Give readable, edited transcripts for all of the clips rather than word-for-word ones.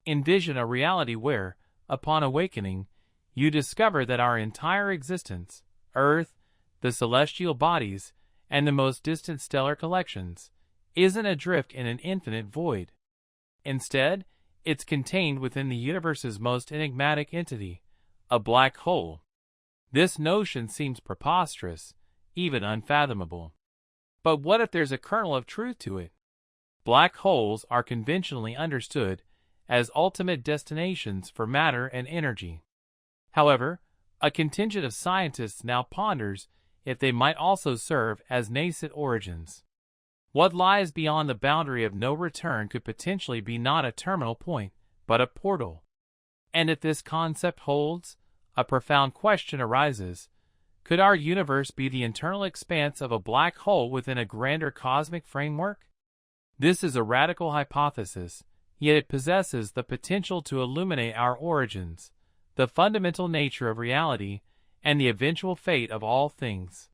Envision a reality where, upon awakening, you discover that our entire existence, Earth, the celestial bodies, and the most distant stellar collections, isn't adrift in an infinite void. Instead, it's contained within the universe's most enigmatic entity, a black hole. This notion seems preposterous, even unfathomable. But what if there's a kernel of truth to it? Black holes are conventionally understood as ultimate destinations for matter and energy. However, a contingent of scientists now ponders if they might also serve as nascent origins. What lies beyond the boundary of no return could potentially be not a terminal point, but a portal. And if this concept holds, a profound question arises. Could our universe be the internal expanse of a black hole within a grander cosmic framework? This is a radical hypothesis, yet it possesses the potential to illuminate our origins, the fundamental nature of reality, and the eventual fate of all things.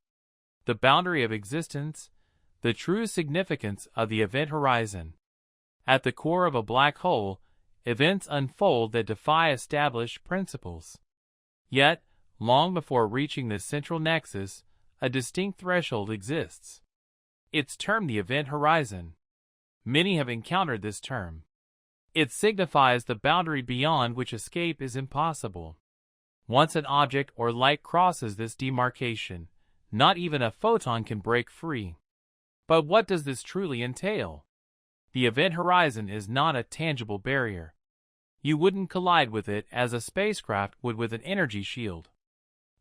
The boundary of existence, the true significance of the event horizon. At the core of a black hole, events unfold that defy established principles. Yet, long before reaching this central nexus, a distinct threshold exists. It's termed the event horizon. Many have encountered this term. It signifies the boundary beyond which escape is impossible. Once an object or light crosses this demarcation, not even a photon can break free. But what does this truly entail? The event horizon is not a tangible barrier. You wouldn't collide with it as a spacecraft would with an energy shield.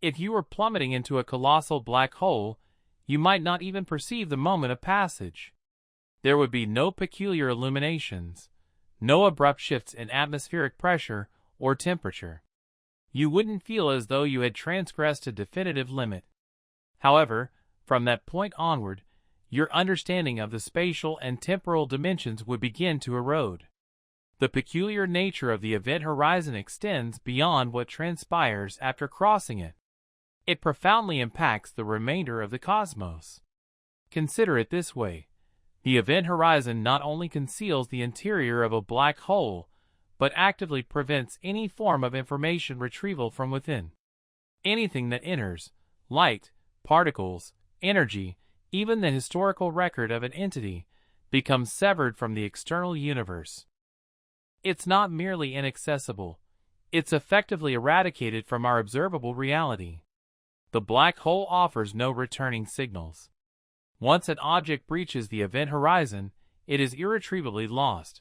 If you were plummeting into a colossal black hole, you might not even perceive the moment of passage. There would be no peculiar illuminations, no abrupt shifts in atmospheric pressure or temperature. You wouldn't feel as though you had transgressed a definitive limit. However, from that point onward, your understanding of the spatial and temporal dimensions would begin to erode. The peculiar nature of the event horizon extends beyond what transpires after crossing it. It profoundly impacts the remainder of the cosmos. Consider it this way. The event horizon not only conceals the interior of a black hole, but actively prevents any form of information retrieval from within. Anything that enters, light, particles, energy, even the historical record of an entity, becomes severed from the external universe. It's not merely inaccessible, it's effectively eradicated from our observable reality. The black hole offers no returning signals. Once an object breaches the event horizon, it is irretrievably lost.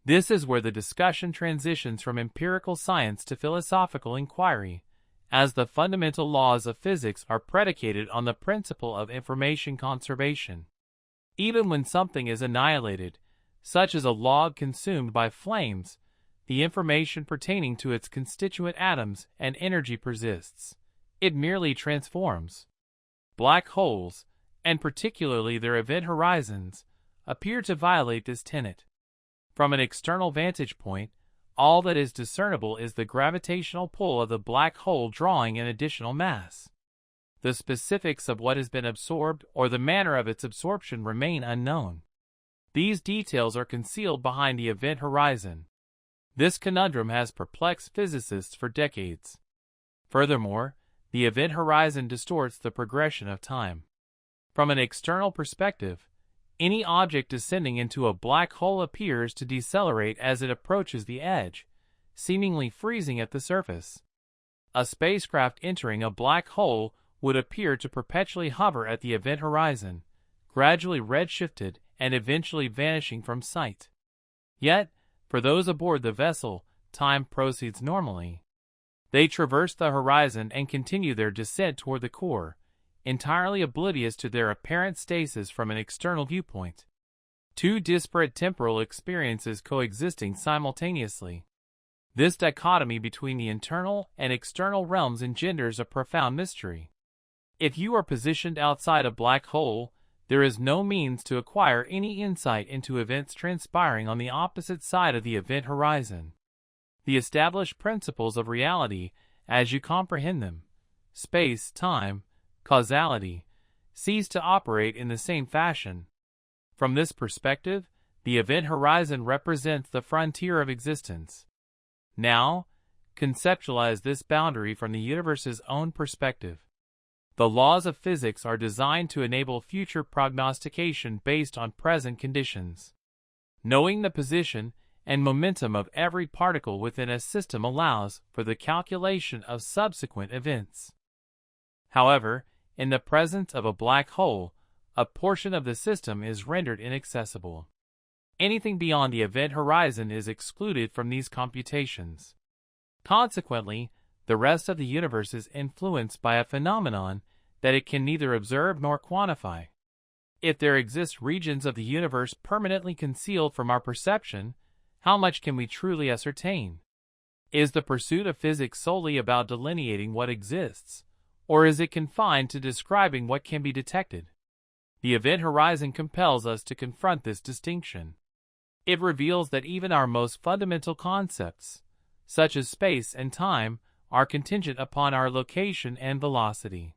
This is where the discussion transitions from empirical science to philosophical inquiry, as the fundamental laws of physics are predicated on the principle of information conservation. Even when something is annihilated, such as a log consumed by flames, the information pertaining to its constituent atoms and energy persists. It merely transforms. Black holes, and particularly their event horizons, appear to violate this tenet. From an external vantage point, all that is discernible is the gravitational pull of the black hole drawing an additional mass. The specifics of what has been absorbed or the manner of its absorption remain unknown. These details are concealed behind the event horizon. This conundrum has perplexed physicists for decades. Furthermore, the event horizon distorts the progression of time. From an external perspective, any object descending into a black hole appears to decelerate as it approaches the edge, seemingly freezing at the surface. A spacecraft entering a black hole would appear to perpetually hover at the event horizon, gradually redshifted and eventually vanishing from sight. Yet, for those aboard the vessel, time proceeds normally. They traverse the horizon and continue their descent toward the core, entirely oblivious to their apparent stasis from an external viewpoint. Two disparate temporal experiences coexisting simultaneously. This dichotomy between the internal and external realms engenders a profound mystery. If you are positioned outside a black hole, there is no means to acquire any insight into events transpiring on the opposite side of the event horizon. The established principles of reality, as you comprehend them, space, time, causality, cease to operate in the same fashion. From this perspective, The event horizon represents the frontier of existence. Now, conceptualize this boundary from the universe's own perspective. The laws of physics are designed to enable future prognostication based on present conditions. Knowing the position and momentum of every particle within a system allows for the calculation of subsequent events. However, in the presence of a black hole, a portion of the system is rendered inaccessible. Anything beyond the event horizon is excluded from these computations. Consequently, the rest of the universe is influenced by a phenomenon that it can neither observe nor quantify. If there exist regions of the universe permanently concealed from our perception, how much can we truly ascertain? Is the pursuit of physics solely about delineating what exists, or is it confined to describing what can be detected? The event horizon compels us to confront this distinction. It reveals that even our most fundamental concepts, such as space and time, are contingent upon our location and velocity.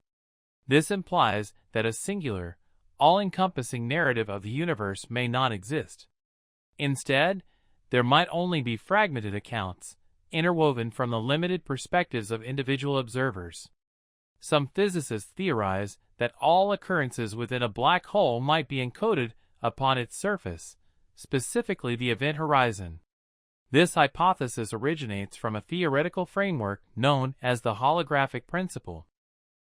This implies that a singular, all-encompassing narrative of the universe may not exist. Instead, there might only be fragmented accounts, interwoven from the limited perspectives of individual observers. Some physicists theorize that all occurrences within a black hole might be encoded upon its surface, specifically the event horizon. This hypothesis originates from a theoretical framework known as the holographic principle.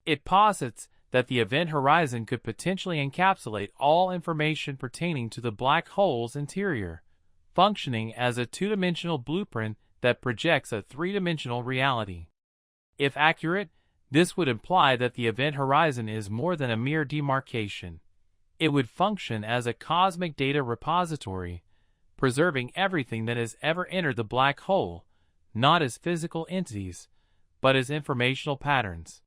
It posits that the event horizon could potentially encapsulate all information pertaining to the black hole's interior, functioning as a two-dimensional blueprint that projects a three-dimensional reality. If accurate, this would imply that the event horizon is more than a mere demarcation. It would function as a cosmic data repository, preserving everything that has ever entered the black hole, not as physical entities, but as informational patterns.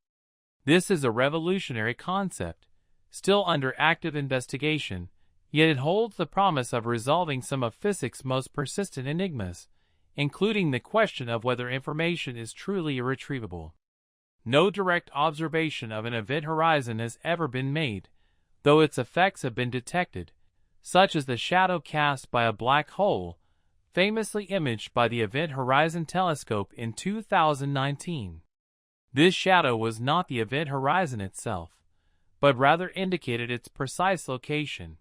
This is a revolutionary concept, still under active investigation, yet it holds the promise of resolving some of physics' most persistent enigmas, including the question of whether information is truly irretrievable. No direct observation of an event horizon has ever been made, though its effects have been detected, such as the shadow cast by a black hole, famously imaged by the Event Horizon Telescope in 2019. This shadow was not the event horizon itself, but rather indicated its precise location.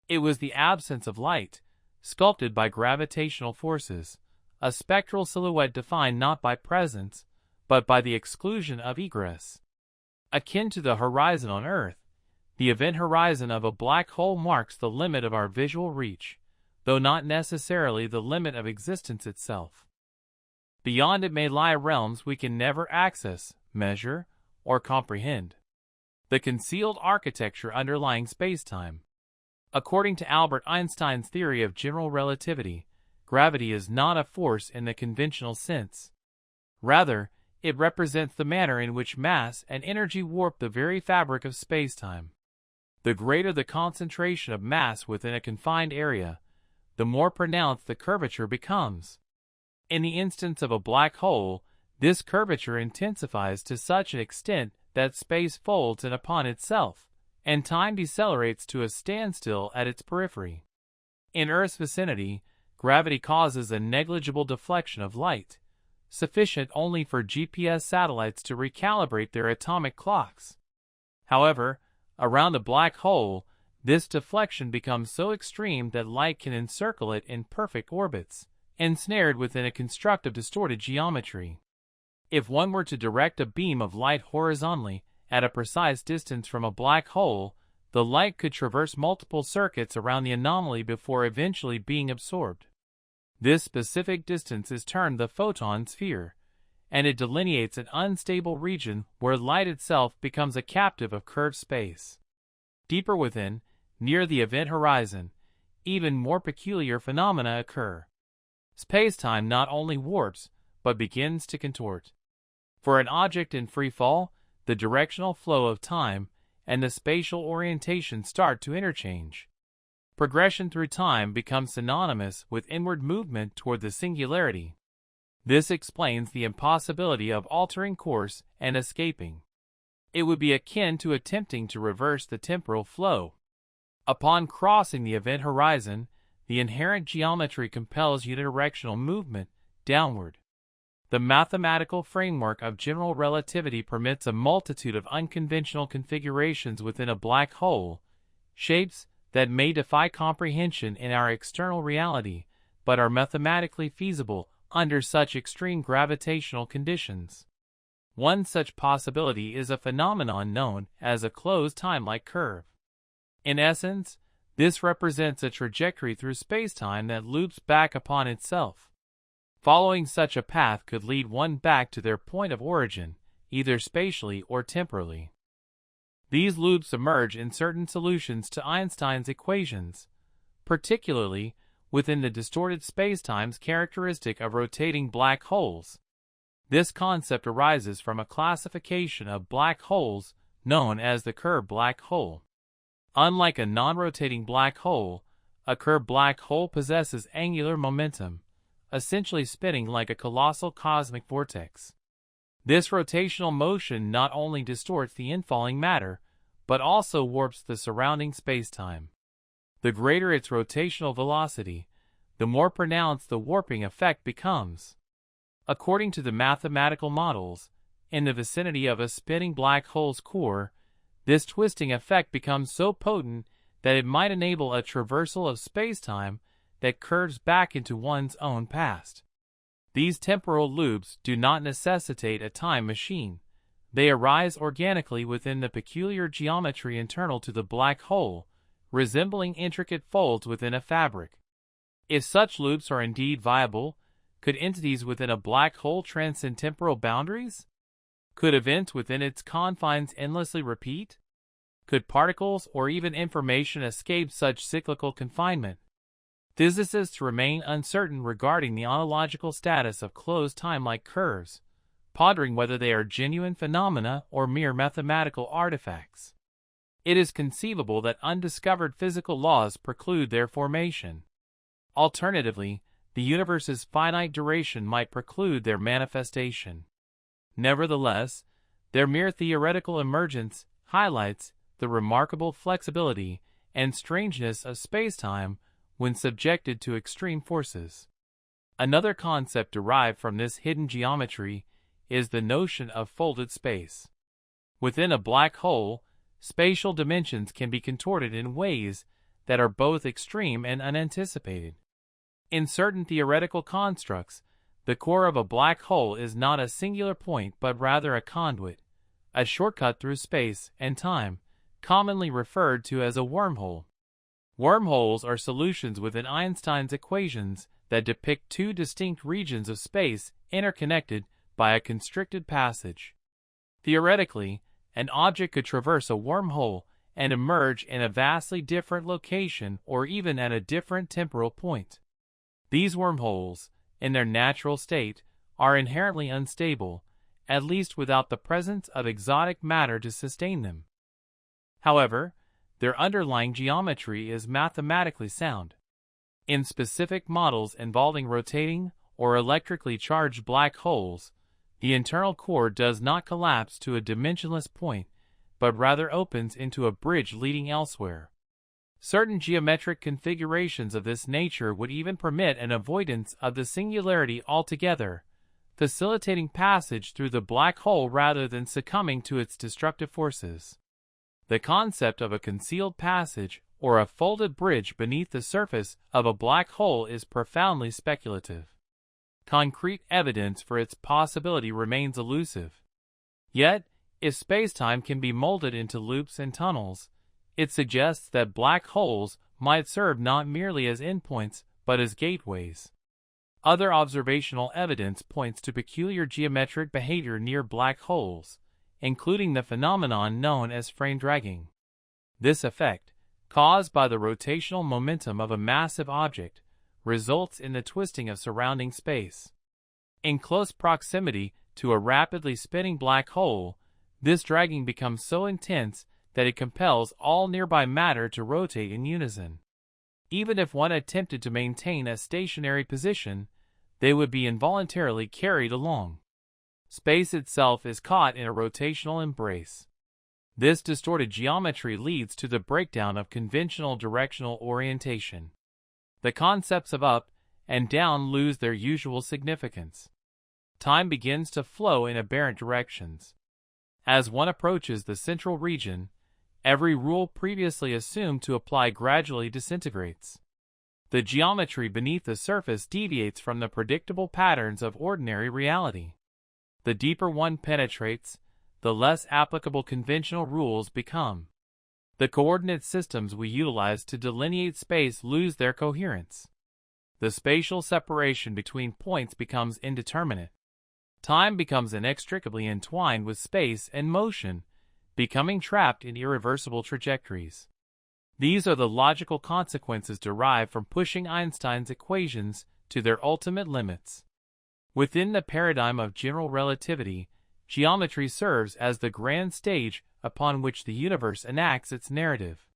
It was the absence of light, sculpted by gravitational forces, a spectral silhouette defined not by presence, but by the exclusion of egress. Akin to the horizon on Earth, the event horizon of a black hole marks the limit of our visual reach, though not necessarily the limit of existence itself. Beyond it may lie realms we can never access, measure, or comprehend. The concealed architecture underlying spacetime. According to Albert Einstein's theory of general relativity, gravity is not a force in the conventional sense. Rather, it represents the manner in which mass and energy warp the very fabric of spacetime. The greater the concentration of mass within a confined area, the more pronounced the curvature becomes. In the instance of a black hole, this curvature intensifies to such an extent that space folds in upon itself, and time decelerates to a standstill at its periphery. In Earth's vicinity, gravity causes a negligible deflection of light, sufficient only for GPS satellites to recalibrate their atomic clocks. However, around a black hole, this deflection becomes so extreme that light can encircle it in perfect orbits, ensnared within a construct of distorted geometry. If one were to direct a beam of light horizontally at a precise distance from a black hole, the light could traverse multiple circuits around the anomaly before eventually being absorbed. This specific distance is termed the photon sphere, and it delineates an unstable region where light itself becomes a captive of curved space. Deeper within, near the event horizon, even more peculiar phenomena occur. Spacetime not only warps, but begins to contort. For an object in free fall, the directional flow of time and the spatial orientation start to interchange. Progression through time becomes synonymous with inward movement toward the singularity. This explains the impossibility of altering course and escaping. It would be akin to attempting to reverse the temporal flow. Upon crossing the event horizon, the inherent geometry compels unidirectional movement downward. The mathematical framework of general relativity permits a multitude of unconventional configurations within a black hole, shapes that may defy comprehension in our external reality, but are mathematically feasible under such extreme gravitational conditions. One such possibility is a phenomenon known as a closed time-like curve. In essence, this represents a trajectory through spacetime that loops back upon itself. Following such a path could lead one back to their point of origin, either spatially or temporally. These loops emerge in certain solutions to Einstein's equations, particularly within the distorted spacetimes characteristic of rotating black holes. This concept arises from a classification of black holes known as the Kerr black hole. Unlike a non-rotating black hole, a Kerr black hole possesses angular momentum, essentially spinning like a colossal cosmic vortex. This rotational motion not only distorts the infalling matter, but also warps the surrounding spacetime. The greater its rotational velocity, the more pronounced the warping effect becomes. According to the mathematical models, in the vicinity of a spinning black hole's core, this twisting effect becomes so potent that it might enable a traversal of spacetime that curves back into one's own past. These temporal loops do not necessitate a time machine. They arise organically within the peculiar geometry internal to the black hole, resembling intricate folds within a fabric. If such loops are indeed viable, could entities within a black hole transcend temporal boundaries? Could events within its confines endlessly repeat? Could particles or even information escape such cyclical confinement? Physicists remain uncertain regarding the ontological status of closed time-like curves, pondering whether they are genuine phenomena or mere mathematical artifacts. It is conceivable that undiscovered physical laws preclude their formation. Alternatively, the universe's finite duration might preclude their manifestation. Nevertheless, their mere theoretical emergence highlights the remarkable flexibility and strangeness of spacetime when subjected to extreme forces. Another concept derived from this hidden geometry is the notion of folded space. Within a black hole, spatial dimensions can be contorted in ways that are both extreme and unanticipated. In certain theoretical constructs, the core of a black hole is not a singular point but rather a conduit, a shortcut through space and time, commonly referred to as a wormhole. Wormholes are solutions within Einstein's equations that depict two distinct regions of space interconnected by a constricted passage. Theoretically, an object could traverse a wormhole and emerge in a vastly different location or even at a different temporal point. These wormholes, in their natural state, are inherently unstable, at least without the presence of exotic matter to sustain them. However, their underlying geometry is mathematically sound. In specific models involving rotating or electrically charged black holes, the internal core does not collapse to a dimensionless point, but rather opens into a bridge leading elsewhere. Certain geometric configurations of this nature would even permit an avoidance of the singularity altogether, facilitating passage through the black hole rather than succumbing to its destructive forces. The concept of a concealed passage or a folded bridge beneath the surface of a black hole is profoundly speculative. Concrete evidence for its possibility remains elusive. Yet, if spacetime can be molded into loops and tunnels, it suggests that black holes might serve not merely as endpoints but as gateways. Other observational evidence points to peculiar geometric behavior near black holes, including the phenomenon known as frame dragging. This effect, caused by the rotational momentum of a massive object, results in the twisting of surrounding space. In close proximity to a rapidly spinning black hole, this dragging becomes so intense that it compels all nearby matter to rotate in unison. Even if one attempted to maintain a stationary position, they would be involuntarily carried along. Space itself is caught in a rotational embrace. This distorted geometry leads to the breakdown of conventional directional orientation. the concepts of up and down lose their usual significance. Time begins to flow in aberrant directions. As one approaches the central region, every rule previously assumed to apply gradually disintegrates. The geometry beneath the surface deviates from the predictable patterns of ordinary reality. The deeper one penetrates, the less applicable conventional rules become. The coordinate systems we utilize to delineate space lose their coherence. The spatial separation between points becomes indeterminate. Time becomes inextricably entwined with space and motion, becoming trapped in irreversible trajectories. These are the logical consequences derived from pushing Einstein's equations to their ultimate limits. Within the paradigm of general relativity, geometry serves as the grand stage upon which the universe enacts its narrative.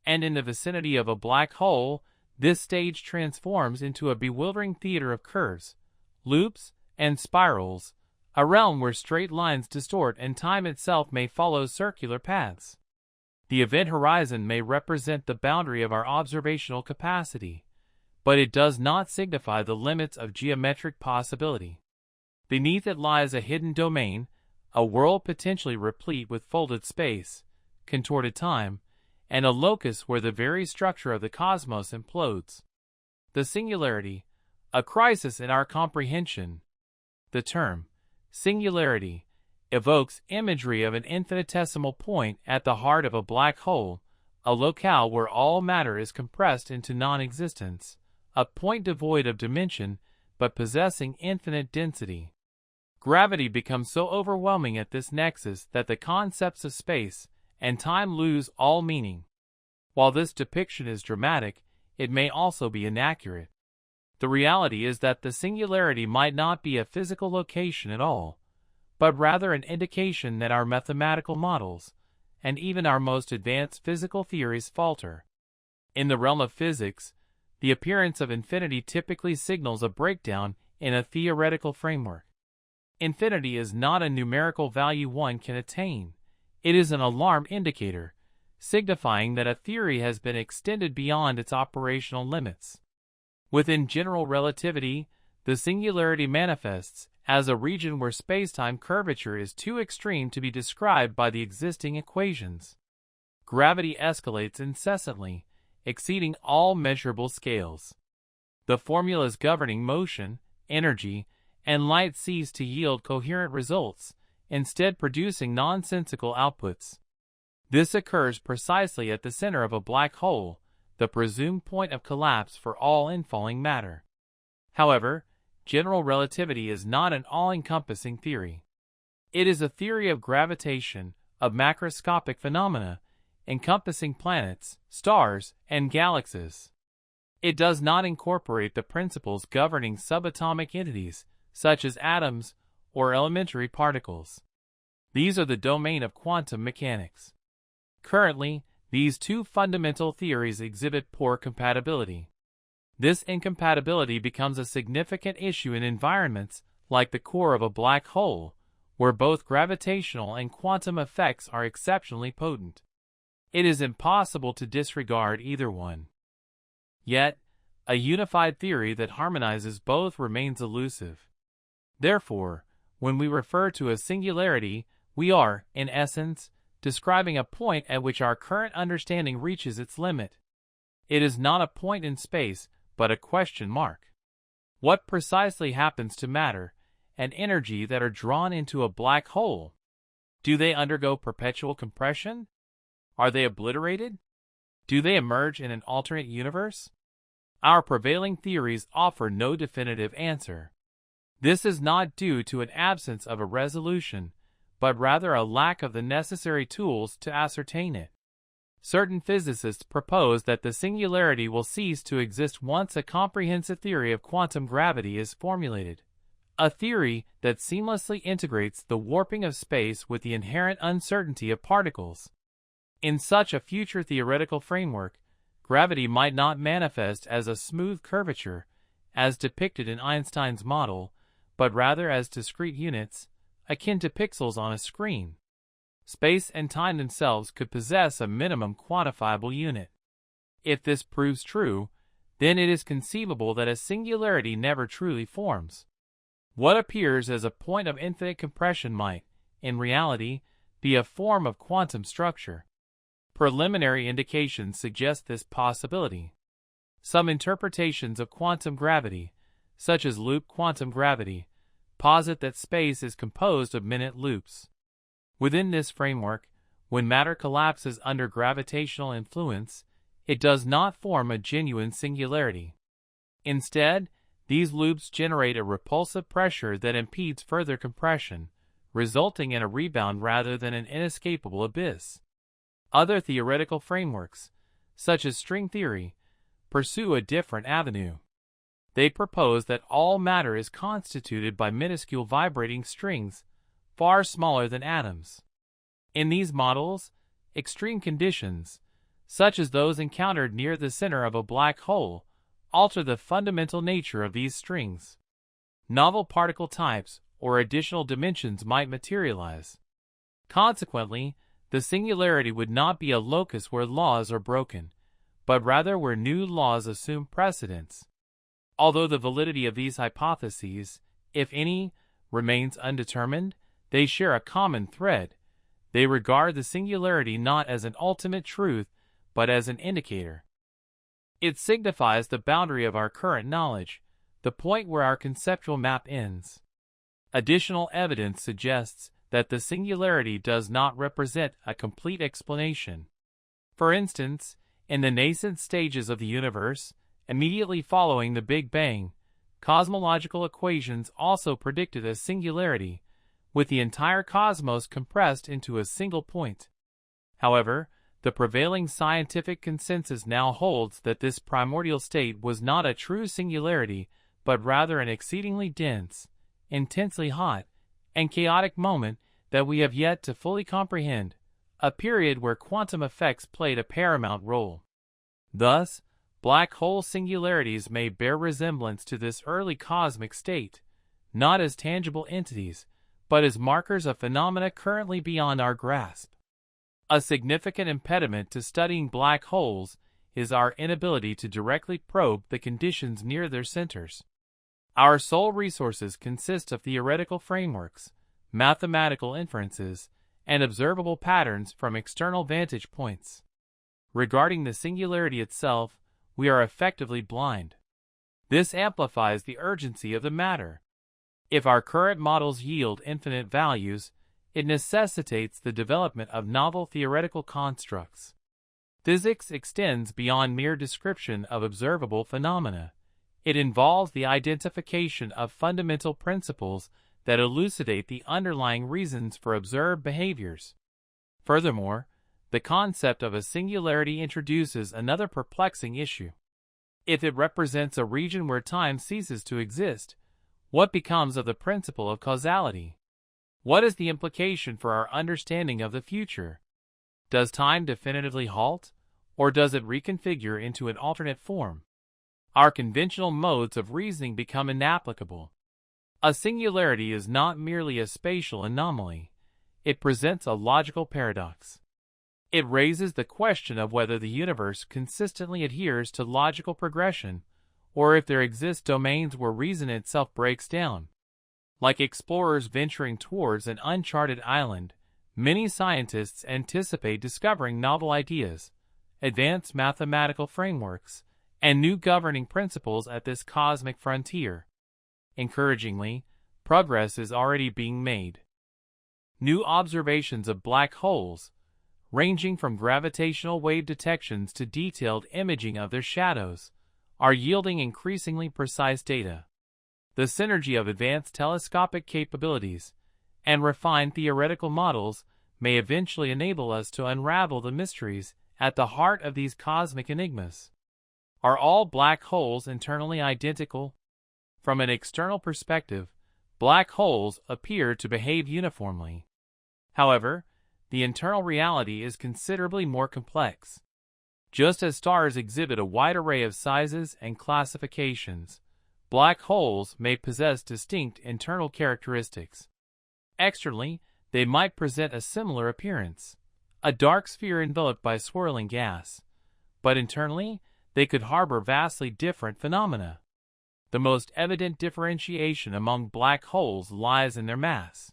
And in the vicinity of a black hole, this stage transforms into a bewildering theater of curves, loops, and spirals, a realm where straight lines distort and time itself may follow circular paths. The event horizon may represent the boundary of our observational capacity, but it does not signify the limits of geometric possibility. Beneath it lies a hidden domain, a world potentially replete with folded space, contorted time, and a locus where the very structure of the cosmos implodes. The singularity, a crisis in our comprehension. The term, singularity, evokes imagery of an infinitesimal point at the heart of a black hole, a locale where all matter is compressed into non-existence, a point devoid of dimension but possessing infinite density. Gravity becomes so overwhelming at this nexus that the concepts of space and time lose all meaning. While this depiction is dramatic, it may also be inaccurate. The reality is that the singularity might not be a physical location at all, but rather an indication that our mathematical models, and even our most advanced physical theories falter. In the realm of physics, the appearance of infinity typically signals a breakdown in a theoretical framework. Infinity is not a numerical value one can attain. It is an alarm indicator, signifying that a theory has been extended beyond its operational limits. Within general relativity, the singularity manifests as a region where spacetime curvature is too extreme to be described by the existing equations. Gravity escalates incessantly, exceeding all measurable scales. The formulas governing motion, energy, and light cease to yield coherent results, instead producing nonsensical outputs. This occurs precisely at the center of a black hole, the presumed point of collapse for all infalling matter. However, general relativity is not an all-encompassing theory. It is a theory of gravitation, of macroscopic phenomena, encompassing planets, stars, and galaxies. It does not incorporate the principles governing subatomic entities, such as atoms or elementary particles. These are the domain of quantum mechanics. Currently, these two fundamental theories exhibit poor compatibility. This incompatibility becomes a significant issue in environments like the core of a black hole, where both gravitational and quantum effects are exceptionally potent. It is impossible to disregard either one. Yet, a unified theory that harmonizes both remains elusive. Therefore, when we refer to a singularity, we are, in essence, describing a point at which our current understanding reaches its limit. It is not a point in space, but a question mark. What precisely happens to matter and energy that are drawn into a black hole? Do they undergo perpetual compression? Are they obliterated? Do they emerge in an alternate universe? Our prevailing theories offer no definitive answer. This is not due to an absence of a resolution, but rather a lack of the necessary tools to ascertain it. Certain physicists propose that the singularity will cease to exist once a comprehensive theory of quantum gravity is formulated, a theory that seamlessly integrates the warping of space with the inherent uncertainty of particles. In such a future theoretical framework, gravity might not manifest as a smooth curvature, as depicted in Einstein's model, but rather as discrete units, akin to pixels on a screen. Space and time themselves could possess a minimum quantifiable unit. If this proves true, then it is conceivable that a singularity never truly forms. What appears as a point of infinite compression might, in reality, be a form of quantum structure. Preliminary indications suggest this possibility. Some interpretations of quantum gravity, such as loop quantum gravity, posit that space is composed of minute loops. Within this framework, when matter collapses under gravitational influence, it does not form a genuine singularity. Instead, these loops generate a repulsive pressure that impedes further compression, resulting in a rebound rather than an inescapable abyss. Other theoretical frameworks, such as string theory, pursue a different avenue. They propose that all matter is constituted by minuscule vibrating strings, far smaller than atoms. In these models, extreme conditions, such as those encountered near the center of a black hole, alter the fundamental nature of these strings. Novel particle types or additional dimensions might materialize. Consequently, the singularity would not be a locus where laws are broken, but rather where new laws assume precedence. Although the validity of these hypotheses, if any, remains undetermined, they share a common thread. They regard the singularity not as an ultimate truth, but as an indicator. It signifies the boundary of our current knowledge, the point where our conceptual map ends. Additional evidence suggests that the singularity does not represent a complete explanation. For instance, in the nascent stages of the universe, immediately following the Big Bang, cosmological equations also predicted a singularity, with the entire cosmos compressed into a single point. However, the prevailing scientific consensus now holds that this primordial state was not a true singularity, but rather an exceedingly dense, intensely hot, and chaotic moment that we have yet to fully comprehend, a period where quantum effects played a paramount role. Thus, black hole singularities may bear resemblance to this early cosmic state, not as tangible entities, but as markers of phenomena currently beyond our grasp. A significant impediment to studying black holes is our inability to directly probe the conditions near their centers. Our sole resources consist of theoretical frameworks, mathematical inferences, and observable patterns from external vantage points. Regarding the singularity itself, we are effectively blind. This amplifies the urgency of the matter. If our current models yield infinite values, it necessitates the development of novel theoretical constructs. Physics extends beyond mere description of observable phenomena. It involves the identification of fundamental principles that elucidate the underlying reasons for observed behaviors. Furthermore, the concept of a singularity introduces another perplexing issue. If it represents a region where time ceases to exist, what becomes of the principle of causality? What is the implication for our understanding of the future? Does time definitively halt, or does it reconfigure into an alternate form? Our conventional modes of reasoning become inapplicable. A singularity is not merely a spatial anomaly. It presents a logical paradox. It raises the question of whether the universe consistently adheres to logical progression, or if there exist domains where reason itself breaks down. Like explorers venturing towards an uncharted island, many scientists anticipate discovering novel ideas, advanced mathematical frameworks, and new governing principles at this cosmic frontier. Encouragingly, progress is already being made. New observations of black holes, ranging from gravitational wave detections to detailed imaging of their shadows, are yielding increasingly precise data. The synergy of advanced telescopic capabilities and refined theoretical models may eventually enable us to unravel the mysteries at the heart of these cosmic enigmas. Are all black holes internally identical? From an external perspective, black holes appear to behave uniformly. However, the internal reality is considerably more complex. Just as stars exhibit a wide array of sizes and classifications, black holes may possess distinct internal characteristics. Externally, they might present a similar appearance, a dark sphere enveloped by swirling gas, but internally, they could harbor vastly different phenomena. The most evident differentiation among black holes lies in their mass.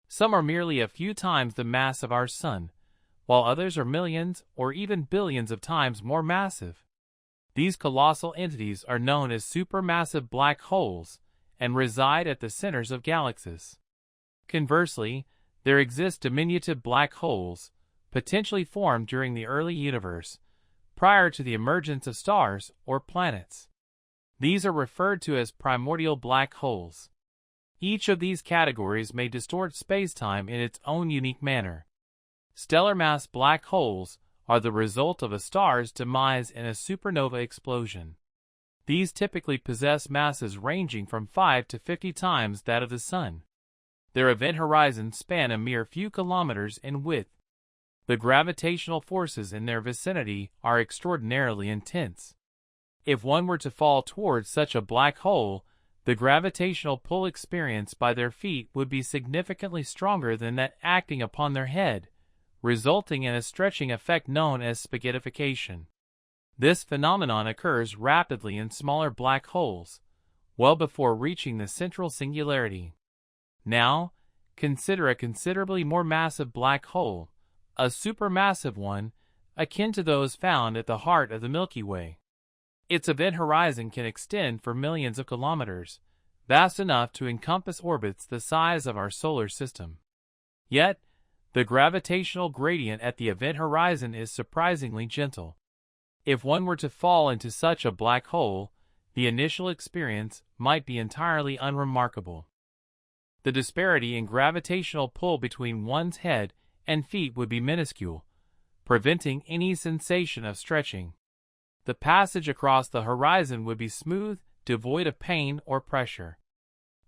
Some are merely a few times the mass of our Sun, while others are millions or even billions of times more massive. These colossal entities are known as supermassive black holes and reside at the centers of galaxies. Conversely, there exist diminutive black holes, potentially formed during the early universe, prior to the emergence of stars or planets. These are referred to as primordial black holes. Each of these categories may distort spacetime in its own unique manner. Stellar mass black holes are the result of a star's demise in a supernova explosion. These typically possess masses ranging from 5 to 50 times that of the Sun. Their event horizons span a mere few kilometers in width. The gravitational forces in their vicinity are extraordinarily intense. If one were to fall towards such a black hole, the gravitational pull experienced by their feet would be significantly stronger than that acting upon their head, resulting in a stretching effect known as spaghettification. This phenomenon occurs rapidly in smaller black holes, well before reaching the central singularity. Now, consider a considerably more massive black hole, a supermassive one, akin to those found at the heart of the Milky Way. Its event horizon can extend for millions of kilometers, vast enough to encompass orbits the size of our solar system. Yet, the gravitational gradient at the event horizon is surprisingly gentle. If one were to fall into such a black hole, the initial experience might be entirely unremarkable. The disparity in gravitational pull between one's head and feet would be minuscule, preventing any sensation of stretching. The passage across the horizon would be smooth, devoid of pain or pressure.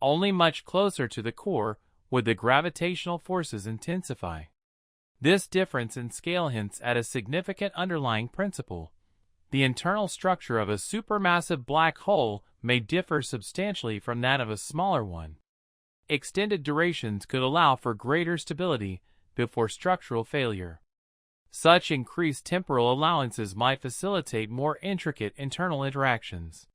Only much closer to the core would the gravitational forces intensify. This difference in scale hints at a significant underlying principle. The internal structure of a supermassive black hole may differ substantially from that of a smaller one. Extended durations could allow for greater stability before structural failure. Such increased temporal allowances might facilitate more intricate internal interactions.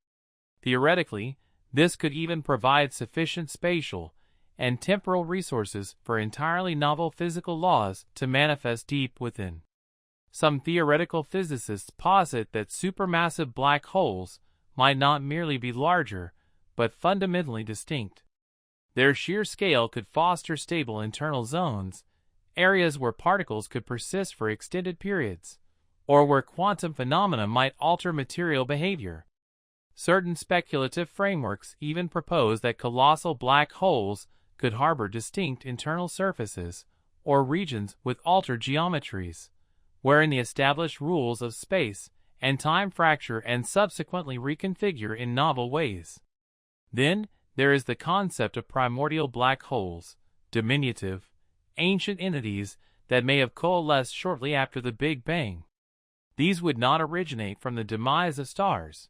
Theoretically, this could even provide sufficient spatial and temporal resources for entirely novel physical laws to manifest deep within. Some theoretical physicists posit that supermassive black holes might not merely be larger, but fundamentally distinct. Their sheer scale could foster stable internal zones, areas where particles could persist for extended periods, or where quantum phenomena might alter material behavior. Certain speculative frameworks even propose that colossal black holes could harbor distinct internal surfaces, or regions with altered geometries, wherein the established rules of space and time fracture and subsequently reconfigure in novel ways. Then, there is the concept of primordial black holes, diminutive, ancient entities that may have coalesced shortly after the Big Bang. These would not originate from the demise of stars.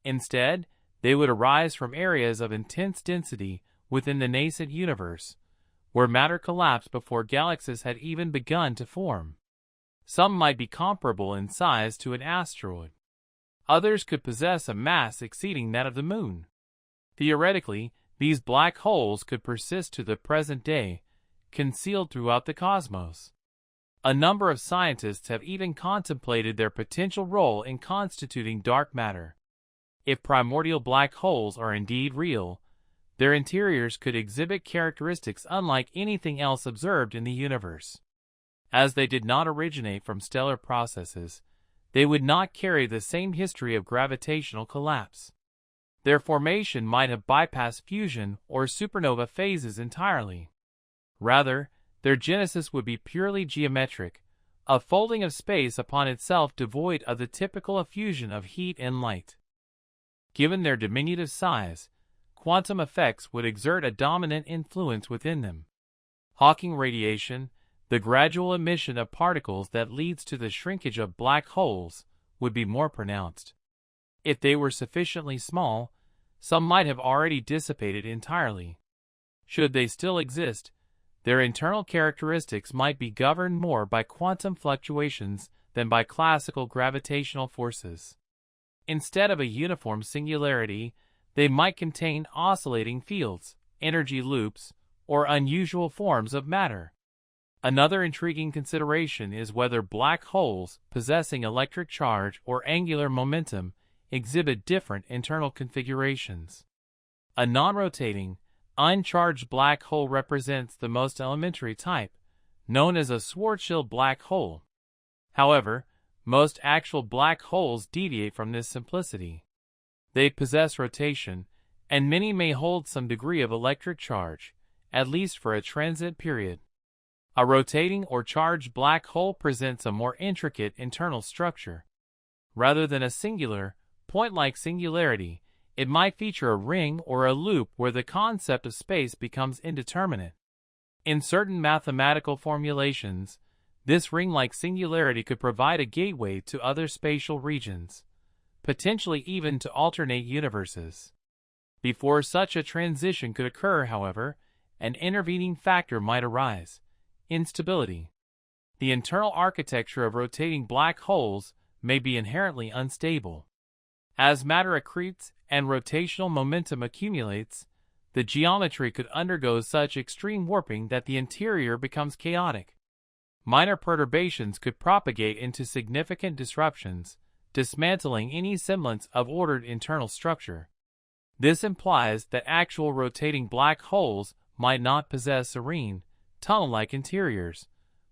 Instead, they would arise from areas of intense density within the nascent universe, where matter collapsed before galaxies had even begun to form. Some might be comparable in size to an asteroid. Others could possess a mass exceeding that of the Moon. Theoretically, these black holes could persist to the present day, concealed throughout the cosmos. A number of scientists have even contemplated their potential role in constituting dark matter. If primordial black holes are indeed real, their interiors could exhibit characteristics unlike anything else observed in the universe. As they did not originate from stellar processes, they would not carry the same history of gravitational collapse. Their formation might have bypassed fusion or supernova phases entirely. Rather, their genesis would be purely geometric, a folding of space upon itself devoid of the typical effusion of heat and light. Given their diminutive size, quantum effects would exert a dominant influence within them. Hawking radiation, the gradual emission of particles that leads to the shrinkage of black holes, would be more pronounced. If they were sufficiently small, some might have already dissipated entirely. Should they still exist, their internal characteristics might be governed more by quantum fluctuations than by classical gravitational forces. Instead of a uniform singularity, they might contain oscillating fields, energy loops, or unusual forms of matter. Another intriguing consideration is whether black holes possessing electric charge or angular momentum exhibit different internal configurations. A non-rotating, uncharged black hole represents the most elementary type, known as a Schwarzschild black hole. However, most actual black holes deviate from this simplicity. They possess rotation, and many may hold some degree of electric charge, at least for a transient period. A rotating or charged black hole presents a more intricate internal structure. Rather than a singular, point-like singularity, it might feature a ring or a loop where the concept of space becomes indeterminate. In certain mathematical formulations, this ring-like singularity could provide a gateway to other spatial regions, potentially even to alternate universes. Before such a transition could occur, however, an intervening factor might arise: instability. The internal architecture of rotating black holes may be inherently unstable. As matter accretes and rotational momentum accumulates, the geometry could undergo such extreme warping that the interior becomes chaotic. Minor perturbations could propagate into significant disruptions, dismantling any semblance of ordered internal structure. This implies that actual rotating black holes might not possess serene, tunnel-like interiors,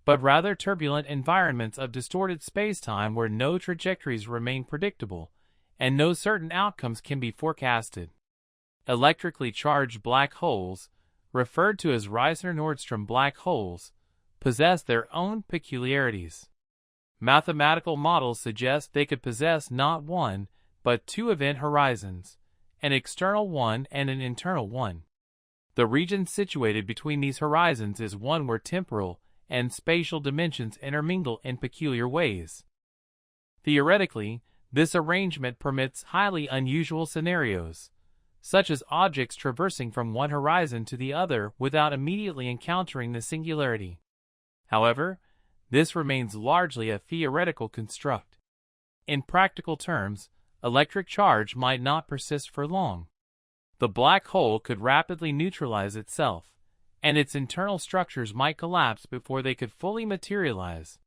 but rather turbulent environments of distorted spacetime where no trajectories remain predictable and no certain outcomes can be forecasted. Electrically charged black holes, referred to as Reissner-Nordstrom black holes, possess their own peculiarities. Mathematical models suggest they could possess not one, but two event horizons, an external one and an internal one. The region situated between these horizons is one where temporal and spatial dimensions intermingle in peculiar ways. Theoretically, this arrangement permits highly unusual scenarios, such as objects traversing from one horizon to the other without immediately encountering the singularity. However, this remains largely a theoretical construct. In practical terms, electric charge might not persist for long. The black hole could rapidly neutralize itself, and its internal structures might collapse before they could fully materialize.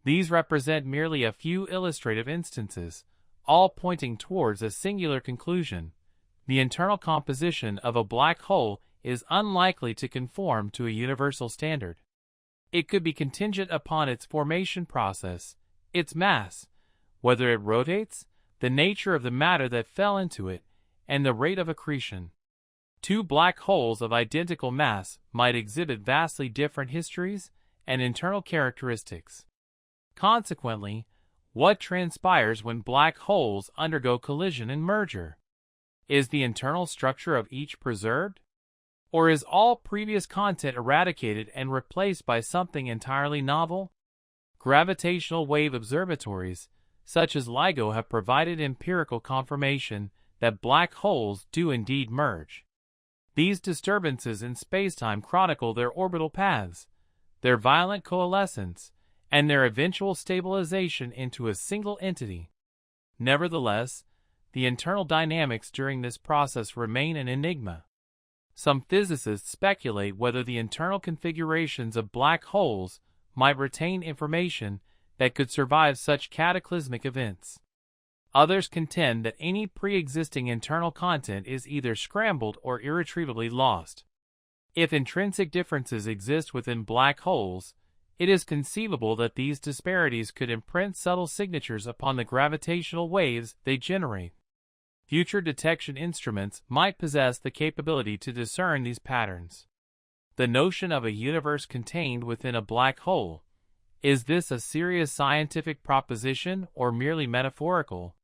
These represent merely a few illustrative instances, all pointing towards a singular conclusion. The internal composition of a black hole is unlikely to conform to a universal standard. It could be contingent upon its formation process, its mass, whether it rotates, the nature of the matter that fell into it, and the rate of accretion. Two black holes of identical mass might exhibit vastly different histories and internal characteristics. Consequently, what transpires when black holes undergo collision and merger? Is the internal structure of each preserved? Or is all previous content eradicated and replaced by something entirely novel? Gravitational wave observatories, such as LIGO, have provided empirical confirmation that black holes do indeed merge. These disturbances in spacetime chronicle their orbital paths, their violent coalescence, and their eventual stabilization into a single entity. Nevertheless, the internal dynamics during this process remain an enigma. Some physicists speculate whether the internal configurations of black holes might retain information that could survive such cataclysmic events. Others contend that any pre-existing internal content is either scrambled or irretrievably lost. If intrinsic differences exist within black holes, it is conceivable that these disparities could imprint subtle signatures upon the gravitational waves they generate. Future detection instruments might possess the capability to discern these patterns. The notion of a universe contained within a black hole. Is this a serious scientific proposition or merely metaphorical?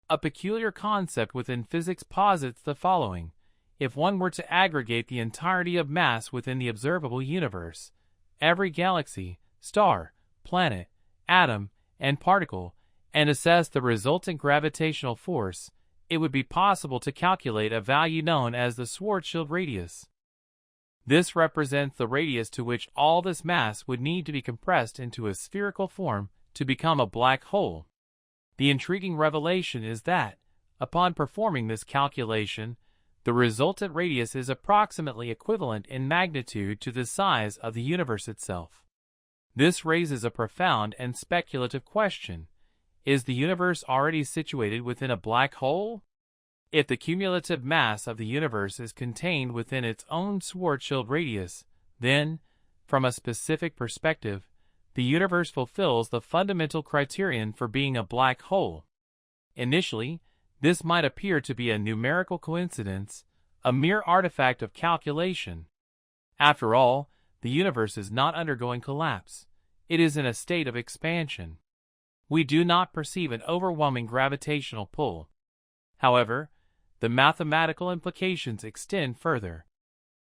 A peculiar concept within physics posits the following: if one were to aggregate the entirety of mass within the observable universe, every galaxy, star, planet, atom, and particle, and assess the resultant gravitational force, it would be possible to calculate a value known as the Schwarzschild radius. This represents the radius to which all this mass would need to be compressed into a spherical form to become a black hole. The intriguing revelation is that, upon performing this calculation, the resultant radius is approximately equivalent in magnitude to the size of the universe itself. This raises a profound and speculative question. Is the universe already situated within a black hole? If the cumulative mass of the universe is contained within its own Schwarzschild radius, then, from a specific perspective, the universe fulfills the fundamental criterion for being a black hole. Initially, this might appear to be a numerical coincidence, a mere artifact of calculation. After all, the universe is not undergoing collapse. It is in a state of expansion. We do not perceive an overwhelming gravitational pull. However, the mathematical implications extend further.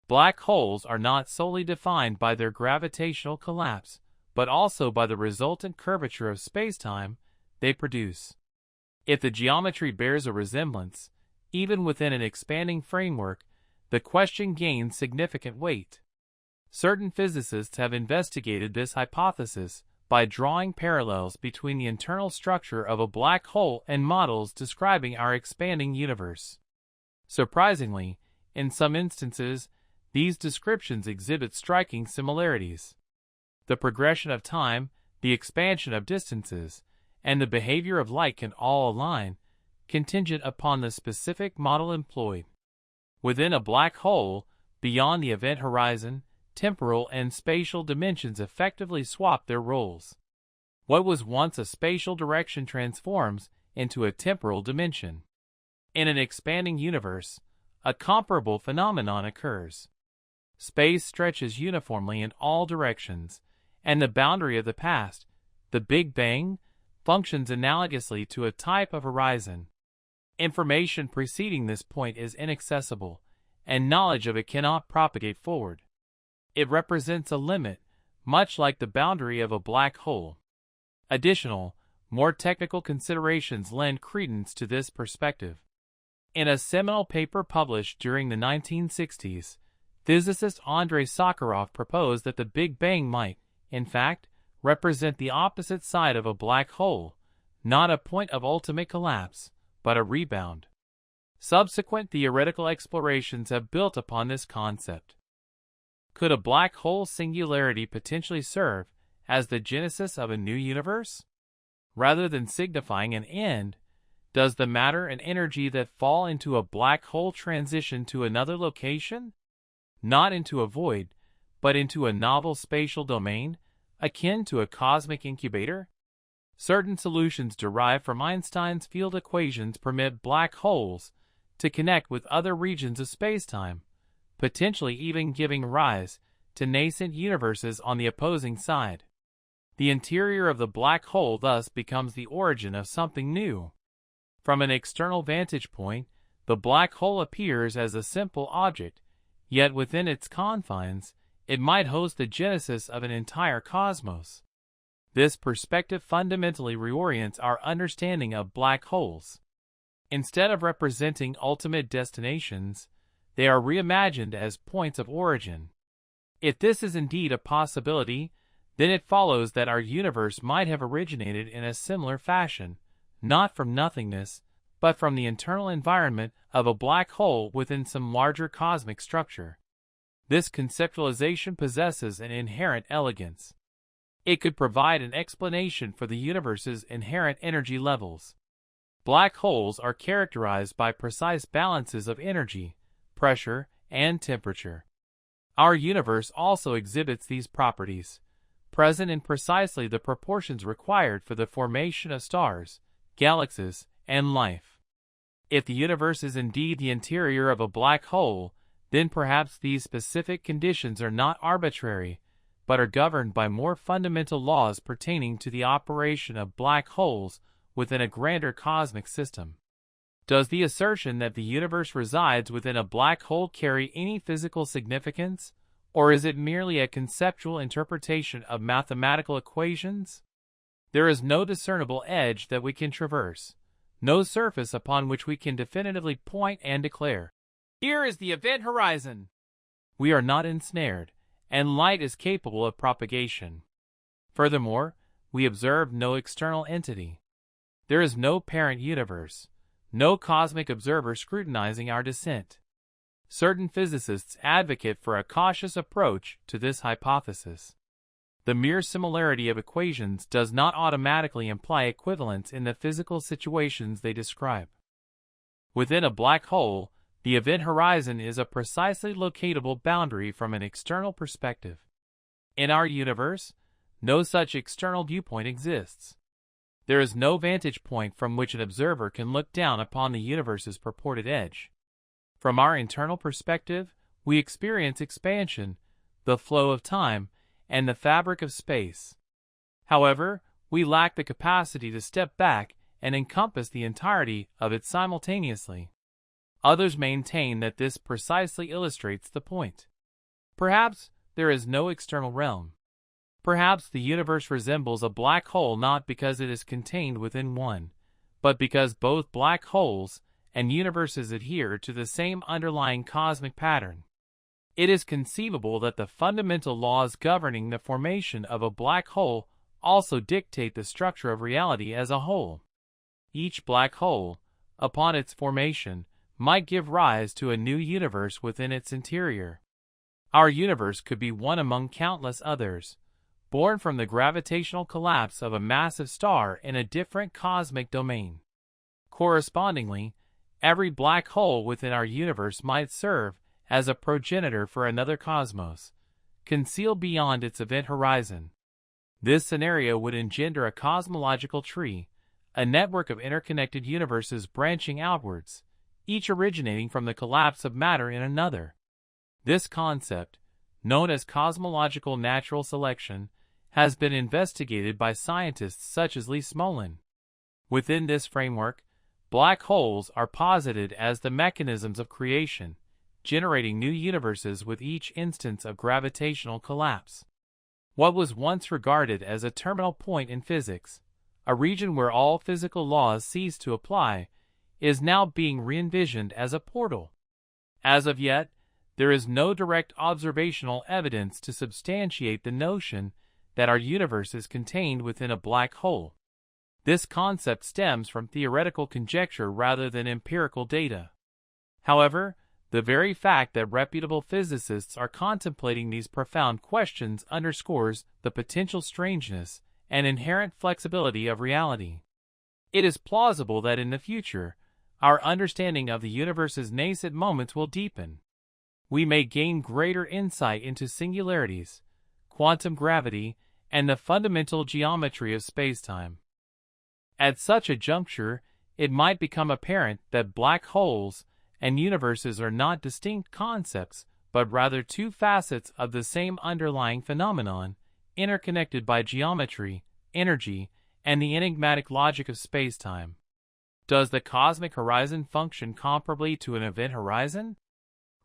Black holes are not solely defined by their gravitational collapse, but also by the resultant curvature of spacetime they produce. If the geometry bears a resemblance, even within an expanding framework, the question gains significant weight. Certain physicists have investigated this hypothesis by drawing parallels between the internal structure of a black hole and models describing our expanding universe. Surprisingly, in some instances, these descriptions exhibit striking similarities. The progression of time, the expansion of distances, and the behavior of light can all align, contingent upon the specific model employed. Within a black hole, beyond the event horizon, temporal and spatial dimensions effectively swap their roles. What was once a spatial direction transforms into a temporal dimension. In an expanding universe, a comparable phenomenon occurs. Space stretches uniformly in all directions, and the boundary of the past, the Big Bang, functions analogously to a type of horizon. Information preceding this point is inaccessible, and knowledge of it cannot propagate forward. It represents a limit, much like the boundary of a black hole. Additional, more technical considerations lend credence to this perspective. In a seminal paper published during the 1960s, physicist Andrei Sakharov proposed that the Big Bang might, in fact, represent the opposite side of a black hole, not a point of ultimate collapse, but a rebound. Subsequent theoretical explorations have built upon this concept. Could a black hole singularity potentially serve as the genesis of a new universe? Rather than signifying an end, does the matter and energy that fall into a black hole transition to another location? Not into a void, but into a novel spatial domain, akin to a cosmic incubator? Certain solutions derived from Einstein's field equations permit black holes to connect with other regions of spacetime, potentially even giving rise to nascent universes on the opposing side. The interior of the black hole thus becomes the origin of something new. From an external vantage point, the black hole appears as a simple object, yet within its confines, it might host the genesis of an entire cosmos. This perspective fundamentally reorients our understanding of black holes. Instead of representing ultimate destinations, they are reimagined as points of origin. If this is indeed a possibility, then it follows that our universe might have originated in a similar fashion, not from nothingness, but from the internal environment of a black hole within some larger cosmic structure. This conceptualization possesses an inherent elegance. It could provide an explanation for the universe's inherent energy levels. Black holes are characterized by precise balances of energy, pressure, and temperature. Our universe also exhibits these properties, present in precisely the proportions required for the formation of stars, galaxies, and life. If the universe is indeed the interior of a black hole, then perhaps these specific conditions are not arbitrary, but are governed by more fundamental laws pertaining to the operation of black holes within a grander cosmic system. Does the assertion that the universe resides within a black hole carry any physical significance, or is it merely a conceptual interpretation of mathematical equations? There is no discernible edge that we can traverse, no surface upon which we can definitively point and declare, "Here is the event horizon." We are not ensnared, and light is capable of propagation. Furthermore, we observe no external entity. There is no parent universe, no cosmic observer scrutinizing our descent. Certain physicists advocate for a cautious approach to this hypothesis. The mere similarity of equations does not automatically imply equivalence in the physical situations they describe. Within a black hole, the event horizon is a precisely locatable boundary from an external perspective. In our universe, no such external viewpoint exists. There is no vantage point from which an observer can look down upon the universe's purported edge. From our internal perspective, we experience expansion, the flow of time, and the fabric of space. However, we lack the capacity to step back and encompass the entirety of it simultaneously. Others maintain that this precisely illustrates the point. Perhaps there is no external realm. Perhaps the universe resembles a black hole not because it is contained within one, but because both black holes and universes adhere to the same underlying cosmic pattern. It is conceivable that the fundamental laws governing the formation of a black hole also dictate the structure of reality as a whole. Each black hole, upon its formation, might give rise to a new universe within its interior. Our universe could be one among countless others, born from the gravitational collapse of a massive star in a different cosmic domain. Correspondingly, every black hole within our universe might serve as a progenitor for another cosmos, concealed beyond its event horizon. This scenario would engender a cosmological tree, a network of interconnected universes branching outwards, each originating from the collapse of matter in another. This concept, known as cosmological natural selection, has been investigated by scientists such as Lee Smolin. Within this framework, black holes are posited as the mechanisms of creation, generating new universes with each instance of gravitational collapse. What was once regarded as a terminal point in physics, a region where all physical laws cease to apply, is now being re-envisioned as a portal. As of yet, there is no direct observational evidence to substantiate the notion that our universe is contained within a black hole. This concept stems from theoretical conjecture rather than empirical data. However, the very fact that reputable physicists are contemplating these profound questions underscores the potential strangeness and inherent flexibility of reality. It is plausible that in the future, our understanding of the universe's nascent moments will deepen. We may gain greater insight into singularities, quantum gravity, and the fundamental geometry of spacetime. At such a juncture, it might become apparent that black holes and universes are not distinct concepts, but rather two facets of the same underlying phenomenon, interconnected by geometry, energy, and the enigmatic logic of spacetime. Does the cosmic horizon function comparably to an event horizon?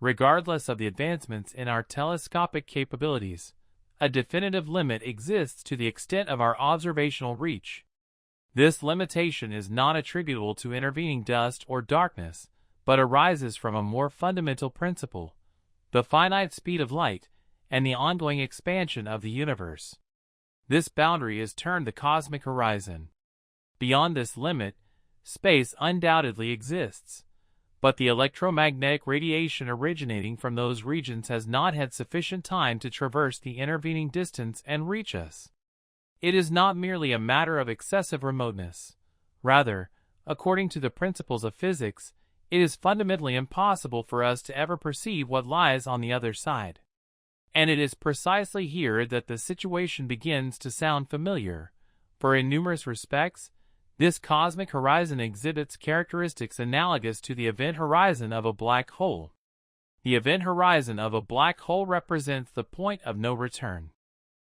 Regardless of the advancements in our telescopic capabilities, a definitive limit exists to the extent of our observational reach. This limitation is not attributable to intervening dust or darkness, but arises from a more fundamental principle, the finite speed of light and the ongoing expansion of the universe. This boundary is termed the cosmic horizon. Beyond this limit, space undoubtedly exists, but the electromagnetic radiation originating from those regions has not had sufficient time to traverse the intervening distance and reach us. It is not merely a matter of excessive remoteness. Rather, according to the principles of physics, it is fundamentally impossible for us to ever perceive what lies on the other side. And it is precisely here that the situation begins to sound familiar, for in numerous respects, this cosmic horizon exhibits characteristics analogous to the event horizon of a black hole. The event horizon of a black hole represents the point of no return.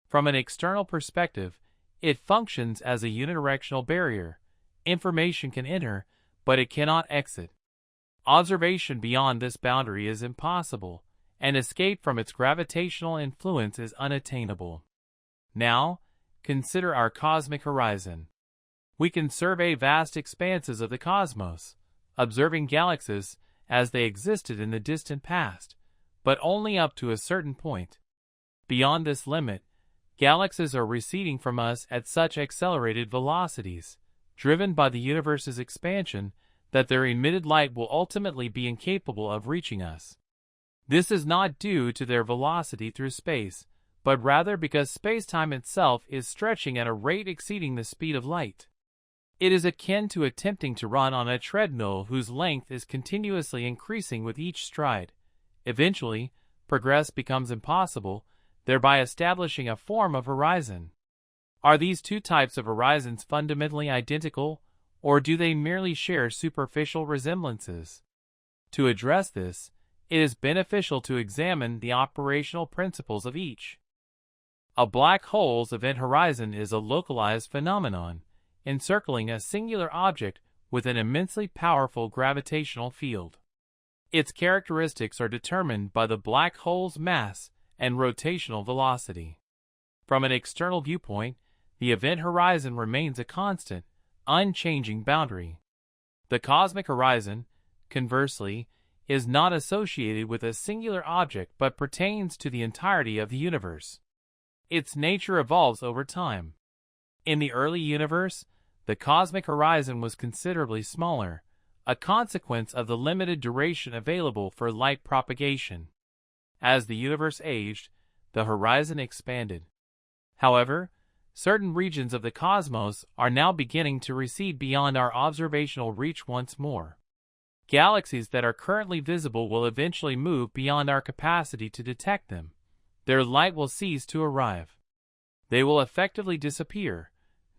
From an external perspective, it functions as a unidirectional barrier. Information can enter, but it cannot exit. Observation beyond this boundary is impossible, and escape from its gravitational influence is unattainable. Now, consider our cosmic horizon. We can survey vast expanses of the cosmos, observing galaxies as they existed in the distant past, but only up to a certain point. Beyond this limit, galaxies are receding from us at such accelerated velocities driven by the universe's expansion, that their emitted light will ultimately be incapable of reaching us. This is not due to their velocity through space, but rather because spacetime itself is stretching at a rate exceeding the speed of light. It is akin to attempting to run on a treadmill whose length is continuously increasing with each stride. Eventually, progress becomes impossible, thereby establishing a form of horizon. Are these two types of horizons fundamentally identical, or do they merely share superficial resemblances? To address this, it is beneficial to examine the operational principles of each. A black hole's event horizon is a localized phenomenon, encircling a singular object with an immensely powerful gravitational field. Its characteristics are determined by the black hole's mass and rotational velocity. From an external viewpoint, the event horizon remains a constant, unchanging boundary. The cosmic horizon, conversely, is not associated with a singular object but pertains to the entirety of the universe. Its nature evolves over time. In the early universe, the cosmic horizon was considerably smaller, a consequence of the limited duration available for light propagation. As the universe aged, the horizon expanded. However, certain regions of the cosmos are now beginning to recede beyond our observational reach once more. Galaxies that are currently visible will eventually move beyond our capacity to detect them. Their light will cease to arrive. They will effectively disappear,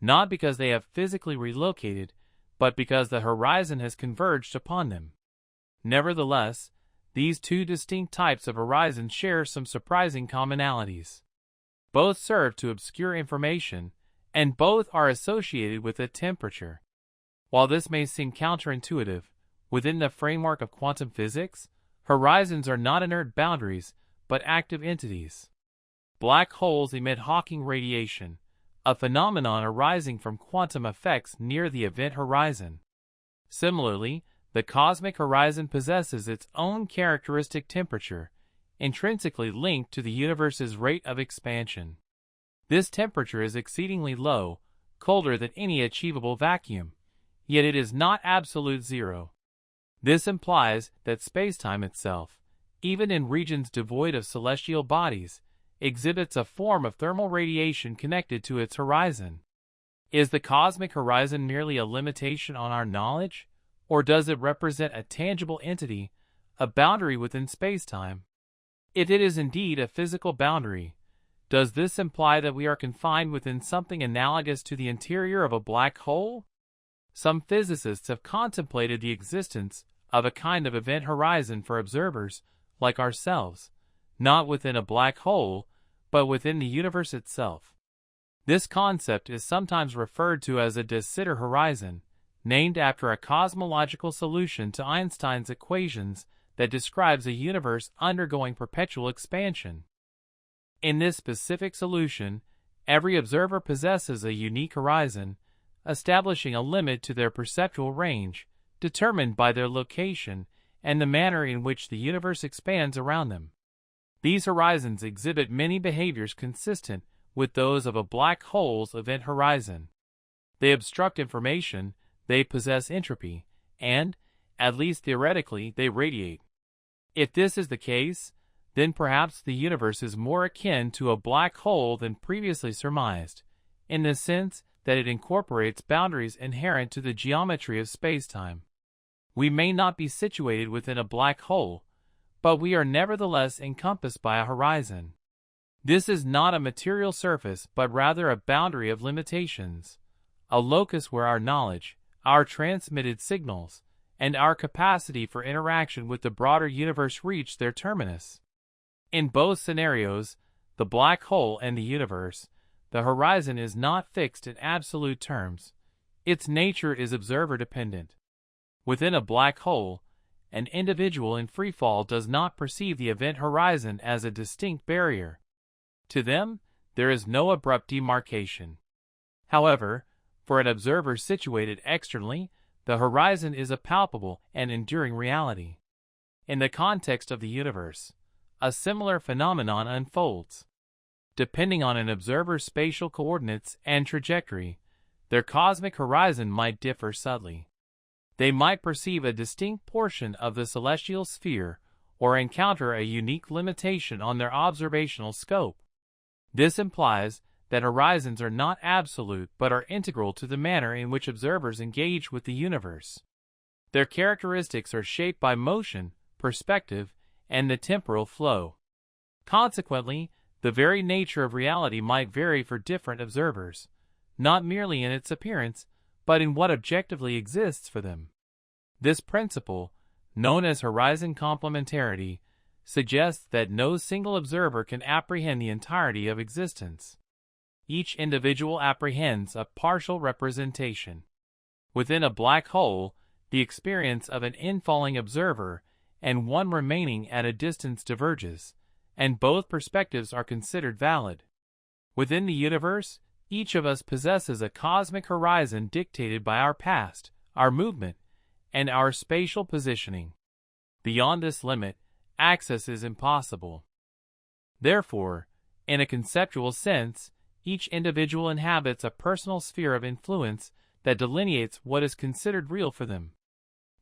not because they have physically relocated, but because the horizon has converged upon them. Nevertheless, these two distinct types of horizon share some surprising commonalities. Both serve to obscure information, and both are associated with a temperature. While this may seem counterintuitive, within the framework of quantum physics, horizons are not inert boundaries, but active entities. Black holes emit Hawking radiation, a phenomenon arising from quantum effects near the event horizon. Similarly, the cosmic horizon possesses its own characteristic temperature, intrinsically linked to the universe's rate of expansion. This temperature is exceedingly low, colder than any achievable vacuum, yet it is not absolute zero. This implies that spacetime itself, even in regions devoid of celestial bodies, exhibits a form of thermal radiation connected to its horizon. Is the cosmic horizon merely a limitation on our knowledge, or does it represent a tangible entity, a boundary within spacetime? If it is indeed a physical boundary, does this imply that we are confined within something analogous to the interior of a black hole? Some physicists have contemplated the existence of a kind of event horizon for observers like ourselves, not within a black hole, but within the universe itself. This concept is sometimes referred to as a de Sitter horizon, named after a cosmological solution to Einstein's equations that describes a universe undergoing perpetual expansion. In this specific solution, every observer possesses a unique horizon, establishing a limit to their perceptual range, determined by their location and the manner in which the universe expands around them. These horizons exhibit many behaviors consistent with those of a black hole's event horizon. They obstruct information, they possess entropy, and, at least theoretically, they radiate. If this is the case, then perhaps the universe is more akin to a black hole than previously surmised, in the sense that it incorporates boundaries inherent to the geometry of spacetime. We may not be situated within a black hole, but we are nevertheless encompassed by a horizon. This is not a material surface, but rather a boundary of limitations, a locus where our knowledge, our transmitted signals, and our capacity for interaction with the broader universe reach their terminus. In both scenarios, the black hole and the universe, the horizon is not fixed in absolute terms. Its nature is observer-dependent. Within a black hole, an individual in freefall does not perceive the event horizon as a distinct barrier. To them, there is no abrupt demarcation. However, for an observer situated externally, the horizon is a palpable and enduring reality. In the context of the universe, a similar phenomenon unfolds. Depending on an observer's spatial coordinates and trajectory, their cosmic horizon might differ subtly. They might perceive a distinct portion of the celestial sphere or encounter a unique limitation on their observational scope. This implies that horizons are not absolute but are integral to the manner in which observers engage with the universe. Their characteristics are shaped by motion, perspective, and the temporal flow. Consequently, the very nature of reality might vary for different observers, not merely in its appearance, but in what objectively exists for them. This principle, known as horizon complementarity, suggests that no single observer can apprehend the entirety of existence. Each individual apprehends a partial representation. Within a black hole, the experience of an infalling observer and one remaining at a distance diverges, and both perspectives are considered valid. Within the universe, each of us possesses a cosmic horizon dictated by our past, our movement, and our spatial positioning. Beyond this limit, access is impossible. Therefore, in a conceptual sense, each individual inhabits a personal sphere of influence that delineates what is considered real for them.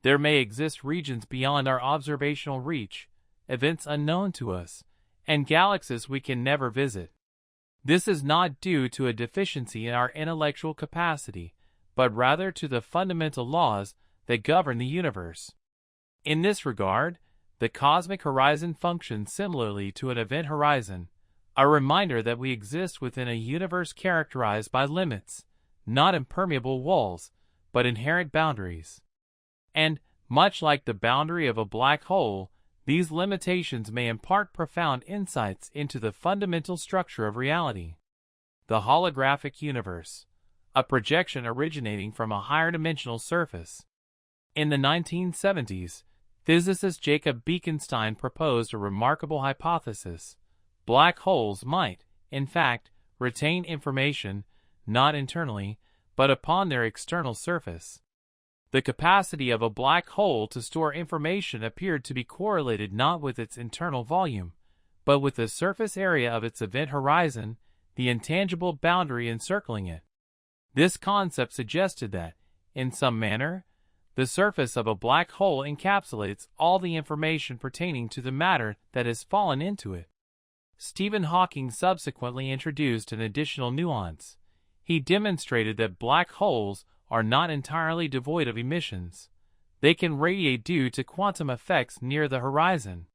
There may exist regions beyond our observational reach, events unknown to us, and galaxies we can never visit. This is not due to a deficiency in our intellectual capacity, but rather to the fundamental laws that govern the universe. In this regard, the cosmic horizon functions similarly to an event horizon, a reminder that we exist within a universe characterized by limits, not impermeable walls, but inherent boundaries. And, much like the boundary of a black hole, these limitations may impart profound insights into the fundamental structure of reality. The holographic universe, a projection originating from a higher dimensional surface. In the 1970s, physicist Jacob Bekenstein proposed a remarkable hypothesis. Black holes might, in fact, retain information, not internally, but upon their external surface. The capacity of a black hole to store information appeared to be correlated not with its internal volume, but with the surface area of its event horizon, the intangible boundary encircling it. This concept suggested that, in some manner, the surface of a black hole encapsulates all the information pertaining to the matter that has fallen into it. Stephen Hawking subsequently introduced an additional nuance. He demonstrated that black holes are not entirely devoid of emissions. They can radiate due to quantum effects near the horizon.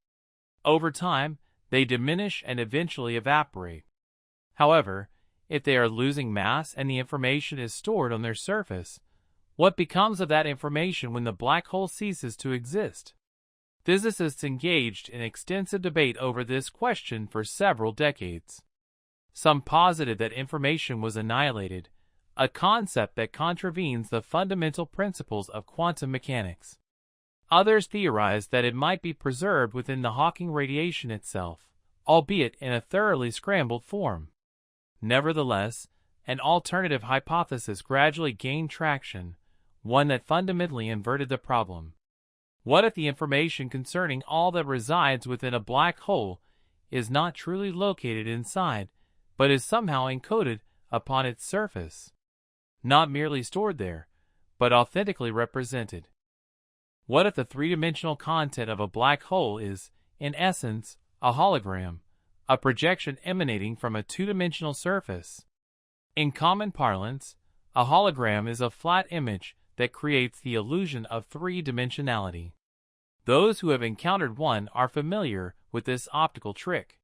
Over time, they diminish and eventually evaporate. However, if they are losing mass and the information is stored on their surface, what becomes of that information when the black hole ceases to exist? Physicists engaged in extensive debate over this question for several decades. Some posited that information was annihilated, a concept that contravenes the fundamental principles of quantum mechanics. Others theorized that it might be preserved within the Hawking radiation itself, albeit in a thoroughly scrambled form. Nevertheless, an alternative hypothesis gradually gained traction, one that fundamentally inverted the problem. What if the information concerning all that resides within a black hole is not truly located inside, but is somehow encoded upon its surface? Not merely stored there, but authentically represented. What if the three-dimensional content of a black hole is, in essence, a hologram, a projection emanating from a two-dimensional surface? In common parlance, a hologram is a flat image that creates the illusion of three-dimensionality. Those who have encountered one are familiar with this optical trick.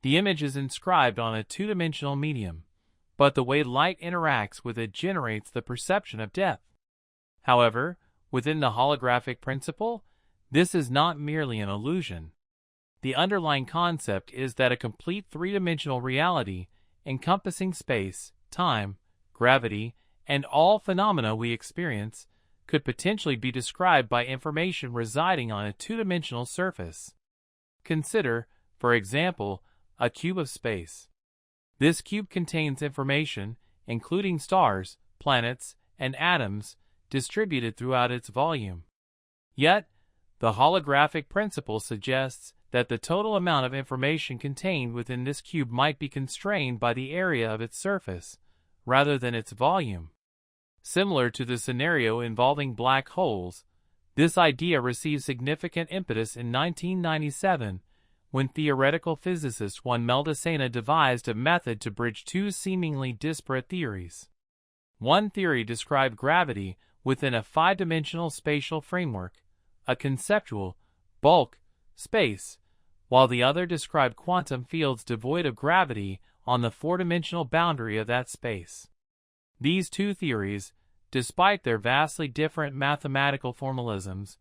The image is inscribed on a two-dimensional medium, but the way light interacts with it generates the perception of depth. However, within the holographic principle, this is not merely an illusion. The underlying concept is that a complete three-dimensional reality, encompassing space, time, gravity, and all phenomena we experience, could potentially be described by information residing on a two-dimensional surface. Consider, for example, a cube of space. This cube contains information, including stars, planets, and atoms, distributed throughout its volume. Yet, the holographic principle suggests that the total amount of information contained within this cube might be constrained by the area of its surface, rather than its volume. Similar to the scenario involving black holes, this idea received significant impetus in 1997 when theoretical physicist Juan Meldacena devised a method to bridge two seemingly disparate theories. One theory described gravity within a five-dimensional spatial framework, a conceptual, bulk, space, while the other described quantum fields devoid of gravity on the four-dimensional boundary of that space. These two theories, despite their vastly different mathematical formalisms,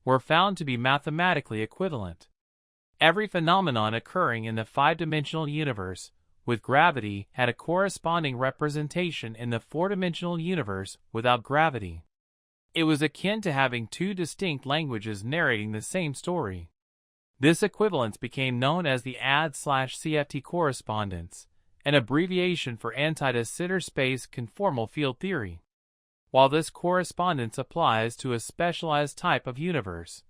were found to be mathematically equivalent. Every phenomenon occurring in the five-dimensional universe with gravity had a corresponding representation in the four-dimensional universe without gravity. It was akin to having two distinct languages narrating the same story. This equivalence became known as the AD/CFT correspondence, an abbreviation for anti-de Sitter space conformal field theory. While this correspondence applies to a specialized type of universe,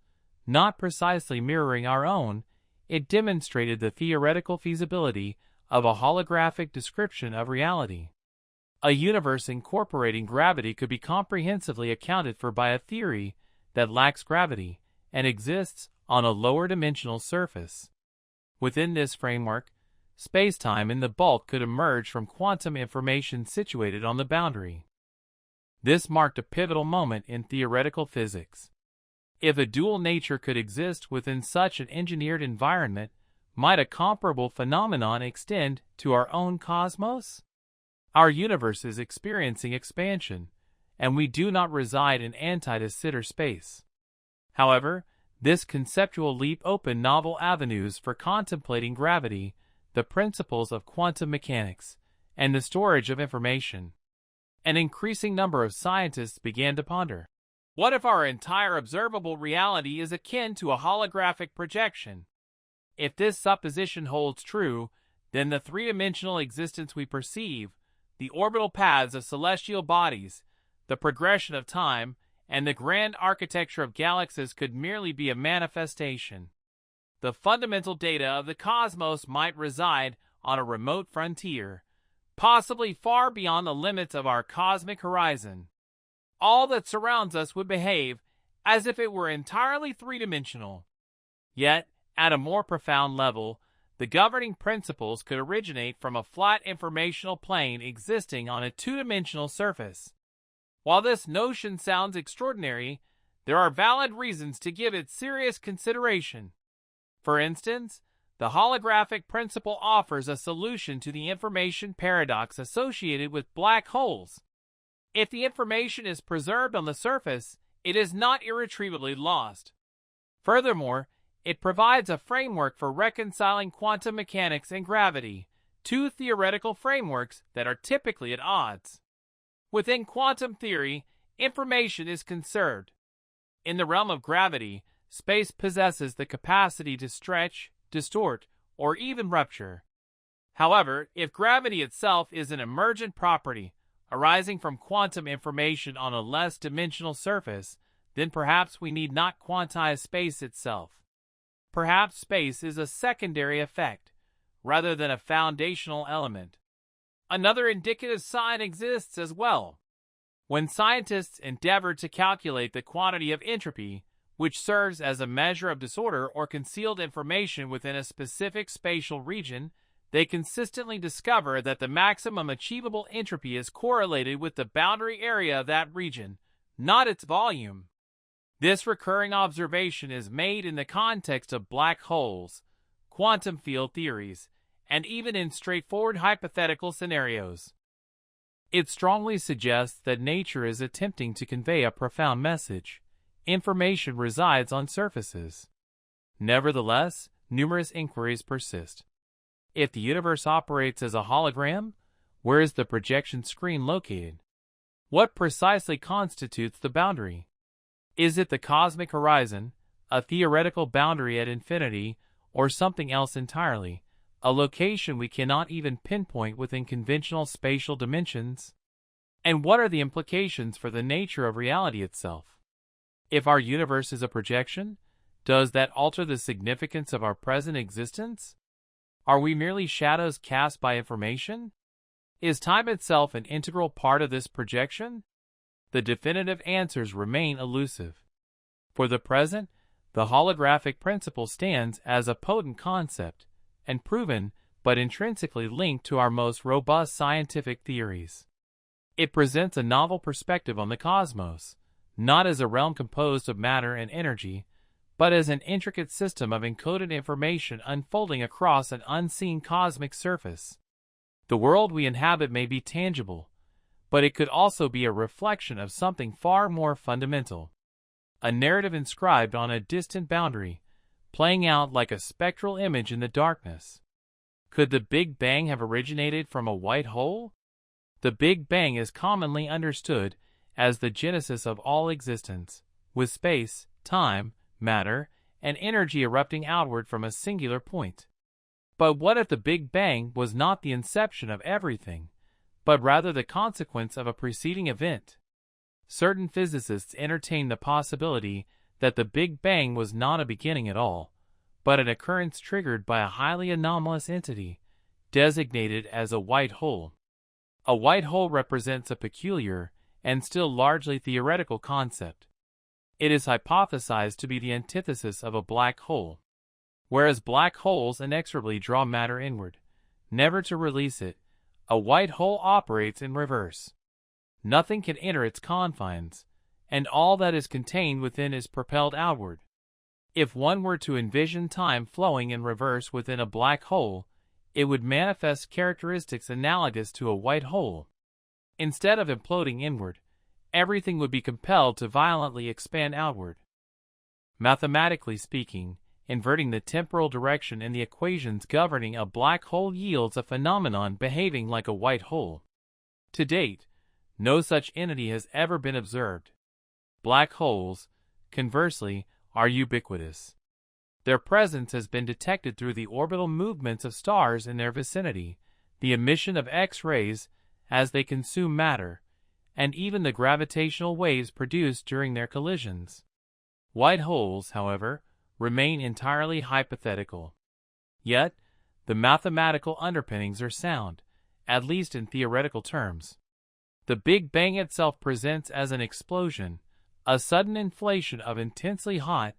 not precisely mirroring our own, it demonstrated the theoretical feasibility of a holographic description of reality. A universe incorporating gravity could be comprehensively accounted for by a theory that lacks gravity and exists on a lower dimensional surface. Within this framework, spacetime in the bulk could emerge from quantum information situated on the boundary. This marked a pivotal moment in theoretical physics. If a dual nature could exist within such an engineered environment, might a comparable phenomenon extend to our own cosmos? Our universe is experiencing expansion, and we do not reside in anti-de Sitter space. However, this conceptual leap opened novel avenues for contemplating gravity, the principles of quantum mechanics, and the storage of information. An increasing number of scientists began to ponder, what if our entire observable reality is akin to a holographic projection? If this supposition holds true, then the three-dimensional existence we perceive, the orbital paths of celestial bodies, the progression of time, and the grand architecture of galaxies could merely be a manifestation. The fundamental data of the cosmos might reside on a remote frontier, possibly far beyond the limits of our cosmic horizon. All that surrounds us would behave as if it were entirely three-dimensional. Yet, at a more profound level, the governing principles could originate from a flat informational plane existing on a two-dimensional surface. While this notion sounds extraordinary, there are valid reasons to give it serious consideration. For instance, the holographic principle offers a solution to the information paradox associated with black holes. If the information is preserved on the surface, it is not irretrievably lost. Furthermore, it provides a framework for reconciling quantum mechanics and gravity, two theoretical frameworks that are typically at odds. Within quantum theory, information is conserved. In the realm of gravity, space possesses the capacity to stretch, distort, or even rupture. However, if gravity itself is an emergent property arising from quantum information on a less dimensional surface, then perhaps we need not quantize space itself. Perhaps space is a secondary effect, rather than a foundational element. Another indicative sign exists as well. When scientists endeavor to calculate the quantity of entropy, which serves as a measure of disorder or concealed information within a specific spatial region, they consistently discover that the maximum achievable entropy is correlated with the boundary area of that region, not its volume. This recurring observation is made in the context of black holes, quantum field theories, and even in straightforward hypothetical scenarios. It strongly suggests that nature is attempting to convey a profound message. Information resides on surfaces. Nevertheless, numerous inquiries persist. If the universe operates as a hologram, where is the projection screen located? What precisely constitutes the boundary? Is it the cosmic horizon, a theoretical boundary at infinity, or something else entirely, a location we cannot even pinpoint within conventional spatial dimensions? And what are the implications for the nature of reality itself? If our universe is a projection, does that alter the significance of our present existence? Are we merely shadows cast by information? Is time itself an integral part of this projection? the definitive answers remain elusive. For the present, the holographic principle stands as a potent concept, and proven, but intrinsically linked to our most robust scientific theories. It presents a novel perspective on the cosmos, not as a realm composed of matter and energy, but as an intricate system of encoded information unfolding across an unseen cosmic surface. The world we inhabit may be tangible, but it could also be a reflection of something far more fundamental. A narrative inscribed on a distant boundary, playing out like a spectral image in the darkness. Could the Big Bang have originated from a white hole? The Big Bang is commonly understood as the genesis of all existence, with space, time, matter, and energy erupting outward from a singular point. But what if the Big Bang was not the inception of everything, but rather the consequence of a preceding event? Certain physicists entertain the possibility that the Big Bang was not a beginning at all, but an occurrence triggered by a highly anomalous entity, designated as a white hole. A white hole represents a peculiar, and still largely theoretical concept. It is hypothesized to be the antithesis of a black hole. Whereas black holes inexorably draw matter inward, never to release it, a white hole operates in reverse. Nothing can enter its confines, and all that is contained within is propelled outward. If one were to envision time flowing in reverse within a black hole, it would manifest characteristics analogous to a white hole. Instead of imploding inward, everything would be compelled to violently expand outward. Mathematically speaking, inverting the temporal direction in the equations governing a black hole yields a phenomenon behaving like a white hole. To date, no such entity has ever been observed. Black holes, conversely, are ubiquitous. Their presence has been detected through the orbital movements of stars in their vicinity, the emission of X-rays as they consume matter, and even the gravitational waves produced during their collisions. White holes, however, remain entirely hypothetical. Yet, the mathematical underpinnings are sound, at least in theoretical terms. The Big Bang itself presents as an explosion, a sudden inflation of intensely hot,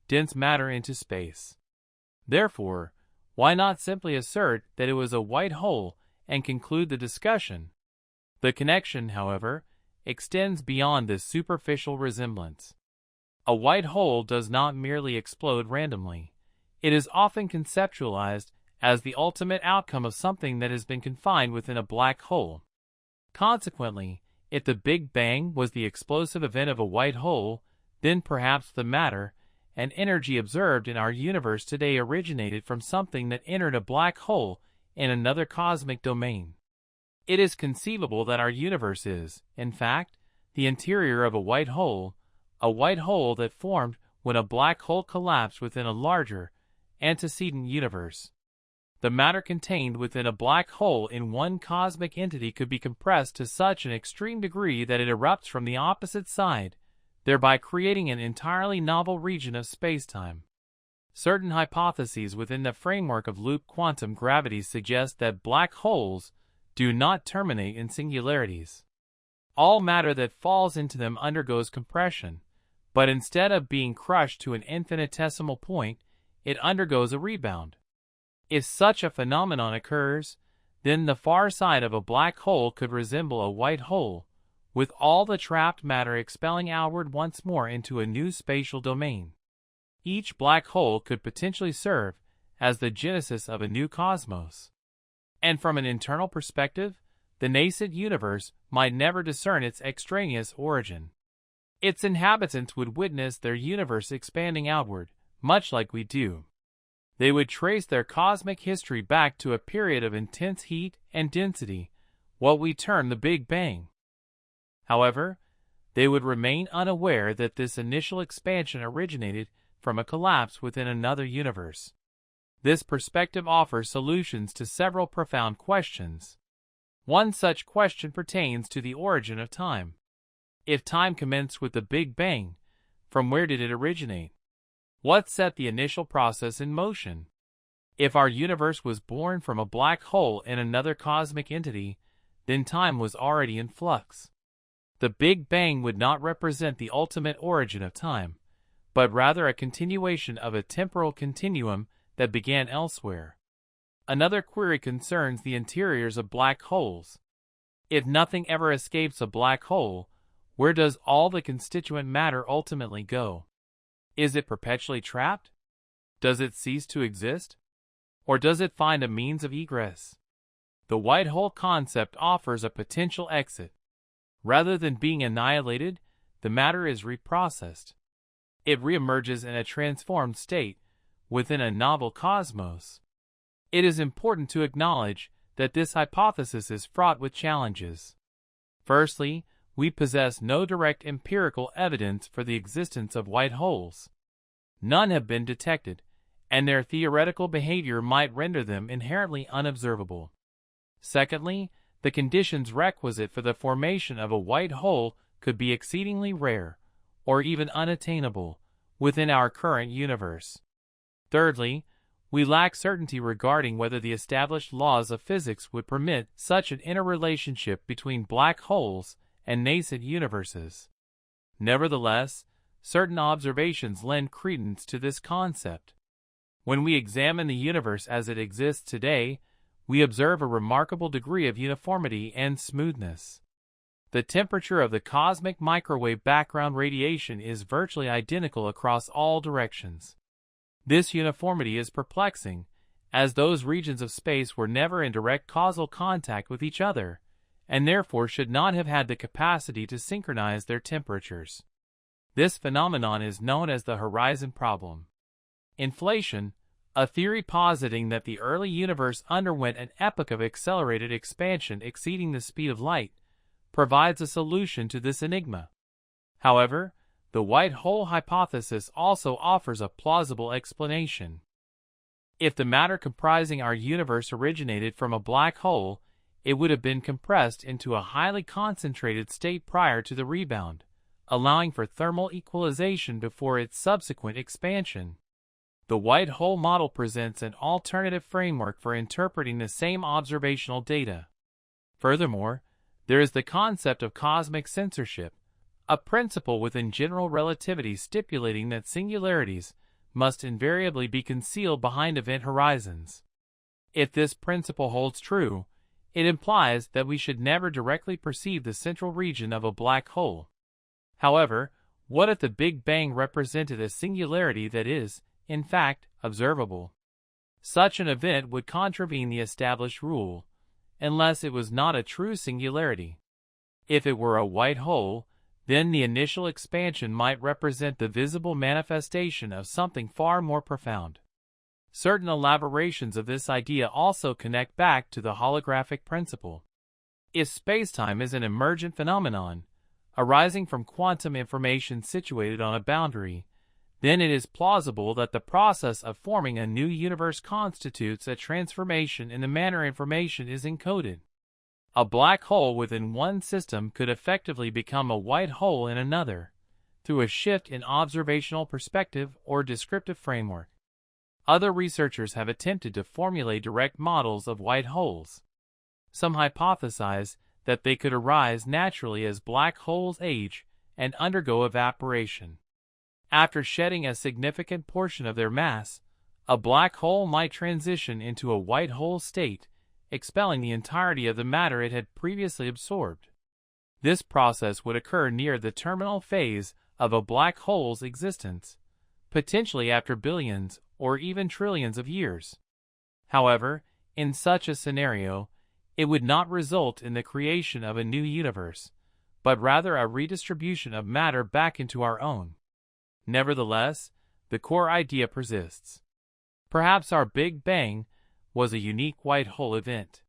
dense matter into space. Therefore, why not simply assert that it was a white hole and conclude the discussion? The connection, however, extends beyond this superficial resemblance. A white hole does not merely explode randomly. It is often conceptualized as the ultimate outcome of something that has been confined within a black hole. Consequently, if the Big Bang was the explosive event of a white hole, then perhaps the matter and energy observed in our universe today originated from something that entered a black hole in another cosmic domain. It is conceivable that our universe is, in fact, the interior of a white hole that formed when a black hole collapsed within a larger, antecedent universe. The matter contained within a black hole in one cosmic entity could be compressed to such an extreme degree that it erupts from the opposite side, thereby creating an entirely novel region of spacetime. Certain hypotheses within the framework of loop quantum gravity suggest that black holes do not terminate in singularities. All matter that falls into them undergoes compression, but instead of being crushed to an infinitesimal point, it undergoes a rebound. If such a phenomenon occurs, then the far side of a black hole could resemble a white hole, with all the trapped matter expelling outward once more into a new spatial domain. Each black hole could potentially serve as the genesis of a new cosmos. And from an internal perspective, the nascent universe might never discern its extraneous origin. Its inhabitants would witness their universe expanding outward, much like we do. They would trace their cosmic history back to a period of intense heat and density, what we term the Big Bang. However, they would remain unaware that this initial expansion originated from a collapse within another universe. This perspective offers solutions to several profound questions. One such question pertains to the origin of time. If time commenced with the Big Bang, from where did it originate? What set the initial process in motion? If our universe was born from a black hole in another cosmic entity, then time was already in flux. the Big Bang would not represent the ultimate origin of time, but rather a continuation of a temporal continuum that began elsewhere. Another query concerns the interiors of black holes. If nothing ever escapes a black hole, where does all the constituent matter ultimately go? Is it perpetually trapped? Does it cease to exist? Or does it find a means of egress? The white hole concept offers a potential exit. Rather than being annihilated, the matter is reprocessed. It reemerges in a transformed state within a novel cosmos. It is important to acknowledge that this hypothesis is fraught with challenges. Firstly, we possess no direct empirical evidence for the existence of white holes. None have been detected, and their theoretical behavior might render them inherently unobservable. Secondly, the conditions requisite for the formation of a white hole could be exceedingly rare, or even unattainable, within our current universe. Thirdly, we lack certainty regarding whether the established laws of physics would permit such an interrelationship between black holes and nascent universes. Nevertheless, certain observations lend credence to this concept. When we examine the universe as it exists today, we observe a remarkable degree of uniformity and smoothness. The temperature of the cosmic microwave background radiation is virtually identical across all directions. This uniformity is perplexing, as those regions of space were never in direct causal contact with each other, and therefore should not have had the capacity to synchronize their temperatures. This phenomenon is known as the horizon problem. Inflation, a theory positing that the early universe underwent an epoch of accelerated expansion exceeding the speed of light, provides a solution to this enigma. However, the white hole hypothesis also offers a plausible explanation. If the matter comprising our universe originated from a black hole, it would have been compressed into a highly concentrated state prior to the rebound, allowing for thermal equalization before its subsequent expansion. The white hole model presents an alternative framework for interpreting the same observational data. Furthermore, there is the concept of cosmic censorship, a principle within general relativity stipulating that singularities must invariably be concealed behind event horizons. If this principle holds true, it implies that we should never directly perceive the central region of a black hole. However, what if the Big Bang represented a singularity that is, in fact, observable? Such an event would contravene the established rule, unless it was not a true singularity. If it were a white hole, then the initial expansion might represent the visible manifestation of something far more profound. Certain elaborations of this idea also connect back to the holographic principle. If spacetime is an emergent phenomenon, arising from quantum information situated on a boundary, then it is plausible that the process of forming a new universe constitutes a transformation in the manner information is encoded. A black hole within one system could effectively become a white hole in another, through a shift in observational perspective or descriptive framework. Other researchers have attempted to formulate direct models of white holes. Some hypothesize that they could arise naturally as black holes age and undergo evaporation. After shedding a significant portion of their mass, a black hole might transition into a white hole state, expelling the entirety of the matter it had previously absorbed. This process would occur near the terminal phase of a black hole's existence, potentially after billions or even trillions of years. However, in such a scenario, it would not result in the creation of a new universe, but rather a redistribution of matter back into our own. Nevertheless, the core idea persists. Perhaps our Big Bang was a unique white hole event.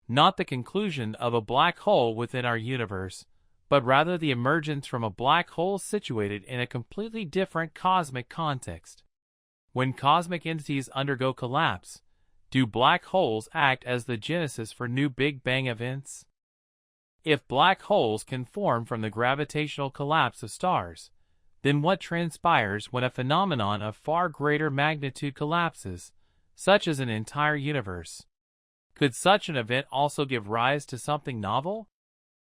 Not the conclusion of a black hole within our universe, but rather the emergence from a black hole situated in a completely different cosmic context. When cosmic entities undergo collapse, do black holes act as the genesis for new Big Bang events? If black holes can form from the gravitational collapse of stars, then what transpires when a phenomenon of far greater magnitude collapses, such as an entire universe? Could such an event also give rise to something novel?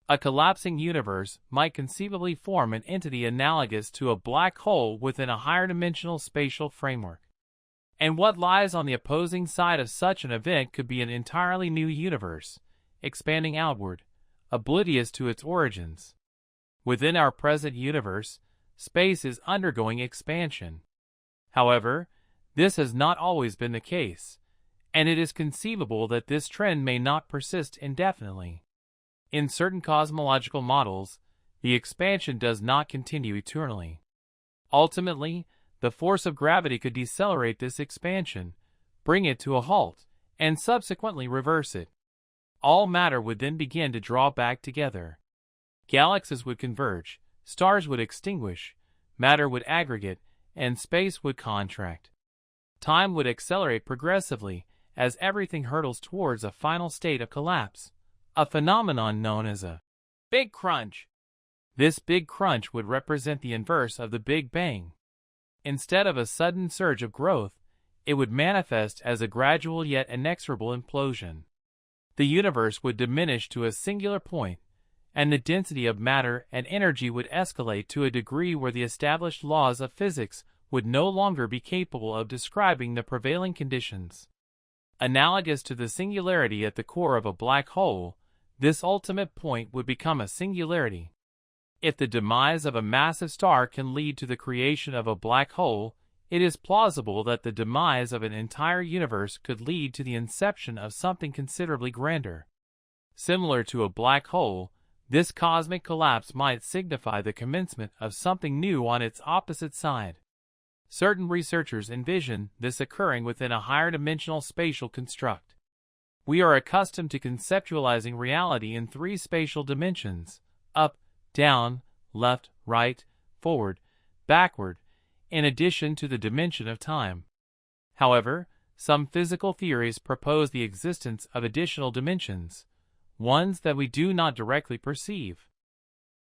A collapsing universe might conceivably form an entity analogous to a black hole within a higher dimensional spatial framework. And what lies on the opposing side of such an event could be an entirely new universe, expanding outward, oblivious to its origins. Within our present universe, space is undergoing expansion. However, this has not always been the case, and it is conceivable that this trend may not persist indefinitely. In certain cosmological models, the expansion does not continue eternally. Ultimately, the force of gravity could decelerate this expansion, bring it to a halt, and subsequently reverse it. All matter would then begin to draw back together. Galaxies would converge, stars would extinguish, matter would aggregate, and space would contract. Time would accelerate progressively as everything hurtles towards a final state of collapse, a phenomenon known as a Big Crunch. This Big Crunch would represent the inverse of the Big Bang. Instead of a sudden surge of growth, it would manifest as a gradual yet inexorable implosion. The universe would diminish to a singular point, and the density of matter and energy would escalate to a degree where the established laws of physics would no longer be capable of describing the prevailing conditions. Analogous to the singularity at the core of a black hole, this ultimate point would become a singularity. If the demise of a massive star can lead to the creation of a black hole, it is plausible that the demise of an entire universe could lead to the inception of something considerably grander. Similar to a black hole, this cosmic collapse might signify the commencement of something new on its opposite side. Certain researchers envision this occurring within a higher dimensional spatial construct. We are accustomed to conceptualizing reality in three spatial dimensions: up, down, left, right, forward, backward, in addition to the dimension of time. However, some physical theories propose the existence of additional dimensions, ones that we do not directly perceive.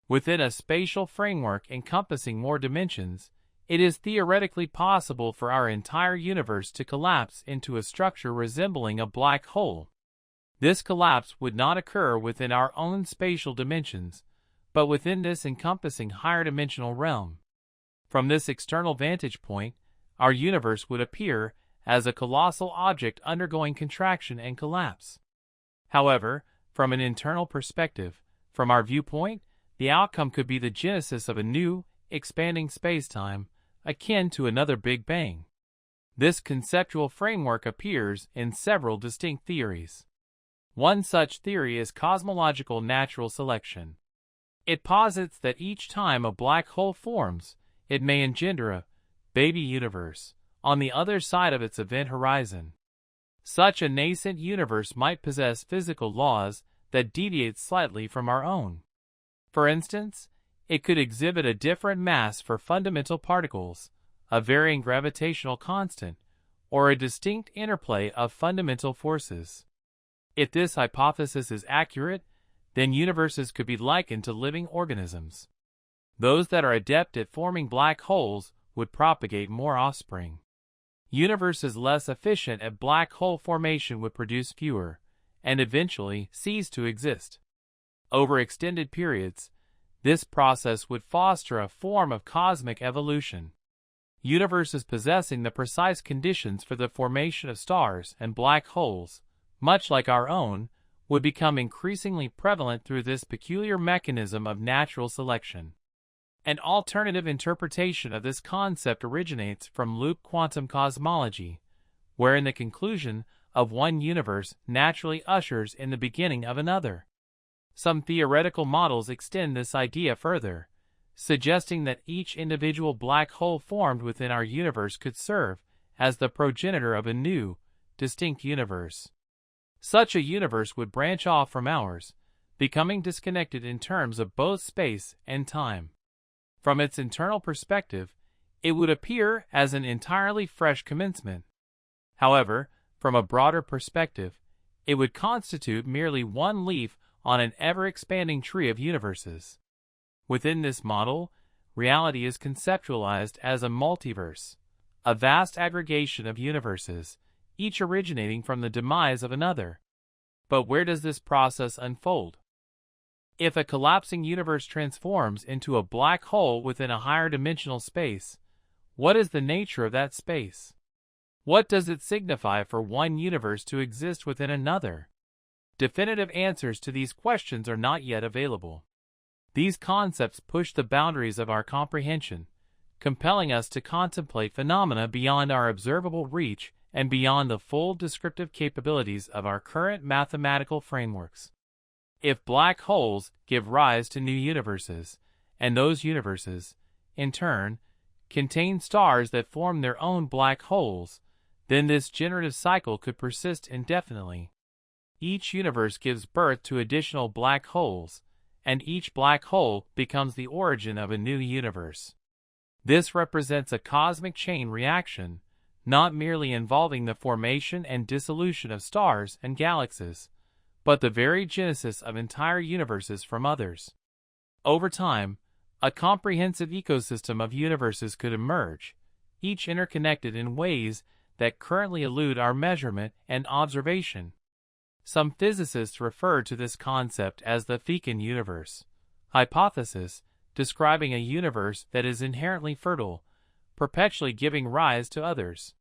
Within a spatial framework encompassing more dimensions, it is theoretically possible for our entire universe to collapse into a structure resembling a black hole. This collapse would not occur within our own spatial dimensions, but within this encompassing higher dimensional realm. From this external vantage point, our universe would appear as a colossal object undergoing contraction and collapse. However, from an internal perspective, from our viewpoint, the outcome could be the genesis of a new, expanding spacetime, akin to another Big Bang. This conceptual framework appears in several distinct theories. One such theory is cosmological natural selection. It posits that each time a black hole forms, it may engender a baby universe on the other side of its event horizon. Such a nascent universe might possess physical laws that deviate slightly from our own. For instance, it could exhibit a different mass for fundamental particles, a varying gravitational constant, or a distinct interplay of fundamental forces. If this hypothesis is accurate, then universes could be likened to living organisms. Those that are adept at forming black holes would propagate more offspring. Universes less efficient at black hole formation would produce fewer, and eventually cease to exist. Over extended periods, this process would foster a form of cosmic evolution. Universes possessing the precise conditions for the formation of stars and black holes, much like our own, would become increasingly prevalent through this peculiar mechanism of natural selection. An alternative interpretation of this concept originates from loop quantum cosmology, wherein the conclusion of one universe naturally ushers in the beginning of another. Some theoretical models extend this idea further, suggesting that each individual black hole formed within our universe could serve as the progenitor of a new, distinct universe. Such a universe would branch off from ours, becoming disconnected in terms of both space and time. From its internal perspective, it would appear as an entirely fresh commencement. However, from a broader perspective, it would constitute merely one leaf on an ever-expanding tree of universes. Within this model, reality is conceptualized as a multiverse, a vast aggregation of universes, each originating from the demise of another. But where does this process unfold? If a collapsing universe transforms into a black hole within a higher dimensional space, what is the nature of that space? What does it signify for one universe to exist within another? Definitive answers to these questions are not yet available. These concepts push the boundaries of our comprehension, compelling us to contemplate phenomena beyond our observable reach and beyond the full descriptive capabilities of our current mathematical frameworks. If black holes give rise to new universes, and those universes, in turn, contain stars that form their own black holes, then this generative cycle could persist indefinitely. Each universe gives birth to additional black holes, and each black hole becomes the origin of a new universe. This represents a cosmic chain reaction, not merely involving the formation and dissolution of stars and galaxies, but the very genesis of entire universes from others. Over time, a comprehensive ecosystem of universes could emerge, each interconnected in ways that currently elude our measurement and observation. Some physicists refer to this concept as the fecund universe hypothesis, describing a universe that is inherently fertile, perpetually giving rise to others.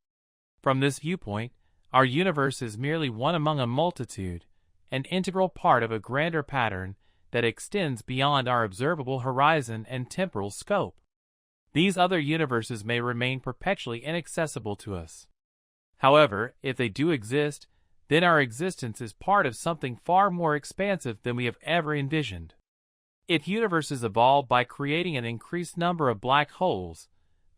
From this viewpoint, our universe is merely one among a multitude, an integral part of a grander pattern that extends beyond our observable horizon and temporal scope. These other universes may remain perpetually inaccessible to us. However, if they do exist, then our existence is part of something far more expansive than we have ever envisioned. If universes evolve by creating an increased number of black holes,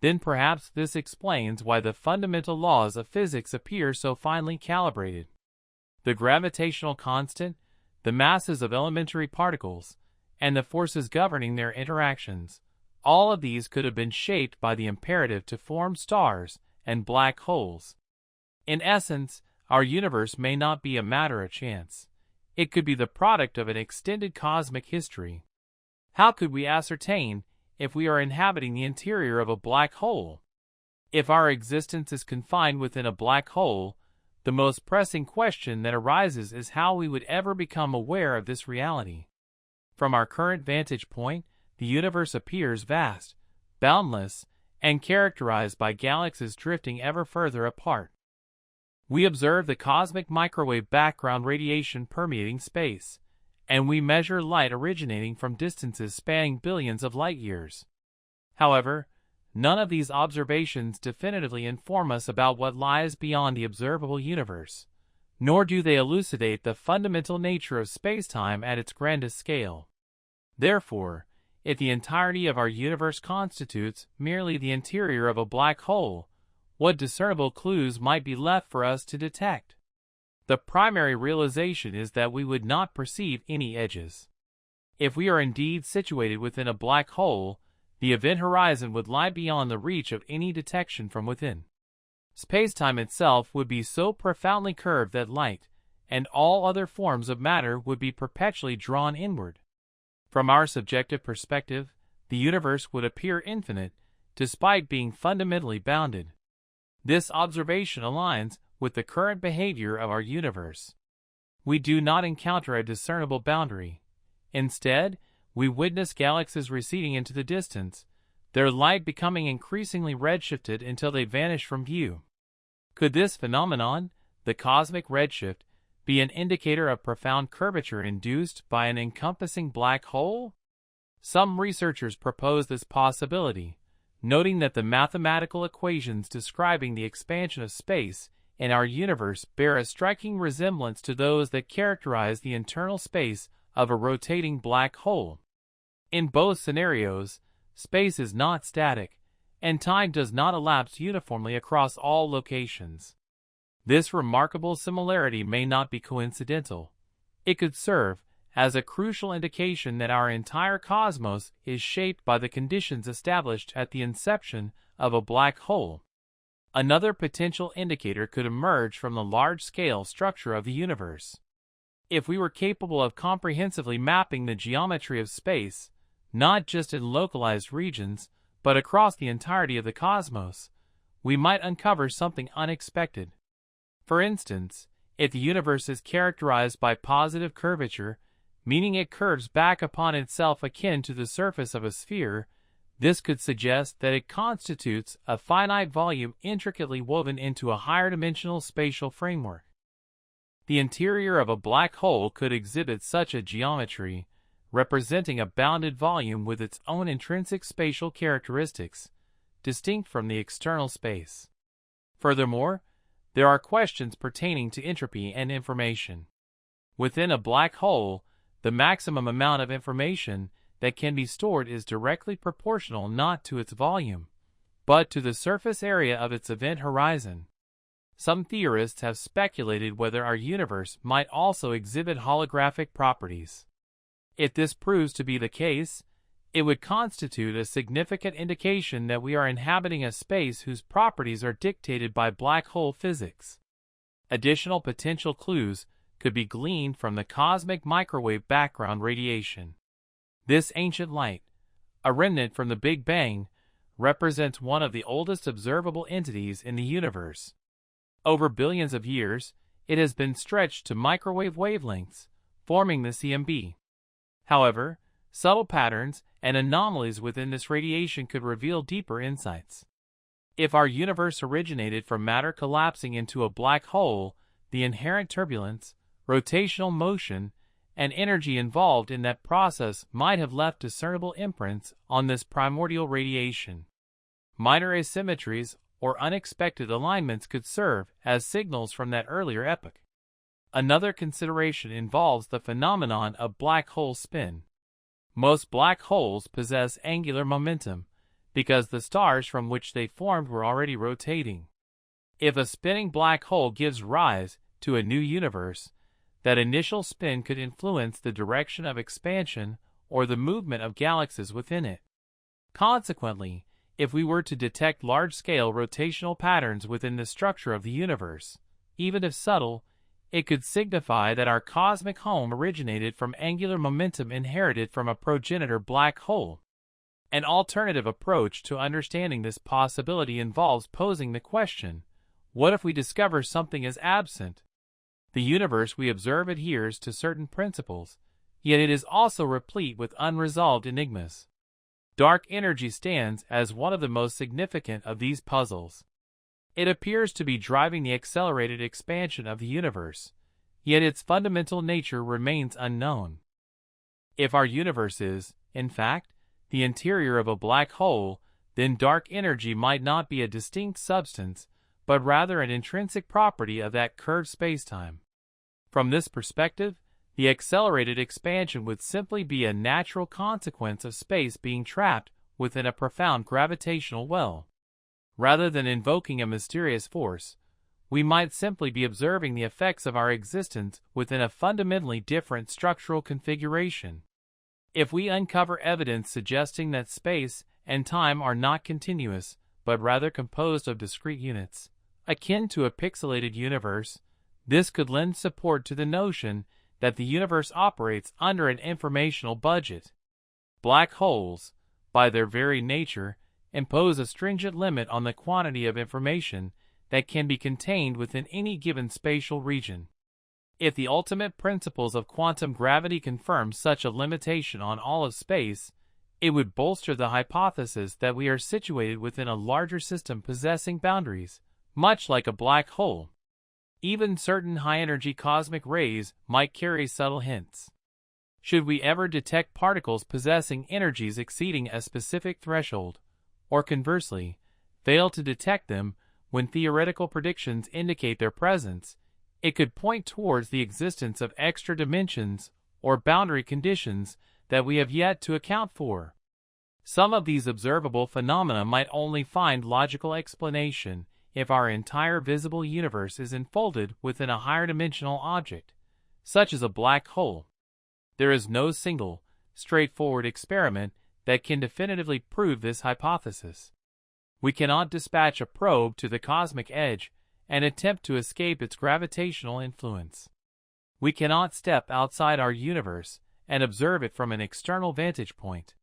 then perhaps this explains why the fundamental laws of physics appear so finely calibrated. The gravitational constant, the masses of elementary particles, and the forces governing their interactions, all of these could have been shaped by the imperative to form stars and black holes. In essence, our universe may not be a matter of chance. It could be the product of an extended cosmic history. How could we ascertain if we are inhabiting the interior of a black hole? If our existence is confined within a black hole, the most pressing question that arises is how we would ever become aware of this reality. From our current vantage point, the universe appears vast, boundless, and characterized by galaxies drifting ever further apart. We observe the cosmic microwave background radiation permeating space, and we measure light originating from distances spanning billions of light years. However, none of these observations definitively inform us about what lies beyond the observable universe, nor do they elucidate the fundamental nature of spacetime at its grandest scale. Therefore, if the entirety of our universe constitutes merely the interior of a black hole, what discernible clues might be left for us to detect? The primary realization is that we would not perceive any edges. If we are indeed situated within a black hole, the event horizon would lie beyond the reach of any detection from within. Spacetime itself would be so profoundly curved that light, and all other forms of matter would be perpetually drawn inward. From our subjective perspective, the universe would appear infinite, despite being fundamentally bounded. This observation aligns with the current behavior of our universe. We do not encounter a discernible boundary. Instead, we witness galaxies receding into the distance, their light becoming increasingly redshifted until they vanish from view. Could this phenomenon, the cosmic redshift, be an indicator of profound curvature induced by an encompassing black hole? Some researchers propose this possibility, noting that the mathematical equations describing the expansion of space in our universe bear a striking resemblance to those that characterize the internal space of a rotating black hole. In both scenarios, space is not static, and time does not elapse uniformly across all locations. This remarkable similarity may not be coincidental. It could serve as a crucial indication that our entire cosmos is shaped by the conditions established at the inception of a black hole. Another potential indicator could emerge from the large-scale structure of the universe. If we were capable of comprehensively mapping the geometry of space, not just in localized regions, but across the entirety of the cosmos, we might uncover something unexpected. For instance, if the universe is characterized by positive curvature, meaning it curves back upon itself akin to the surface of a sphere. This could suggest that it constitutes a finite volume intricately woven into a higher dimensional spatial framework. The interior of a black hole could exhibit such a geometry, representing a bounded volume with its own intrinsic spatial characteristics, distinct from the external space. Furthermore, there are questions pertaining to entropy and information. Within a black hole, the maximum amount of information that can be stored is directly proportional not to its volume, but to the surface area of its event horizon. Some theorists have speculated whether our universe might also exhibit holographic properties. If this proves to be the case, it would constitute a significant indication that we are inhabiting a space whose properties are dictated by black hole physics. Additional potential clues could be gleaned from the cosmic microwave background radiation. This ancient light, a remnant from the Big Bang, represents one of the oldest observable entities in the universe. Over billions of years, it has been stretched to microwave wavelengths, forming the CMB. However, subtle patterns and anomalies within this radiation could reveal deeper insights. If our universe originated from matter collapsing into a black hole, the inherent turbulence, rotational motion, and energy involved in that process might have left discernible imprints on this primordial radiation. Minor asymmetries or unexpected alignments could serve as signals from that earlier epoch. Another consideration involves the phenomenon of black hole spin. Most black holes possess angular momentum because the stars from which they formed were already rotating. If a spinning black hole gives rise to a new universe, that initial spin could influence the direction of expansion or the movement of galaxies within it. Consequently, if we were to detect large-scale rotational patterns within the structure of the universe, even if subtle, it could signify that our cosmic home originated from angular momentum inherited from a progenitor black hole. An alternative approach to understanding this possibility involves posing the question, what if we discover something is absent? The universe we observe adheres to certain principles, yet it is also replete with unresolved enigmas. Dark energy stands as one of the most significant of these puzzles. It appears to be driving the accelerated expansion of the universe, yet its fundamental nature remains unknown. If our universe is, in fact, the interior of a black hole, then dark energy might not be a distinct substance, but rather an intrinsic property of that curved spacetime. From this perspective, the accelerated expansion would simply be a natural consequence of space being trapped within a profound gravitational well. Rather than invoking a mysterious force, we might simply be observing the effects of our existence within a fundamentally different structural configuration. If we uncover evidence suggesting that space and time are not continuous, but rather composed of discrete units, akin to a pixelated universe, this could lend support to the notion that the universe operates under an informational budget. Black holes, by their very nature, impose a stringent limit on the quantity of information that can be contained within any given spatial region. If the ultimate principles of quantum gravity confirm such a limitation on all of space, it would bolster the hypothesis that we are situated within a larger system possessing boundaries, much like a black hole. Even certain high-energy cosmic rays might carry subtle hints. Should we ever detect particles possessing energies exceeding a specific threshold, or conversely, fail to detect them when theoretical predictions indicate their presence, it could point towards the existence of extra dimensions or boundary conditions that we have yet to account for. Some of these observable phenomena might only find logical explanation if our entire visible universe is enfolded within a higher dimensional object, such as a black hole. There is no single, straightforward experiment that can definitively prove this hypothesis. We cannot dispatch a probe to the cosmic edge and attempt to escape its gravitational influence. We cannot step outside our universe and observe it from an external vantage point.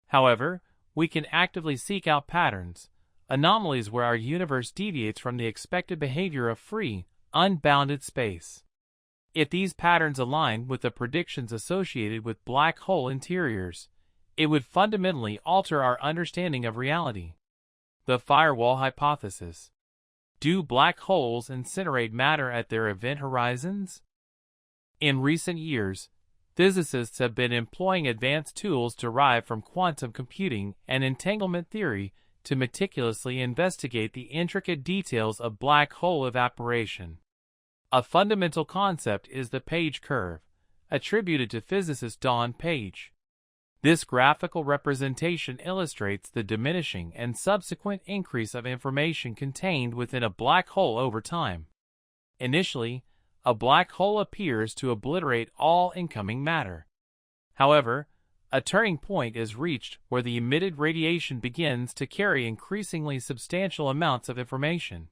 However, we can actively seek out patterns, anomalies where our universe deviates from the expected behavior of free, unbounded space. If these patterns align with the predictions associated with black hole interiors, it would fundamentally alter our understanding of reality. The firewall hypothesis. Do black holes incinerate matter at their event horizons? In recent years, physicists have been employing advanced tools derived from quantum computing and entanglement theory to meticulously investigate the intricate details of black hole evaporation. A fundamental concept is the Page curve, attributed to physicist Don Page. This graphical representation illustrates the diminishing and subsequent increase of information contained within a black hole over time. Initially, a black hole appears to obliterate all incoming matter. However, a turning point is reached where the emitted radiation begins to carry increasingly substantial amounts of information.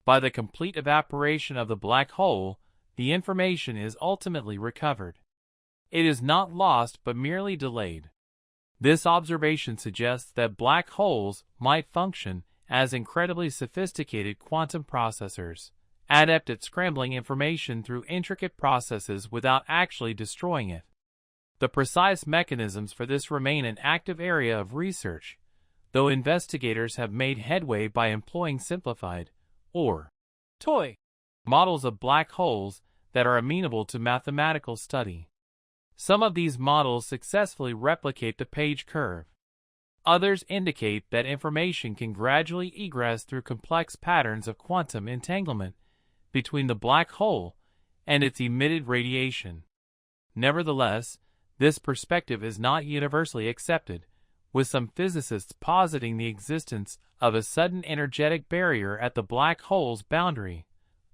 By the complete evaporation of the black hole, the information is ultimately recovered. It is not lost but merely delayed. This observation suggests that black holes might function as incredibly sophisticated quantum processors, adept at scrambling information through intricate processes without actually destroying it. The precise mechanisms for this remain an active area of research, though investigators have made headway by employing simplified, or toy, models of black holes that are amenable to mathematical study. Some of these models successfully replicate the Page curve. Others indicate that information can gradually egress through complex patterns of quantum entanglement between the black hole and its emitted radiation. Nevertheless, this perspective is not universally accepted, with some physicists positing the existence of a sudden energetic barrier at the black hole's boundary,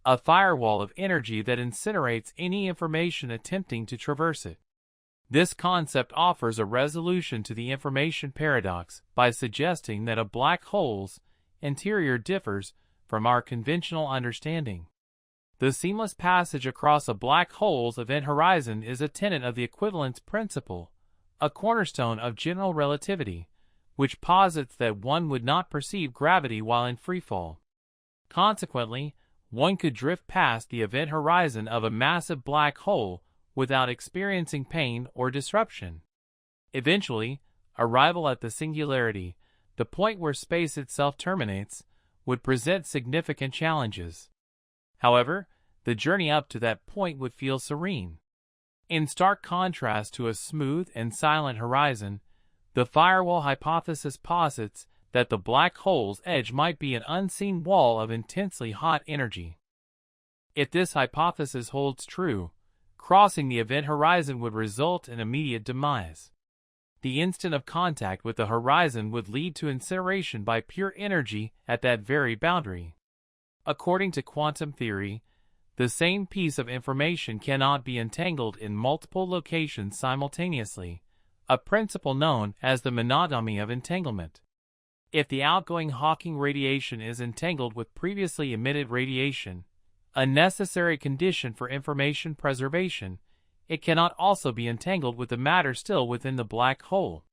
a firewall of energy that incinerates any information attempting to traverse it. This concept offers a resolution to the information paradox by suggesting that a black hole's interior differs from our conventional understanding. The seamless passage across a black hole's event horizon is a tenet of the equivalence principle, a cornerstone of general relativity, which posits that one would not perceive gravity while in freefall. Consequently, one could drift past the event horizon of a massive black hole without experiencing pain or disruption. Eventually, arrival at the singularity, the point where space itself terminates, would present significant challenges. However, the journey up to that point would feel serene. In stark contrast to a smooth and silent horizon, the firewall hypothesis posits that the black hole's edge might be an unseen wall of intensely hot energy. If this hypothesis holds true, crossing the event horizon would result in immediate demise. The instant of contact with the horizon would lead to incineration by pure energy at that very boundary. According to quantum theory, the same piece of information cannot be entangled in multiple locations simultaneously, a principle known as the monodromy of entanglement. If the outgoing Hawking radiation is entangled with previously emitted radiation, a necessary condition for information preservation, it cannot also be entangled with the matter still within the black hole.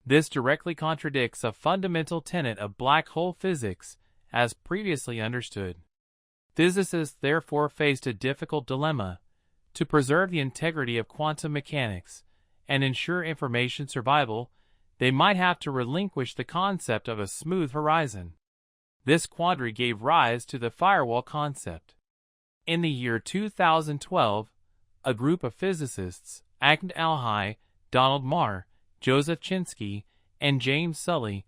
This directly contradicts a fundamental tenet of black hole physics as previously understood. Physicists therefore faced a difficult dilemma: to preserve the integrity of quantum mechanics and ensure information survival, they might have to relinquish the concept of a smooth horizon. This quandary gave rise to the firewall concept. In the year 2012, a group of physicists, Ahmed Alhai, Donald Marr, Joseph Chinsky, and James Sully,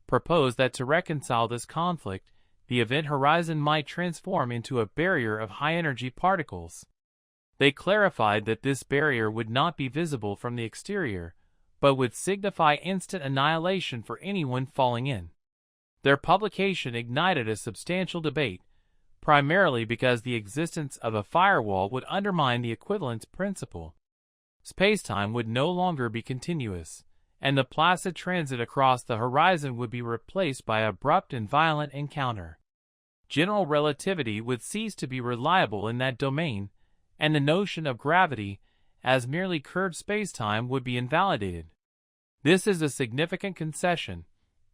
proposed that to reconcile this conflict, the event horizon might transform into a barrier of high-energy particles. They clarified that this barrier would not be visible from the exterior, but would signify instant annihilation for anyone falling in. Their publication ignited a substantial debate, primarily because the existence of a firewall would undermine the equivalence principle. Spacetime would no longer be continuous, and the placid transit across the horizon would be replaced by abrupt and violent encounter. General relativity would cease to be reliable in that domain, and the notion of gravity as merely curved spacetime would be invalidated. This is a significant concession,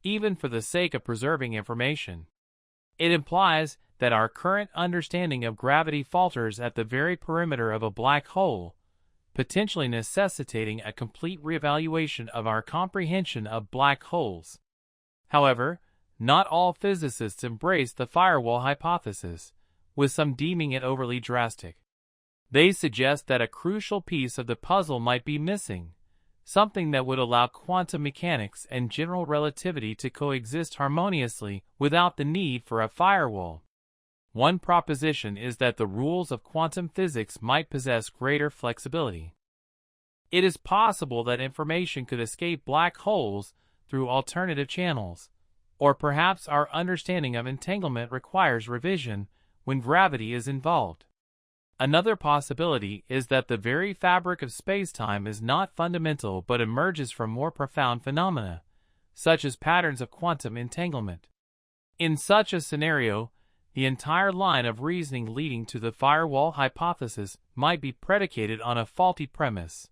even for the sake of preserving information. It implies that our current understanding of gravity falters at the very perimeter of a black hole, potentially necessitating a complete reevaluation of our comprehension of black holes. However, not all physicists embrace the firewall hypothesis, with some deeming it overly drastic. They suggest that a crucial piece of the puzzle might be missing, something that would allow quantum mechanics and general relativity to coexist harmoniously without the need for a firewall. One proposition is that the rules of quantum physics might possess greater flexibility. It is possible that information could escape black holes through alternative channels, or perhaps our understanding of entanglement requires revision when gravity is involved. Another possibility is that the very fabric of spacetime is not fundamental but emerges from more profound phenomena, such as patterns of quantum entanglement. In such a scenario, the entire line of reasoning leading to the firewall hypothesis might be predicated on a faulty premise.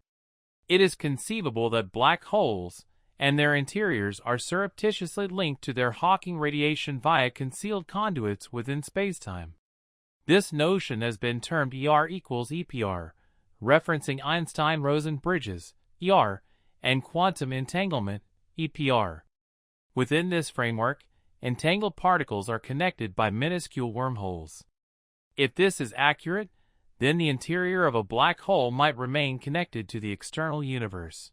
It is conceivable that black holes and their interiors are surreptitiously linked to their Hawking radiation via concealed conduits within spacetime. This notion has been termed ER equals EPR, referencing Einstein-Rosen bridges, ER, and quantum entanglement, EPR. Within this framework, entangled particles are connected by minuscule wormholes. If this is accurate, then the interior of a black hole might remain connected to the external universe.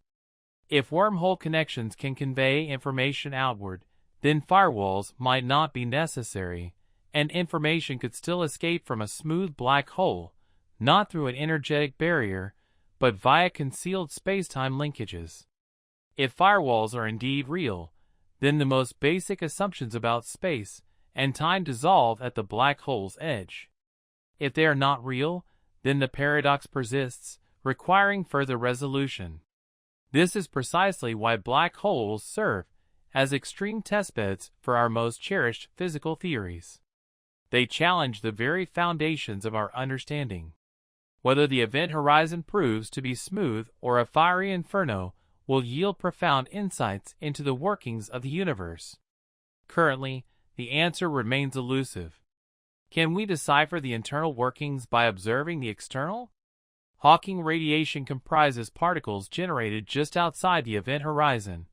If wormhole connections can convey information outward, then firewalls might not be necessary, and information could still escape from a smooth black hole, not through an energetic barrier, but via concealed spacetime linkages. If firewalls are indeed real, then the most basic assumptions about space and time dissolve at the black hole's edge. If they are not real, then the paradox persists, requiring further resolution. This is precisely why black holes serve as extreme testbeds for our most cherished physical theories. They challenge the very foundations of our understanding. Whether the event horizon proves to be smooth or a fiery inferno will yield profound insights into the workings of the universe. Currently, the answer remains elusive. Can we decipher the internal workings by observing the external? Hawking radiation comprises particles generated just outside the event horizon,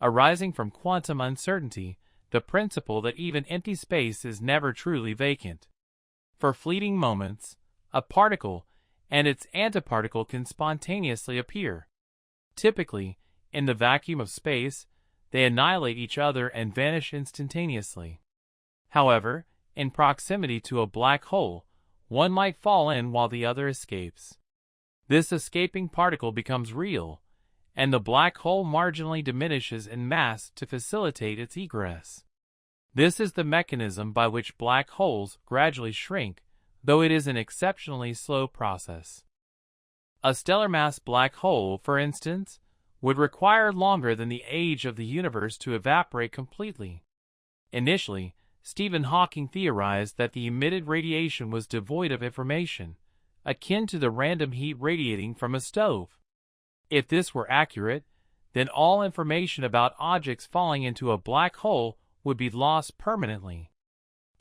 arising from quantum uncertainty, the principle that even empty space is never truly vacant. For fleeting moments, a particle and its antiparticle can spontaneously appear. Typically, in the vacuum of space, they annihilate each other and vanish instantaneously. However, in proximity to a black hole, one might fall in while the other escapes. This escaping particle becomes real, and the black hole marginally diminishes in mass to facilitate its egress. This is the mechanism by which black holes gradually shrink, though it is an exceptionally slow process. A stellar mass black hole, for instance, would require longer than the age of the universe to evaporate completely. Initially, Stephen Hawking theorized that the emitted radiation was devoid of information, akin to the random heat radiating from a stove. If this were accurate, then all information about objects falling into a black hole would be lost permanently.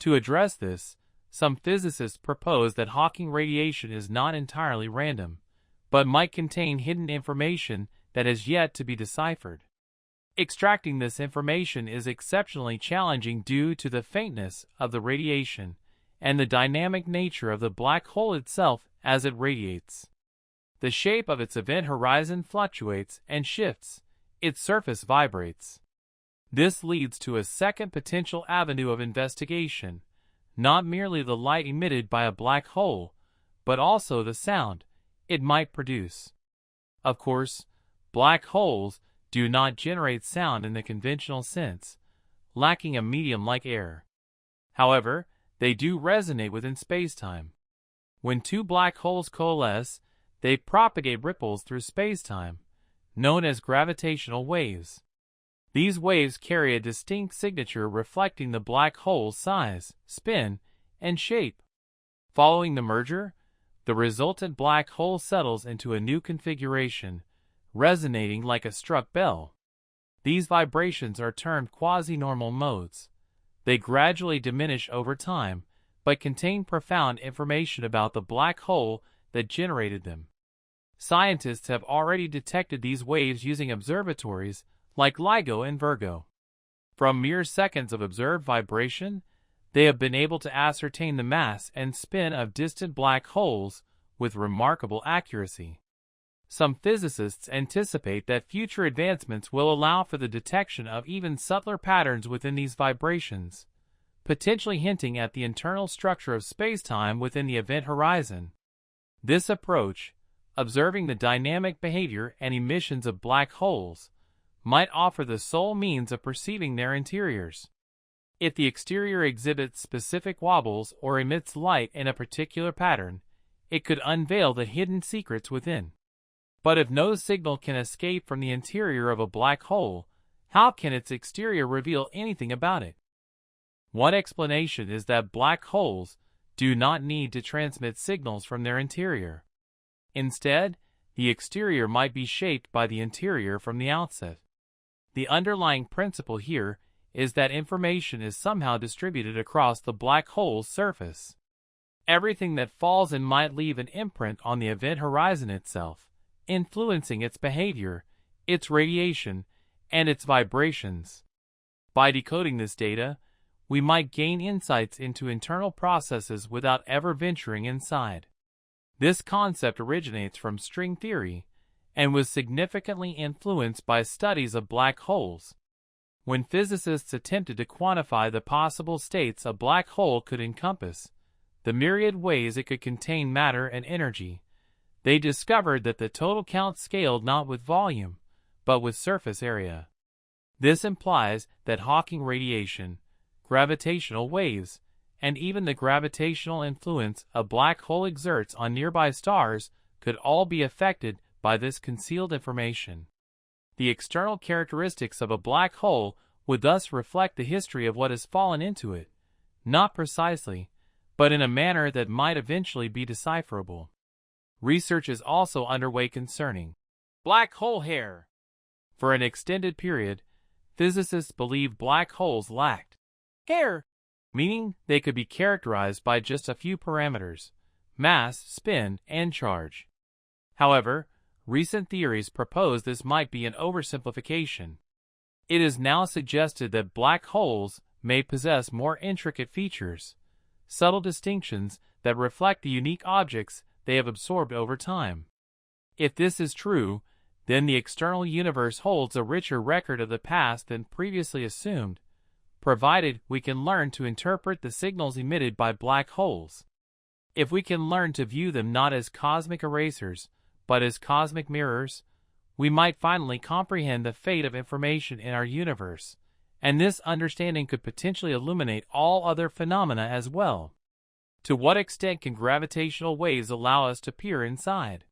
To address this, some physicists propose that Hawking radiation is not entirely random, but might contain hidden information that has yet to be deciphered. Extracting this information is exceptionally challenging due to the faintness of the radiation and the dynamic nature of the black hole itself as it radiates. The shape of its event horizon fluctuates and shifts, its surface vibrates. This leads to a second potential avenue of investigation, not merely the light emitted by a black hole, but also the sound it might produce. Of course, black holes do not generate sound in the conventional sense, lacking a medium like air. However, they do resonate within spacetime. When two black holes coalesce, they propagate ripples through spacetime, known as gravitational waves. These waves carry a distinct signature reflecting the black hole's size, spin, and shape. Following the merger, the resultant black hole settles into a new configuration, resonating like a struck bell. These vibrations are termed quasi-normal modes. They gradually diminish over time, but contain profound information about the black hole that generated them. Scientists have already detected these waves using observatories like LIGO and Virgo. From mere seconds of observed vibration, they have been able to ascertain the mass and spin of distant black holes with remarkable accuracy. Some physicists anticipate that future advancements will allow for the detection of even subtler patterns within these vibrations, potentially hinting at the internal structure of spacetime within the event horizon. This approach, observing the dynamic behavior and emissions of black holes, might offer the sole means of perceiving their interiors. If the exterior exhibits specific wobbles or emits light in a particular pattern, it could unveil the hidden secrets within. But if no signal can escape from the interior of a black hole, how can its exterior reveal anything about it? One explanation is that black holes do not need to transmit signals from their interior. Instead, the exterior might be shaped by the interior from the outset. The underlying principle here is that information is somehow distributed across the black hole's surface. Everything that falls in might leave an imprint on the event horizon itself, influencing its behavior, its radiation, and its vibrations. By decoding this data, we might gain insights into internal processes without ever venturing inside. This concept originates from string theory and was significantly influenced by studies of black holes. When physicists attempted to quantify the possible states a black hole could encompass, the myriad ways it could contain matter and energy, they discovered that the total count scaled not with volume, but with surface area. This implies that Hawking radiation, gravitational waves, and even the gravitational influence a black hole exerts on nearby stars could all be affected by this concealed information. The external characteristics of a black hole would thus reflect the history of what has fallen into it, not precisely, but in a manner that might eventually be decipherable. Research is also underway concerning black hole hair. For an extended period, physicists believed black holes lacked hair, meaning they could be characterized by just a few parameters: mass, spin, and charge. However, recent theories propose this might be an oversimplification. It is now suggested that black holes may possess more intricate features, subtle distinctions that reflect the unique objects they have absorbed over time. If this is true, then the external universe holds a richer record of the past than previously assumed, provided we can learn to interpret the signals emitted by black holes. If we can learn to view them not as cosmic erasers, but as cosmic mirrors, we might finally comprehend the fate of information in our universe, and this understanding could potentially illuminate all other phenomena as well. To what extent can gravitational waves allow us to peer inside?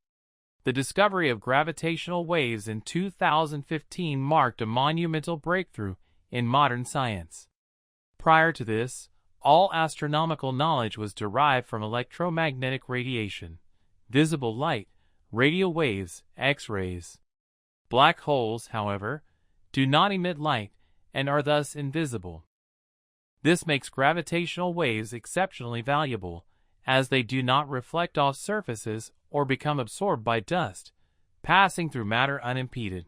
The discovery of gravitational waves in 2015 marked a monumental breakthrough in modern science. Prior to this, all astronomical knowledge was derived from electromagnetic radiation, visible light, radio waves, X-rays. Black holes, however, do not emit light and are thus invisible. This makes gravitational waves exceptionally valuable, as they do not reflect off surfaces or become absorbed by dust, passing through matter unimpeded.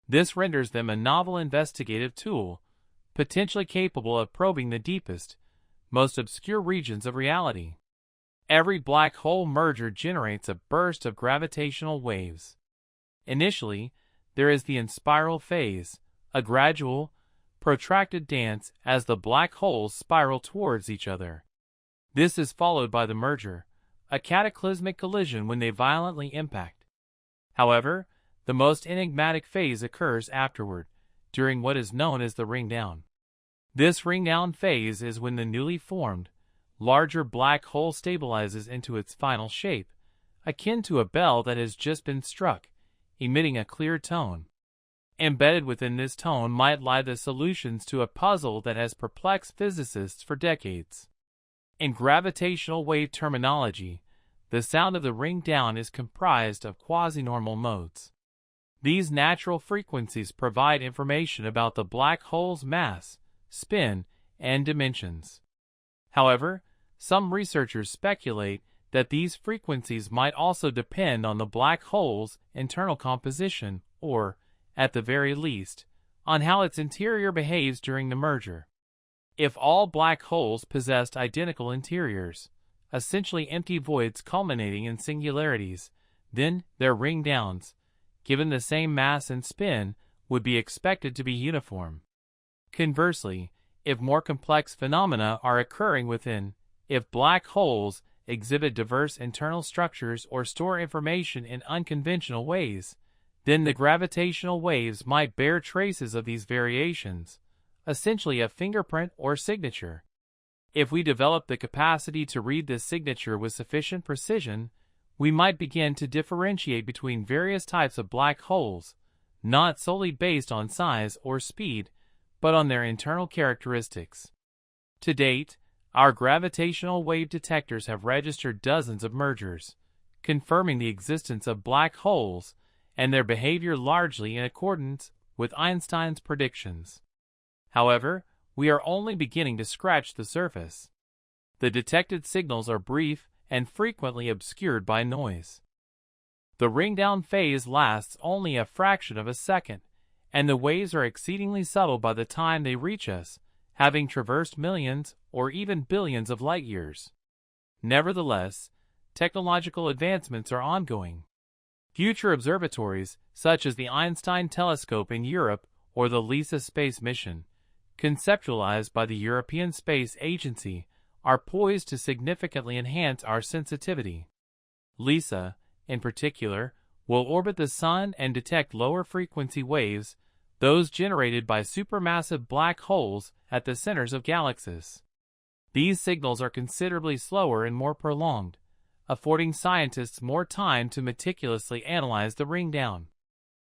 This renders them a novel investigative tool, potentially capable of probing the deepest, most obscure regions of reality. Every black hole merger generates a burst of gravitational waves. Initially, there is the inspiral phase, a gradual, protracted dance as the black holes spiral towards each other. This is followed by the merger, a cataclysmic collision when they violently impact. However, the most enigmatic phase occurs afterward, during what is known as the ring-down. This ring-down phase is when the newly formed, larger black hole stabilizes into its final shape, akin to a bell that has just been struck, emitting a clear tone. Embedded within this tone might lie the solutions to a puzzle that has perplexed physicists for decades. In gravitational wave terminology, the sound of the ring-down is comprised of quasi-normal modes. These natural frequencies provide information about the black hole's mass, spin, and dimensions. However, some researchers speculate that these frequencies might also depend on the black hole's internal composition or, at the very least, on how its interior behaves during the merger. If all black holes possessed identical interiors, essentially empty voids culminating in singularities, then their ring-downs, given the same mass and spin, would be expected to be uniform. Conversely, if more complex phenomena are occurring within, if black holes exhibit diverse internal structures or store information in unconventional ways, then the gravitational waves might bear traces of these variations, essentially a fingerprint or signature. If we develop the capacity to read this signature with sufficient precision, we might begin to differentiate between various types of black holes, not solely based on size or speed, but on their internal characteristics. To date, our gravitational wave detectors have registered dozens of mergers, confirming the existence of black holes and their behavior largely in accordance with Einstein's predictions. However, we are only beginning to scratch the surface. The detected signals are brief and frequently obscured by noise. The ring-down phase lasts only a fraction of a second, and the waves are exceedingly subtle by the time they reach us, having traversed millions or even billions of light-years. Nevertheless, technological advancements are ongoing. Future observatories, such as the Einstein Telescope in Europe or the LISA space mission, conceptualized by the European Space Agency, are poised to significantly enhance our sensitivity. LISA, in particular, will orbit the Sun and detect lower-frequency waves, those generated by supermassive black holes at the centers of galaxies. These signals are considerably slower and more prolonged, affording scientists more time to meticulously analyze the ring-down.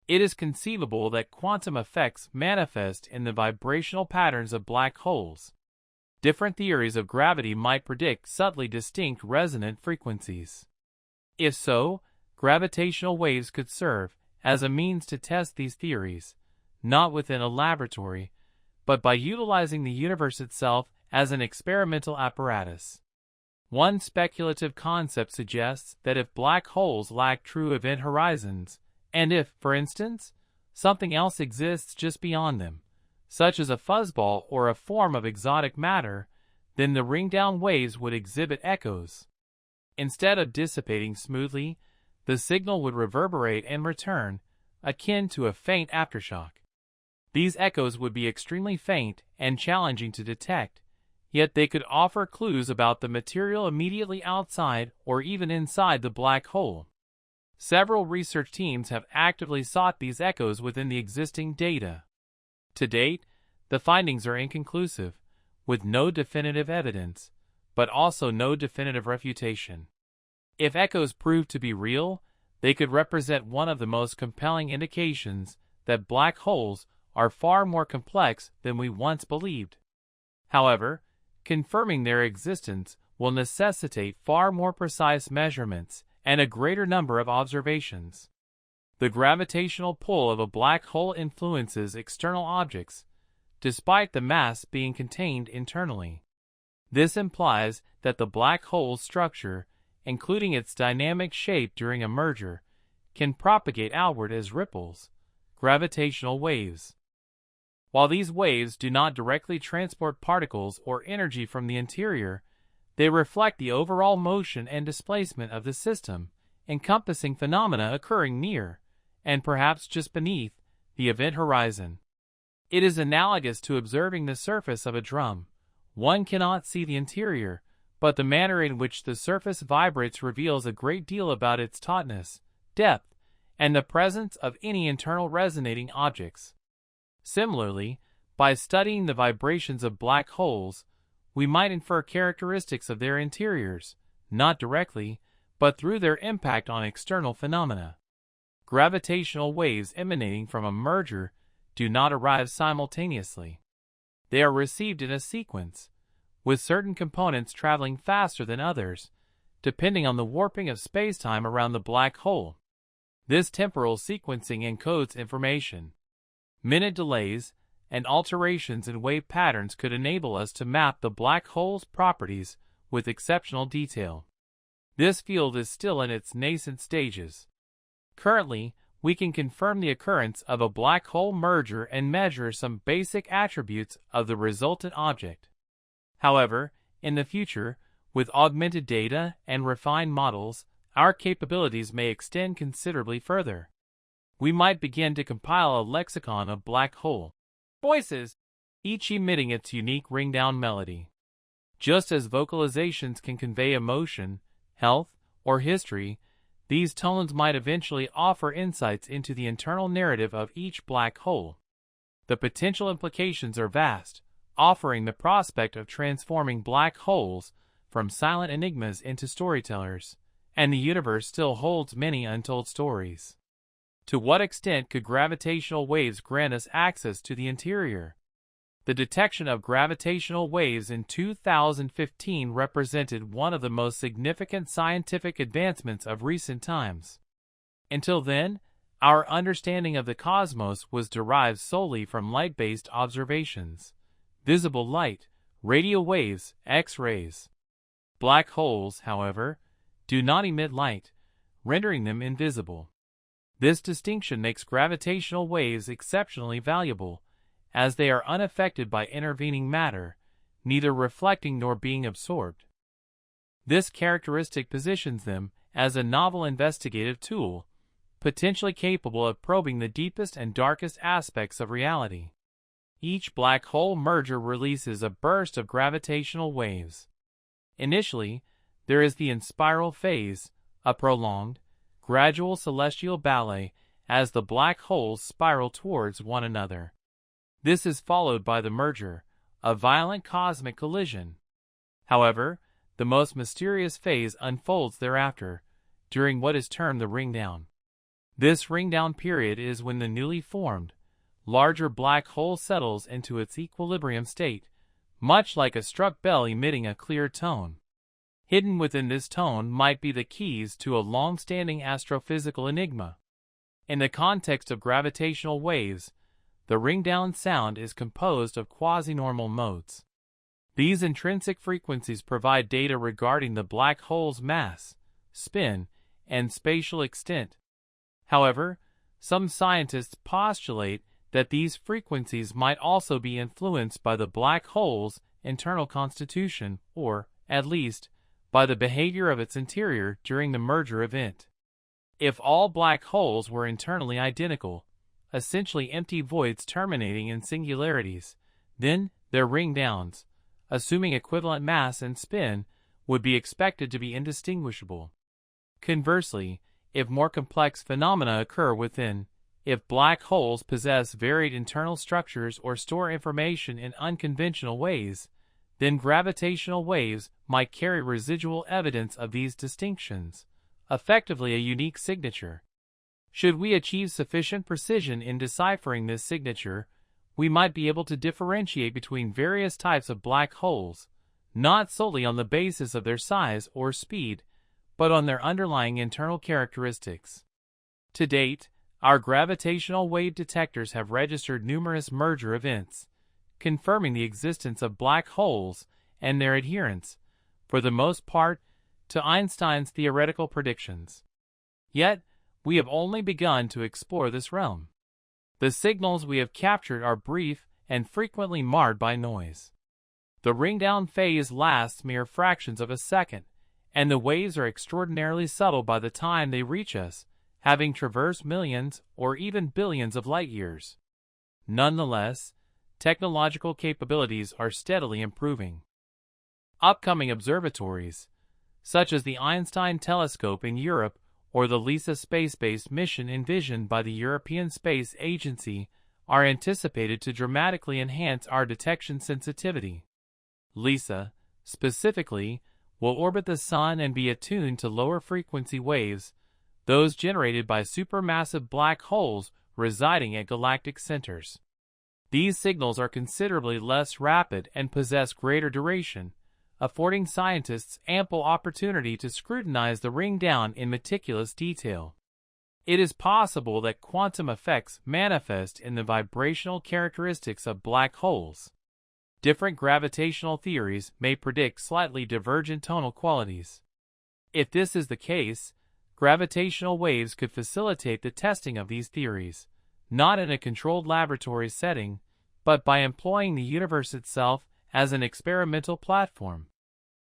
It is conceivable that quantum effects manifest in the vibrational patterns of black holes. Different theories of gravity might predict subtly distinct resonant frequencies. If so, gravitational waves could serve as a means to test these theories, not within a laboratory, but by utilizing the universe itself as an experimental apparatus. One speculative concept suggests that if black holes lack true event horizons, and if, for instance, something else exists just beyond them, such as a fuzzball or a form of exotic matter, then the ring-down waves would exhibit echoes. Instead of dissipating smoothly, the signal would reverberate and return, akin to a faint aftershock. These echoes would be extremely faint and challenging to detect, yet they could offer clues about the material immediately outside or even inside the black hole. Several research teams have actively sought these echoes within the existing data. To date, the findings are inconclusive, with no definitive evidence, but also no definitive refutation. If echoes prove to be real, they could represent one of the most compelling indications that black holes are far more complex than we once believed. However, confirming their existence will necessitate far more precise measurements and a greater number of observations. The gravitational pull of a black hole influences external objects, despite the mass being contained internally. This implies that the black hole's structure, including its dynamic shape during a merger, can propagate outward as ripples, gravitational waves. While these waves do not directly transport particles or energy from the interior, they reflect the overall motion and displacement of the system, encompassing phenomena occurring near, and perhaps just beneath, the event horizon. It is analogous to observing the surface of a drum. One cannot see the interior, but the manner in which the surface vibrates reveals a great deal about its tautness, depth, and the presence of any internal resonating objects. Similarly, by studying the vibrations of black holes, we might infer characteristics of their interiors, not directly, but through their impact on external phenomena. Gravitational waves emanating from a merger do not arrive simultaneously. They are received in a sequence, with certain components traveling faster than others, depending on the warping of spacetime around the black hole. This temporal sequencing encodes information. Minute delays and alterations in wave patterns could enable us to map the black hole's properties with exceptional detail. This field is still in its nascent stages. Currently, we can confirm the occurrence of a black hole merger and measure some basic attributes of the resultant object. However, in the future, with augmented data and refined models, our capabilities may extend considerably further. We might begin to compile a lexicon of black hole voices, each emitting its unique ring-down melody. Just as vocalizations can convey emotion, health, or history, these tones might eventually offer insights into the internal narrative of each black hole. The potential implications are vast, offering the prospect of transforming black holes from silent enigmas into storytellers, and the universe still holds many untold stories. To what extent could gravitational waves grant us access to the interior? The detection of gravitational waves in 2015 represented one of the most significant scientific advancements of recent times. Until then, our understanding of the cosmos was derived solely from light-based observations. Visible light, radio waves, X-rays. Black holes, however, do not emit light, rendering them invisible. This distinction makes gravitational waves exceptionally valuable, as they are unaffected by intervening matter, neither reflecting nor being absorbed. This characteristic positions them as a novel investigative tool, potentially capable of probing the deepest and darkest aspects of reality. Each black hole merger releases a burst of gravitational waves. Initially, there is the inspiral phase, a prolonged, gradual celestial ballet as the black holes spiral towards one another. This is followed by the merger, a violent cosmic collision. However, the most mysterious phase unfolds thereafter, during what is termed the ring-down. This ring-down period is when the newly formed, larger black hole settles into its equilibrium state, much like a struck bell emitting a clear tone. Hidden within this tone might be the keys to a long-standing astrophysical enigma. In the context of gravitational waves, the ring-down sound is composed of quasi-normal modes. These intrinsic frequencies provide data regarding the black hole's mass, spin, and spatial extent. However, some scientists postulate that these frequencies might also be influenced by the black hole's internal constitution, or, at least, by the behavior of its interior during the merger event. If all black holes were internally identical, essentially empty voids terminating in singularities, then their ring-downs, assuming equivalent mass and spin, would be expected to be indistinguishable. Conversely, if more complex phenomena occur within, if black holes possess varied internal structures or store information in unconventional ways, then gravitational waves might carry residual evidence of these distinctions, effectively a unique signature. Should we achieve sufficient precision in deciphering this signature, we might be able to differentiate between various types of black holes, not solely on the basis of their size or speed, but on their underlying internal characteristics. To date, our gravitational wave detectors have registered numerous merger events, confirming the existence of black holes and their adherence, for the most part, to Einstein's theoretical predictions. Yet, we have only begun to explore this realm. The signals we have captured are brief and frequently marred by noise. The ring-down phase lasts mere fractions of a second, and the waves are extraordinarily subtle by the time they reach us, having traversed millions or even billions of light-years. Nonetheless, technological capabilities are steadily improving. Upcoming observatories, such as the Einstein Telescope in Europe or the LISA space-based mission envisioned by the European Space Agency, are anticipated to dramatically enhance our detection sensitivity. LISA, specifically, will orbit the Sun and be attuned to lower frequency waves, those generated by supermassive black holes residing at galactic centers. These signals are considerably less rapid and possess greater duration, affording scientists ample opportunity to scrutinize the ring-down in meticulous detail. It is possible that quantum effects manifest in the vibrational characteristics of black holes. different gravitational theories may predict slightly divergent tonal qualities. If this is the case, gravitational waves could facilitate the testing of these theories, not in a controlled laboratory setting, but by employing the universe itself as an experimental platform.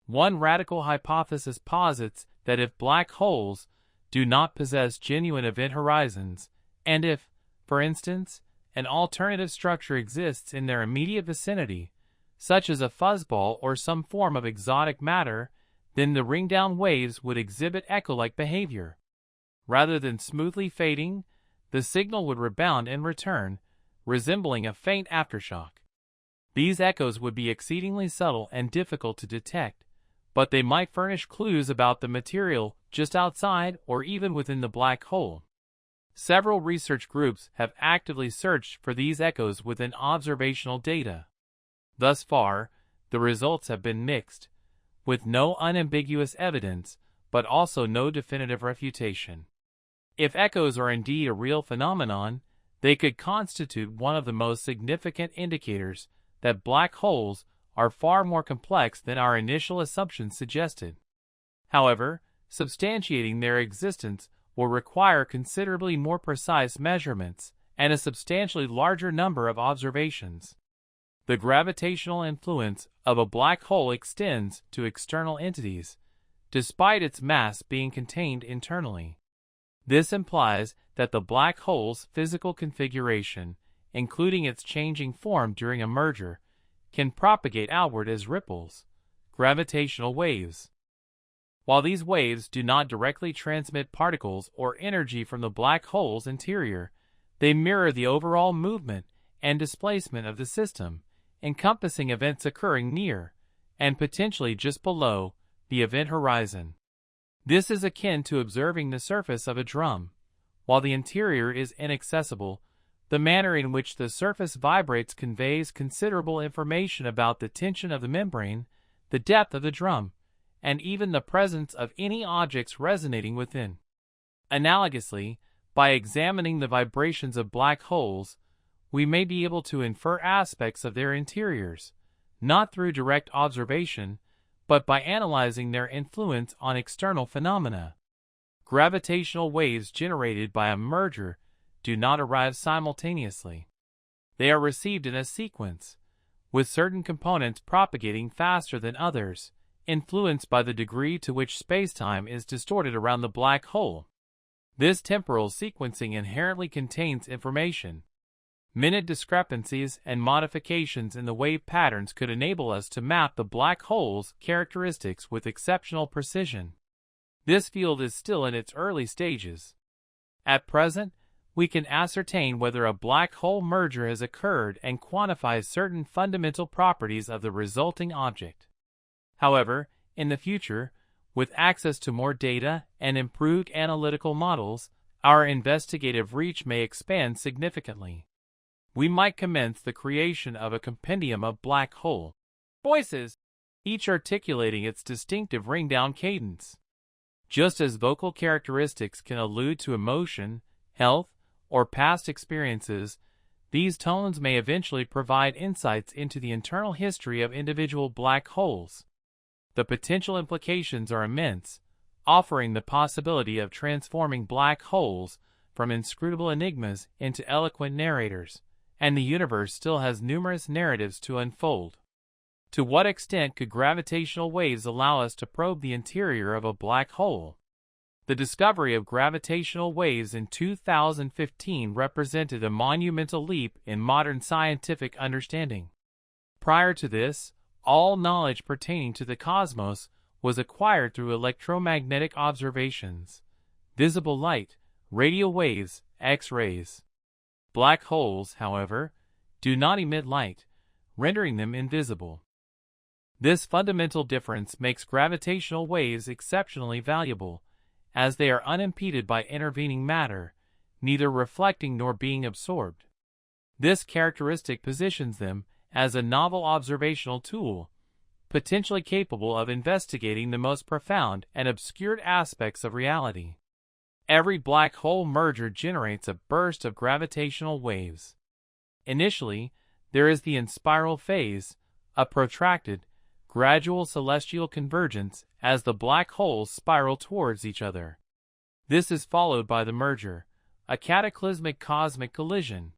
One radical hypothesis posits that if black holes do not possess genuine event horizons, and if, for instance, an alternative structure exists in their immediate vicinity, such as a fuzzball or some form of exotic matter, then the ring-down waves would exhibit echo-like behavior. Rather than smoothly fading, the signal would rebound in return, resembling a faint aftershock. These echoes would be exceedingly subtle and difficult to detect, but they might furnish clues about the material just outside or even within the black hole. Several research groups have actively searched for these echoes within observational data. Thus far, the results have been mixed, with no unambiguous evidence, but also no definitive refutation. If echoes are indeed a real phenomenon, they could constitute one of the most significant indicators that black holes are far more complex than our initial assumptions suggested. However, substantiating their existence will require considerably more precise measurements and a substantially larger number of observations. The gravitational influence of a black hole extends to external entities, despite its mass being contained internally. This implies that the black hole's physical configuration, including its changing form during a merger, can propagate outward as ripples, gravitational waves. While these waves do not directly transmit particles or energy from the black hole's interior, they mirror the overall movement and displacement of the system, encompassing events occurring near, and potentially just below, the event horizon. This is akin to observing the surface of a drum. While the interior is inaccessible, the manner in which the surface vibrates conveys considerable information about the tension of the membrane, the depth of the drum, and even the presence of any objects resonating within. Analogously, by examining the vibrations of black holes, we may be able to infer aspects of their interiors, not through direct observation, but by analyzing their influence on external phenomena. Gravitational waves generated by a merger do not arrive simultaneously. They are received in a sequence, with certain components propagating faster than others, influenced by the degree to which spacetime is distorted around the black hole. This temporal sequencing inherently contains information. Minute discrepancies and modifications in the wave patterns could enable us to map the black hole's characteristics with exceptional precision. This field is still in its early stages. At present, we can ascertain whether a black hole merger has occurred and quantify certain fundamental properties of the resulting object. However, in the future, with access to more data and improved analytical models, our investigative reach may expand significantly. We might commence the creation of a compendium of black hole voices, each articulating its distinctive ring-down cadence. Just as vocal characteristics can allude to emotion, health, or past experiences, these tones may eventually provide insights into the internal history of individual black holes. The potential implications are immense, offering the possibility of transforming black holes from inscrutable enigmas into eloquent narrators, and the universe still has numerous narratives to unfold. To what extent could gravitational waves allow us to probe the interior of a black hole? The discovery of gravitational waves in 2015 represented a monumental leap in modern scientific understanding. Prior to this, all knowledge pertaining to the cosmos was acquired through electromagnetic observations, visible light, radio waves, X-rays. Black holes, however, do not emit light, rendering them invisible. This fundamental difference makes gravitational waves exceptionally valuable, as they are unimpeded by intervening matter, neither reflecting nor being absorbed. This characteristic positions them as a novel observational tool, potentially capable of investigating the most profound and obscured aspects of reality. Every black hole merger generates a burst of gravitational waves. Initially, there is the inspiral phase, a protracted, gradual celestial convergence as the black holes spiral towards each other. This is followed by the merger, a cataclysmic cosmic collision.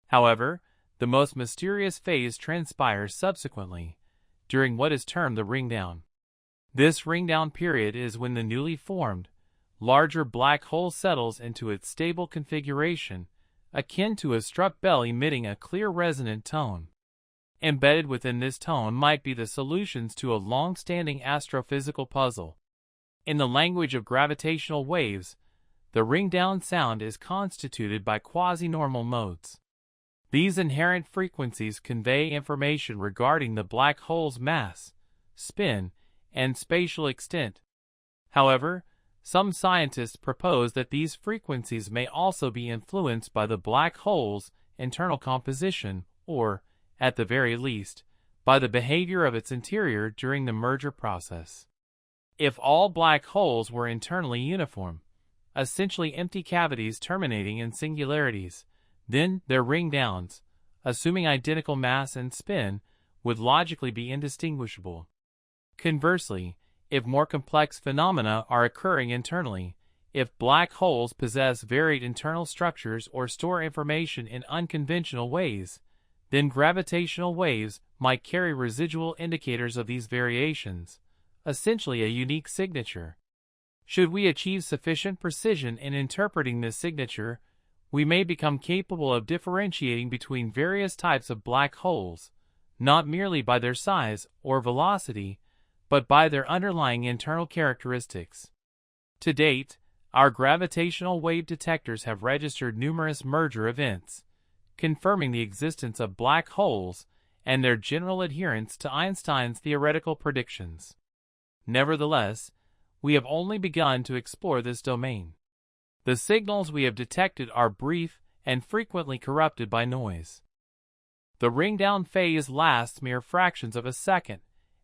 However, the most mysterious phase transpires subsequently, during what is termed the ringdown. This ringdown period is when the newly formed, larger black hole settles into its stable configuration, akin to a struck bell emitting a clear resonant tone. Embedded within this tone might be the solutions to a long-standing astrophysical puzzle. In the language of gravitational waves, the ringdown sound is constituted by quasi-normal modes. These inherent frequencies convey information regarding the black hole's mass, spin, and spatial extent. However, some scientists propose that these frequencies may also be influenced by the black hole's internal composition or, at the very least, by the behavior of its interior during the merger process. If all black holes were internally uniform, essentially empty cavities terminating in singularities, then their ringdowns, assuming identical mass and spin, would logically be indistinguishable. Conversely, if more complex phenomena are occurring internally, if black holes possess varied internal structures or store information in unconventional ways, then gravitational waves might carry residual indicators of these variations, essentially a unique signature. Should we achieve sufficient precision in interpreting this signature, we may become capable of differentiating between various types of black holes, not merely by their size or velocity, but by their underlying internal characteristics. To date, our gravitational wave detectors have registered numerous merger events, confirming the existence of black holes and their general adherence to Einstein's theoretical predictions. Nevertheless, we have only begun to explore this domain. The signals we have detected are brief and frequently corrupted by noise. The ringdown phase lasts mere fractions of a second,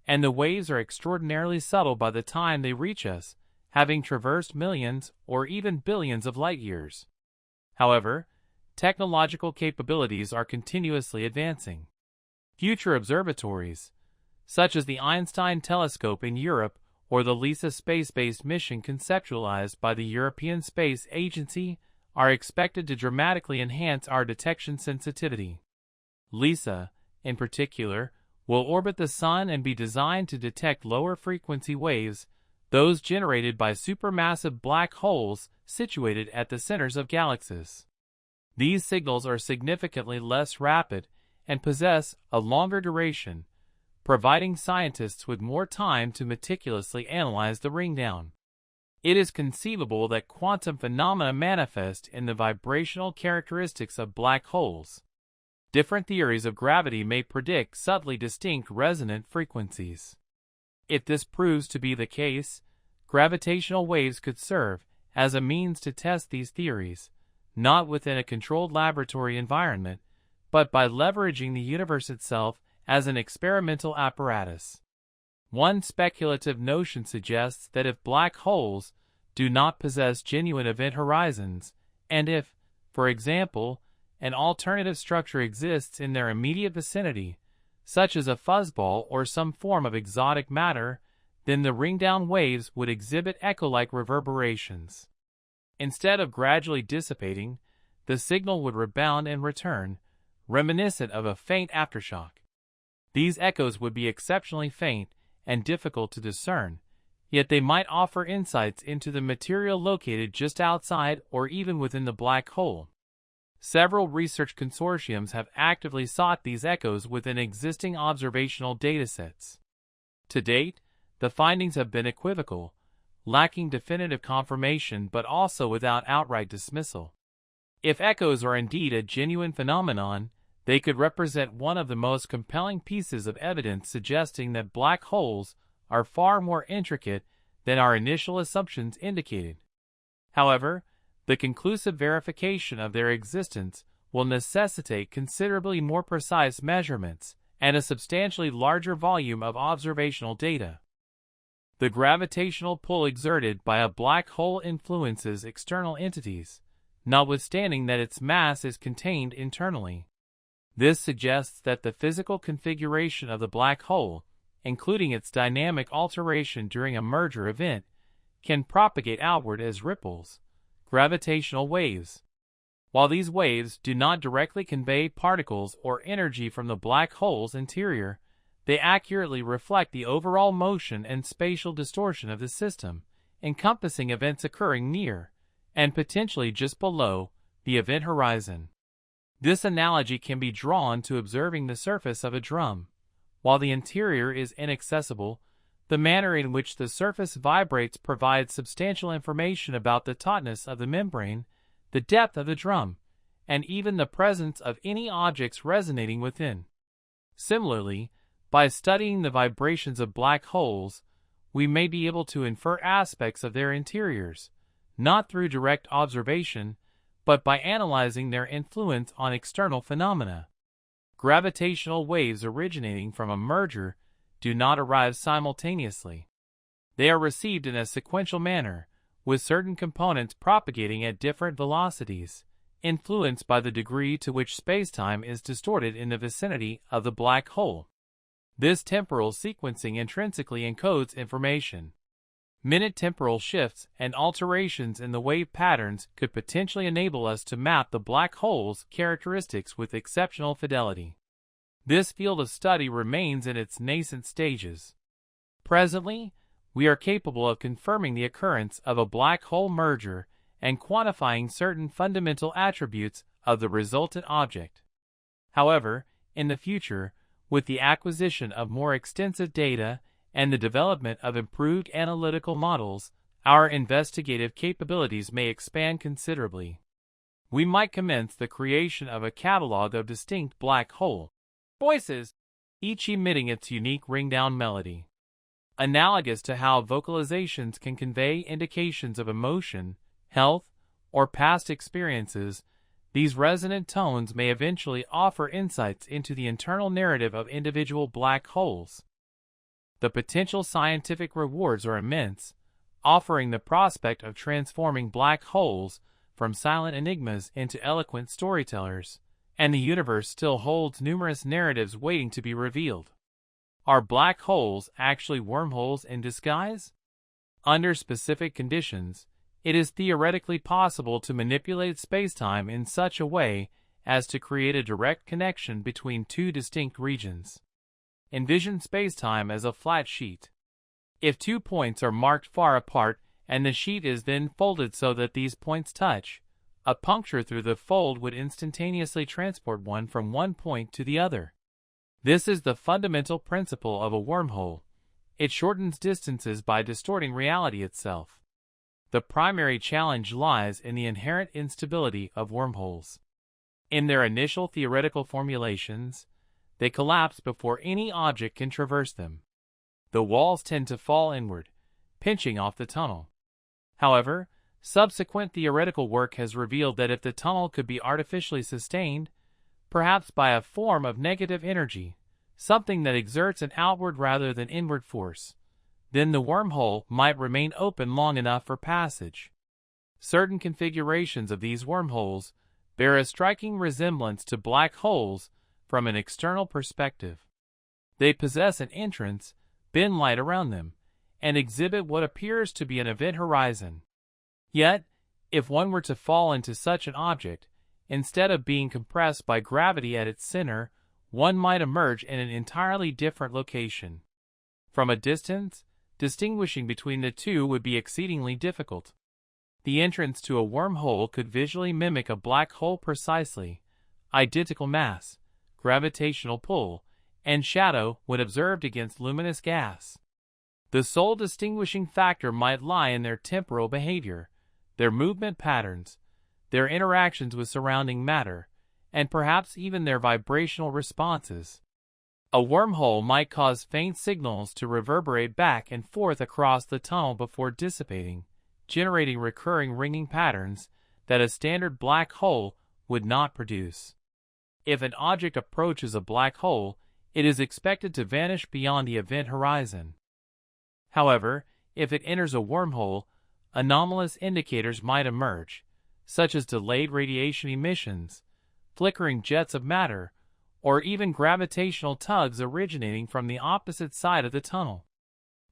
and the waves are extraordinarily subtle by the time they reach us, having traversed millions or even billions of light years. However, technological capabilities are continuously advancing. Future observatories, such as the Einstein Telescope in Europe or the LISA space-based mission conceptualized by the European Space Agency, are expected to dramatically enhance our detection sensitivity. LISA, in particular, will orbit the Sun and be designed to detect lower-frequency waves, those generated by supermassive black holes situated at the centers of galaxies. These signals are significantly less rapid and possess a longer duration, providing scientists with more time to meticulously analyze the ringdown. It is conceivable that quantum phenomena manifest in the vibrational characteristics of black holes. Different theories of gravity may predict subtly distinct resonant frequencies. If this proves to be the case, gravitational waves could serve as a means to test these theories, not within a controlled laboratory environment, but by leveraging the universe itself as an experimental apparatus. One speculative notion suggests that if black holes do not possess genuine event horizons, and if, for example, an alternative structure exists in their immediate vicinity, such as a fuzzball or some form of exotic matter, then the ringdown waves would exhibit echo-like reverberations. Instead of gradually dissipating, the signal would rebound and return, reminiscent of a faint aftershock. These echoes would be exceptionally faint and difficult to discern, yet they might offer insights into the material located just outside or even within the black hole. Several research consortiums have actively sought these echoes within existing observational datasets. To date, the findings have been equivocal, lacking definitive confirmation but also without outright dismissal. If echoes are indeed a genuine phenomenon, they could represent one of the most compelling pieces of evidence suggesting that black holes are far more intricate than our initial assumptions indicated. However, the conclusive verification of their existence will necessitate considerably more precise measurements and a substantially larger volume of observational data. The gravitational pull exerted by a black hole influences external entities, notwithstanding that its mass is contained internally. This suggests that the physical configuration of the black hole, including its dynamic alteration during a merger event, can propagate outward as ripples, gravitational waves. While these waves do not directly convey particles or energy from the black hole's interior, they accurately reflect the overall motion and spatial distortion of the system, encompassing events occurring near, and potentially just below, the event horizon. This analogy can be drawn to observing the surface of a drum. While the interior is inaccessible, the manner in which the surface vibrates provides substantial information about the tautness of the membrane, the depth of the drum, and even the presence of any objects resonating within. Similarly, by studying the vibrations of black holes, we may be able to infer aspects of their interiors, not through direct observation, but by analyzing their influence on external phenomena. Gravitational waves originating from a merger do not arrive simultaneously. They are received in a sequential manner, with certain components propagating at different velocities, influenced by the degree to which spacetime is distorted in the vicinity of the black hole. This temporal sequencing intrinsically encodes information. Minute temporal shifts and alterations in the wave patterns could potentially enable us to map the black hole's characteristics with exceptional fidelity. This field of study remains in its nascent stages. Presently, we are capable of confirming the occurrence of a black hole merger and quantifying certain fundamental attributes of the resultant object. However, in the future, with the acquisition of more extensive data and the development of improved analytical models, our investigative capabilities may expand considerably. We might commence the creation of a catalog of distinct black hole voices, each emitting its unique ringdown melody. Analogous to how vocalizations can convey indications of emotion, health, or past experiences, these resonant tones may eventually offer insights into the internal narrative of individual black holes. The potential scientific rewards are immense, offering the prospect of transforming black holes from silent enigmas into eloquent storytellers, and the universe still holds numerous narratives waiting to be revealed. Are black holes actually wormholes in disguise? Under specific conditions, it is theoretically possible to manipulate spacetime in such a way as to create a direct connection between two distinct regions. Envision spacetime as a flat sheet. If 2 points are marked far apart and the sheet is then folded so that these points touch, a puncture through the fold would instantaneously transport one from one point to the other. This is the fundamental principle of a wormhole. It shortens distances by distorting reality itself. The primary challenge lies in the inherent instability of wormholes. In their initial theoretical formulations, they collapse before any object can traverse them. The walls tend to fall inward, pinching off the tunnel. However, subsequent theoretical work has revealed that if the tunnel could be artificially sustained, perhaps by a form of negative energy, something that exerts an outward rather than inward force, then the wormhole might remain open long enough for passage. Certain configurations of these wormholes bear a striking resemblance to black holes from an external perspective. They possess an entrance, bend light around them, and exhibit what appears to be an event horizon. Yet, if one were to fall into such an object, instead of being compressed by gravity at its center, one might emerge in an entirely different location. From a distance, distinguishing between the two would be exceedingly difficult. The entrance to a wormhole could visually mimic a black hole precisely. Identical mass, gravitational pull, and shadow when observed against luminous gas. The sole distinguishing factor might lie in their temporal behavior, their movement patterns, their interactions with surrounding matter, and perhaps even their vibrational responses. A wormhole might cause faint signals to reverberate back and forth across the tunnel before dissipating, generating recurring ringing patterns that a standard black hole would not produce. If an object approaches a black hole, it is expected to vanish beyond the event horizon. However, if it enters a wormhole, anomalous indicators might emerge, such as delayed radiation emissions, flickering jets of matter, or even gravitational tugs originating from the opposite side of the tunnel.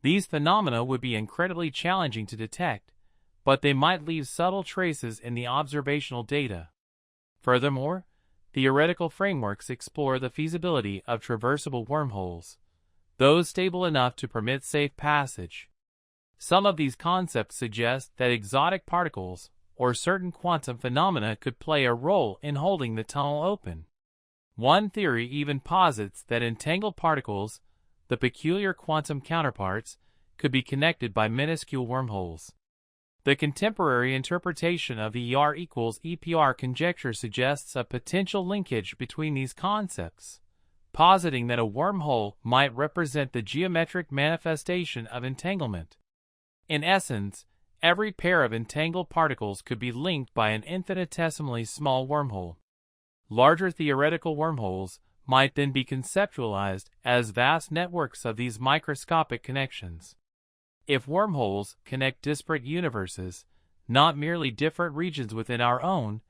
These phenomena would be incredibly challenging to detect, but they might leave subtle traces in the observational data. Furthermore, theoretical frameworks explore the feasibility of traversable wormholes, those stable enough to permit safe passage. Some of these concepts suggest that exotic particles or certain quantum phenomena could play a role in holding the tunnel open. One theory even posits that entangled particles, the peculiar quantum counterparts, could be connected by minuscule wormholes. The contemporary interpretation of the ER equals EPR conjecture suggests a potential linkage between these concepts, positing that a wormhole might represent the geometric manifestation of entanglement. In essence, every pair of entangled particles could be linked by an infinitesimally small wormhole. Larger theoretical wormholes might then be conceptualized as vast networks of these microscopic connections. If wormholes connect disparate universes, not merely different regions within our own,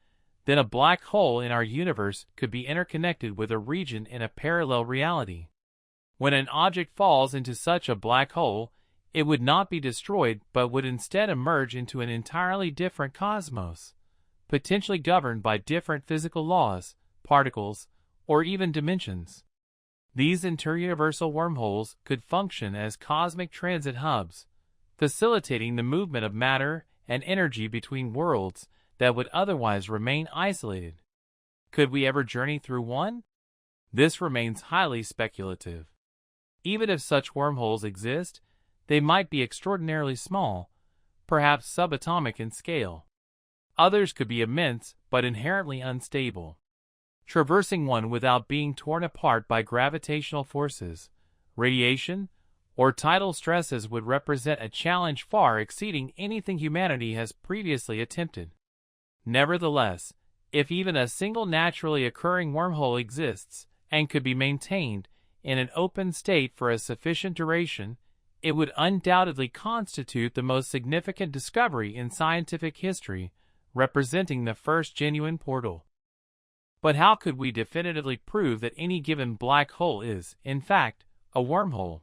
then a black hole in our universe could be interconnected with a region in a parallel reality. When an object falls into such a black hole, it would not be destroyed but would instead emerge into an entirely different cosmos, potentially governed by different physical laws, particles, or even dimensions. These interuniversal wormholes could function as cosmic transit hubs, facilitating the movement of matter and energy between worlds that would otherwise remain isolated. Could we ever journey through one? This remains highly speculative. Even if such wormholes exist, they might be extraordinarily small, perhaps subatomic in scale. Others could be immense but inherently unstable. Traversing one without being torn apart by gravitational forces, radiation, or tidal stresses would represent a challenge far exceeding anything humanity has previously attempted. Nevertheless, if even a single naturally occurring wormhole exists and could be maintained in an open state for a sufficient duration, it would undoubtedly constitute the most significant discovery in scientific history, representing the first genuine portal. But how could we definitively prove that any given black hole is, in fact, a wormhole?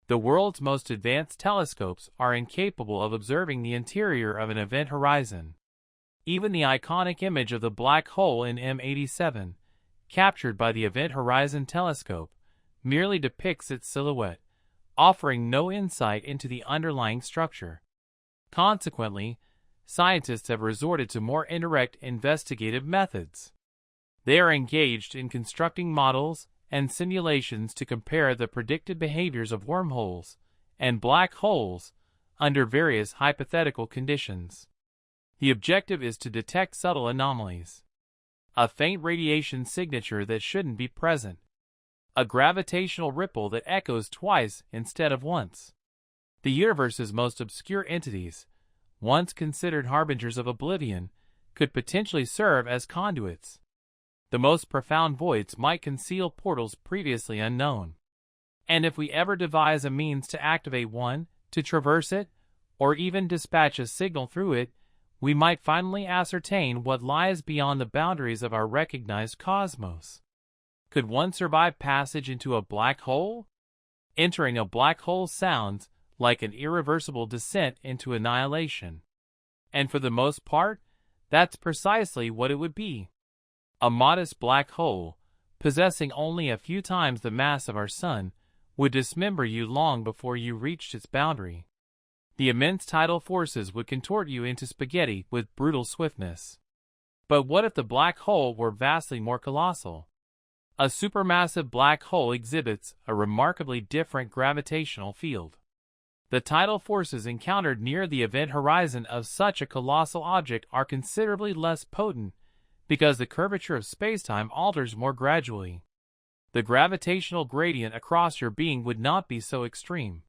The world's most advanced telescopes are incapable of observing the interior of an event horizon. Even the iconic image of the black hole in M87, captured by the Event Horizon Telescope, merely depicts its silhouette, offering no insight into the underlying structure. Consequently, scientists have resorted to more indirect investigative methods. They are engaged in constructing models and simulations to compare the predicted behaviors of wormholes and black holes under various hypothetical conditions. The objective is to detect subtle anomalies. A faint radiation signature that shouldn't be present. A gravitational ripple that echoes twice instead of once. The universe's most obscure entities, once considered harbingers of oblivion, could potentially serve as conduits. The most profound voids might conceal portals previously unknown. And if we ever devise a means to activate one, to traverse it, or even dispatch a signal through it, we might finally ascertain what lies beyond the boundaries of our recognized cosmos. Could one survive passage into a black hole? Entering a black hole sounds like an irreversible descent into annihilation. And for the most part, that's precisely what it would be. A modest black hole, possessing only a few times the mass of our Sun, would dismember you long before you reached its boundary. The immense tidal forces would contort you into spaghetti with brutal swiftness. But what if the black hole were vastly more colossal? A supermassive black hole exhibits a remarkably different gravitational field. The tidal forces encountered near the event horizon of such a colossal object are considerably less potent because the curvature of spacetime alters more gradually. The gravitational gradient across your being would not be so extreme.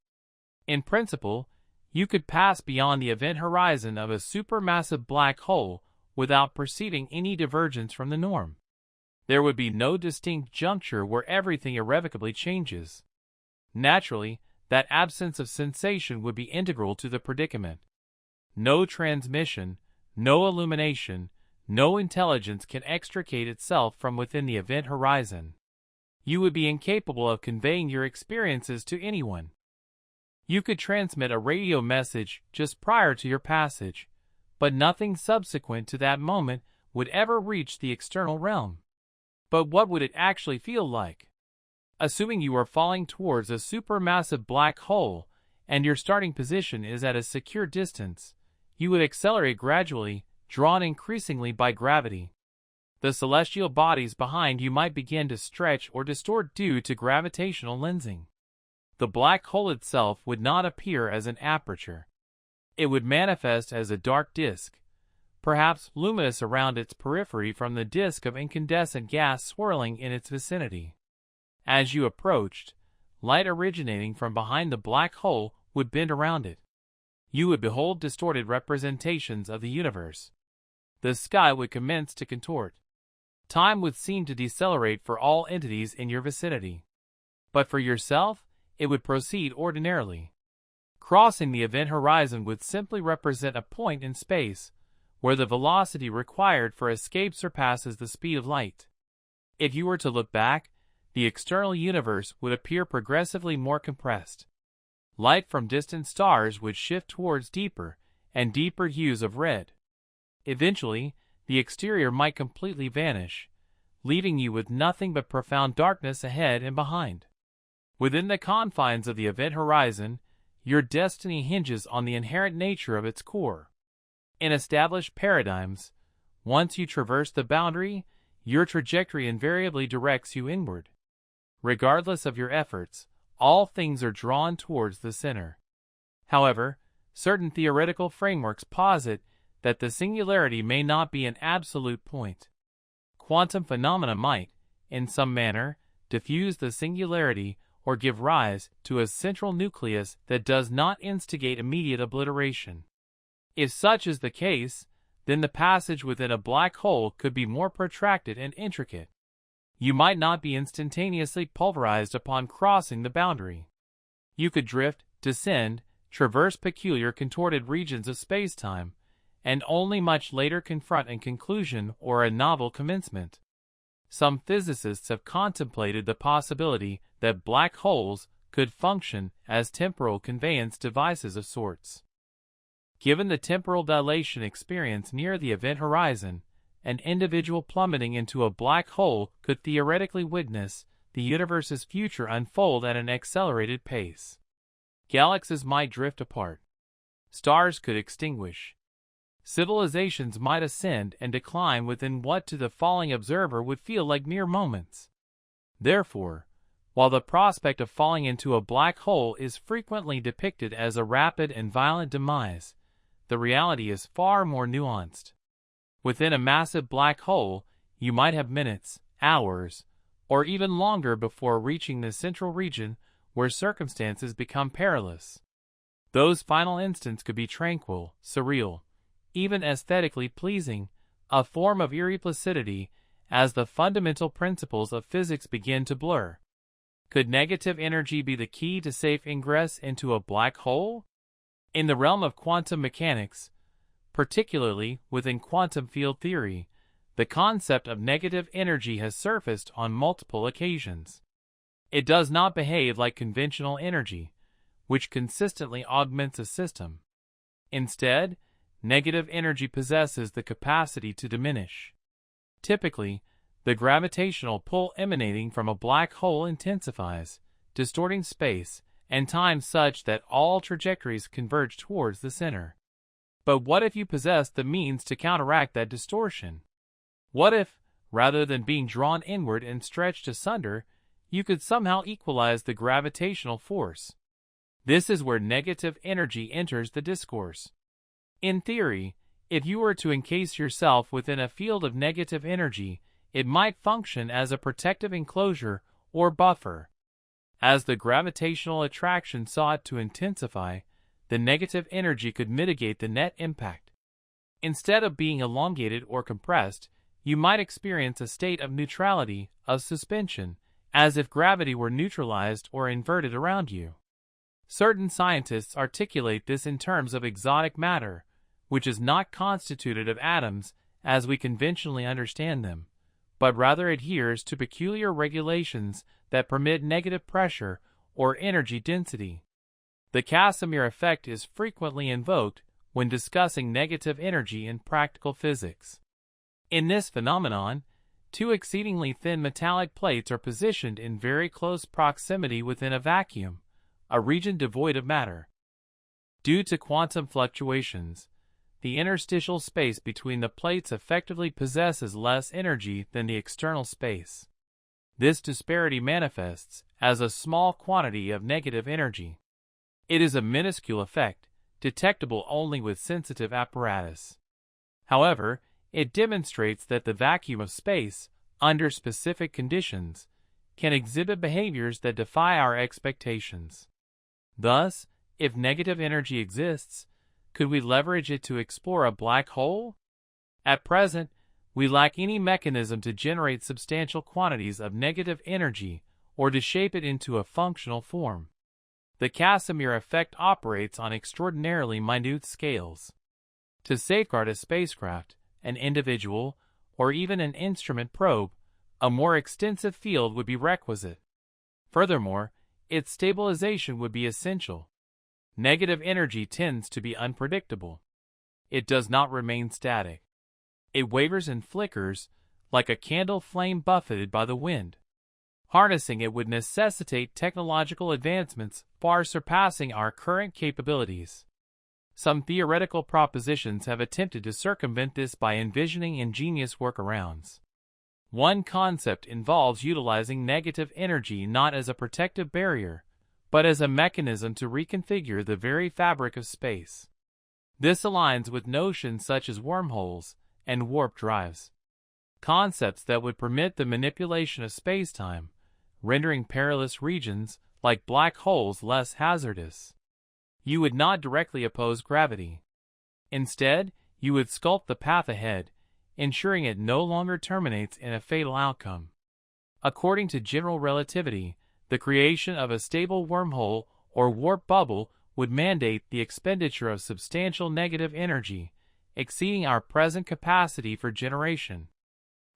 In principle, you could pass beyond the event horizon of a supermassive black hole without perceiving any divergence from the norm. There would be no distinct juncture where everything irrevocably changes. Naturally, that absence of sensation would be integral to the predicament. No transmission, no illumination, no intelligence can extricate itself from within the event horizon. you would be incapable of conveying your experiences to anyone. You could transmit a radio message just prior to your passage, but nothing subsequent to that moment would ever reach the external realm. But what would it actually feel like? Assuming you are falling towards a supermassive black hole and your starting position is at a secure distance, you would accelerate gradually, drawn increasingly by gravity. The celestial bodies behind you might begin to stretch or distort due to gravitational lensing. The black hole itself would not appear as an aperture. It would manifest as a dark disk, perhaps luminous around its periphery from the disk of incandescent gas swirling in its vicinity. As you approached, light originating from behind the black hole would bend around it. You would behold distorted representations of the universe. The sky would commence to contort. Time would seem to decelerate for all entities in your vicinity. But for yourself, it would proceed ordinarily. Crossing the event horizon would simply represent a point in space where the velocity required for escape surpasses the speed of light. If you were to look back, the external universe would appear progressively more compressed. Light from distant stars would shift towards deeper and deeper hues of red. Eventually, the exterior might completely vanish, leaving you with nothing but profound darkness ahead and behind. Within the confines of the event horizon, your destiny hinges on the inherent nature of its core. In established paradigms, once you traverse the boundary, your trajectory invariably directs you inward. Regardless of your efforts, all things are drawn towards the center. However, certain theoretical frameworks posit that the singularity may not be an absolute point. Quantum phenomena might, in some manner, diffuse the singularity or give rise to a central nucleus that does not instigate immediate obliteration. If such is the case, then the passage within a black hole could be more protracted and intricate. You might not be instantaneously pulverized upon crossing the boundary. You could drift, descend, traverse peculiar contorted regions of space-time, and only much later confront a conclusion or a novel commencement. Some physicists have contemplated the possibility that black holes could function as temporal conveyance devices of sorts. Given the temporal dilation experience near the event horizon, an individual plummeting into a black hole could theoretically witness the universe's future unfold at an accelerated pace. Galaxies might drift apart. Stars could extinguish. Civilizations might ascend and decline within what to the falling observer would feel like mere moments. Therefore, while the prospect of falling into a black hole is frequently depicted as a rapid and violent demise, the reality is far more nuanced. Within a massive black hole, you might have minutes, hours, or even longer before reaching the central region where circumstances become perilous. Those final instants could be tranquil, surreal, even aesthetically pleasing, a form of eerie placidity as the fundamental principles of physics begin to blur. Could negative energy be the key to safe ingress into a black hole? In the realm of quantum mechanics, particularly within quantum field theory, the concept of negative energy has surfaced on multiple occasions. It does not behave like conventional energy, which consistently augments a system. Instead, negative energy possesses the capacity to diminish. Typically, the gravitational pull emanating from a black hole intensifies, distorting space and time such that all trajectories converge towards the center. But what if you possessed the means to counteract that distortion? What if, rather than being drawn inward and stretched asunder, you could somehow equalize the gravitational force? This is where negative energy enters the discourse. In theory, if you were to encase yourself within a field of negative energy, it might function as a protective enclosure or buffer. As the gravitational attraction sought to intensify, the negative energy could mitigate the net impact. Instead of being elongated or compressed, you might experience a state of neutrality, of suspension, as if gravity were neutralized or inverted around you. Certain scientists articulate this in terms of exotic matter, which is not constituted of atoms as we conventionally understand them, but rather adheres to peculiar regulations that permit negative pressure or energy density. The Casimir effect is frequently invoked when discussing negative energy in practical physics. In this phenomenon, two exceedingly thin metallic plates are positioned in very close proximity within a vacuum, a region devoid of matter. Due to quantum fluctuations, the interstitial space between the plates effectively possesses less energy than the external space. This disparity manifests as a small quantity of negative energy. It is a minuscule effect, detectable only with sensitive apparatus. However, it demonstrates that the vacuum of space, under specific conditions, can exhibit behaviors that defy our expectations. Thus, if negative energy exists, could we leverage it to explore a black hole? At present, we lack any mechanism to generate substantial quantities of negative energy or to shape it into a functional form. The Casimir effect operates on extraordinarily minute scales. To safeguard a spacecraft, an individual, or even an instrument probe, a more extensive field would be requisite. Furthermore, its stabilization would be essential. Negative energy tends to be unpredictable. It does not remain static. It wavers and flickers like a candle flame buffeted by the wind. Harnessing it would necessitate technological advancements far surpassing our current capabilities. Some theoretical propositions have attempted to circumvent this by envisioning ingenious workarounds. One concept involves utilizing negative energy not as a protective barrier, but as a mechanism to reconfigure the very fabric of space. This aligns with notions such as wormholes and warp drives, concepts that would permit the manipulation of space-time, rendering perilous regions like black holes less hazardous. You would not directly oppose gravity. Instead, you would sculpt the path ahead, ensuring it no longer terminates in a fatal outcome. According to general relativity, the creation of a stable wormhole or warp bubble would mandate the expenditure of substantial negative energy, exceeding our present capacity for generation.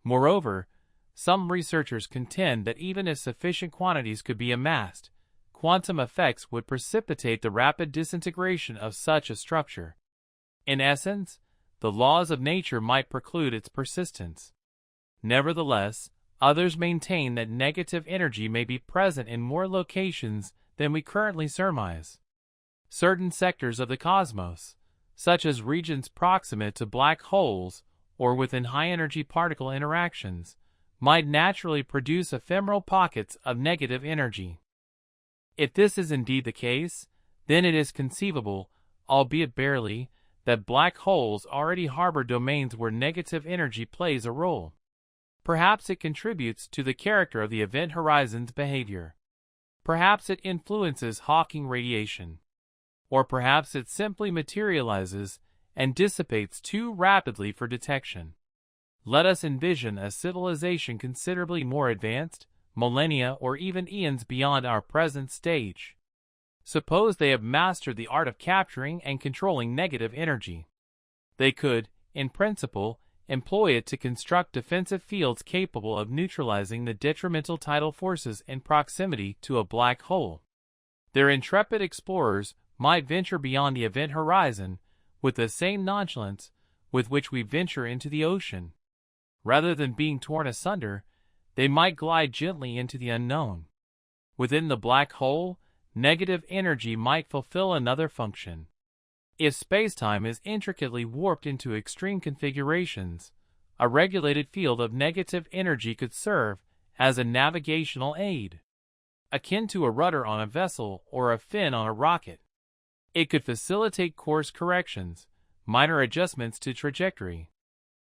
Moreover, some researchers contend that even if sufficient quantities could be amassed, quantum effects would precipitate the rapid disintegration of such a structure. In essence, the laws of nature might preclude its persistence. Nevertheless, others maintain that negative energy may be present in more locations than we currently surmise. Certain sectors of the cosmos, such as regions proximate to black holes or within high-energy particle interactions, might naturally produce ephemeral pockets of negative energy. If this is indeed the case, then it is conceivable, albeit barely, that black holes already harbor domains where negative energy plays a role. Perhaps it contributes to the character of the event horizon's behavior. Perhaps it influences Hawking radiation. Or perhaps it simply materializes and dissipates too rapidly for detection. Let us envision a civilization considerably more advanced, millennia or even eons beyond our present stage. Suppose they have mastered the art of capturing and controlling negative energy. They could, in principle, employ it to construct defensive fields capable of neutralizing the detrimental tidal forces in proximity to a black hole. Their intrepid explorers might venture beyond the event horizon with the same nonchalance with which we venture into the ocean. Rather than being torn asunder, they might glide gently into the unknown. Within the black hole, negative energy might fulfill another function. If spacetime is intricately warped into extreme configurations, a regulated field of negative energy could serve as a navigational aid, akin to a rudder on a vessel or a fin on a rocket. It could facilitate course corrections, minor adjustments to trajectory.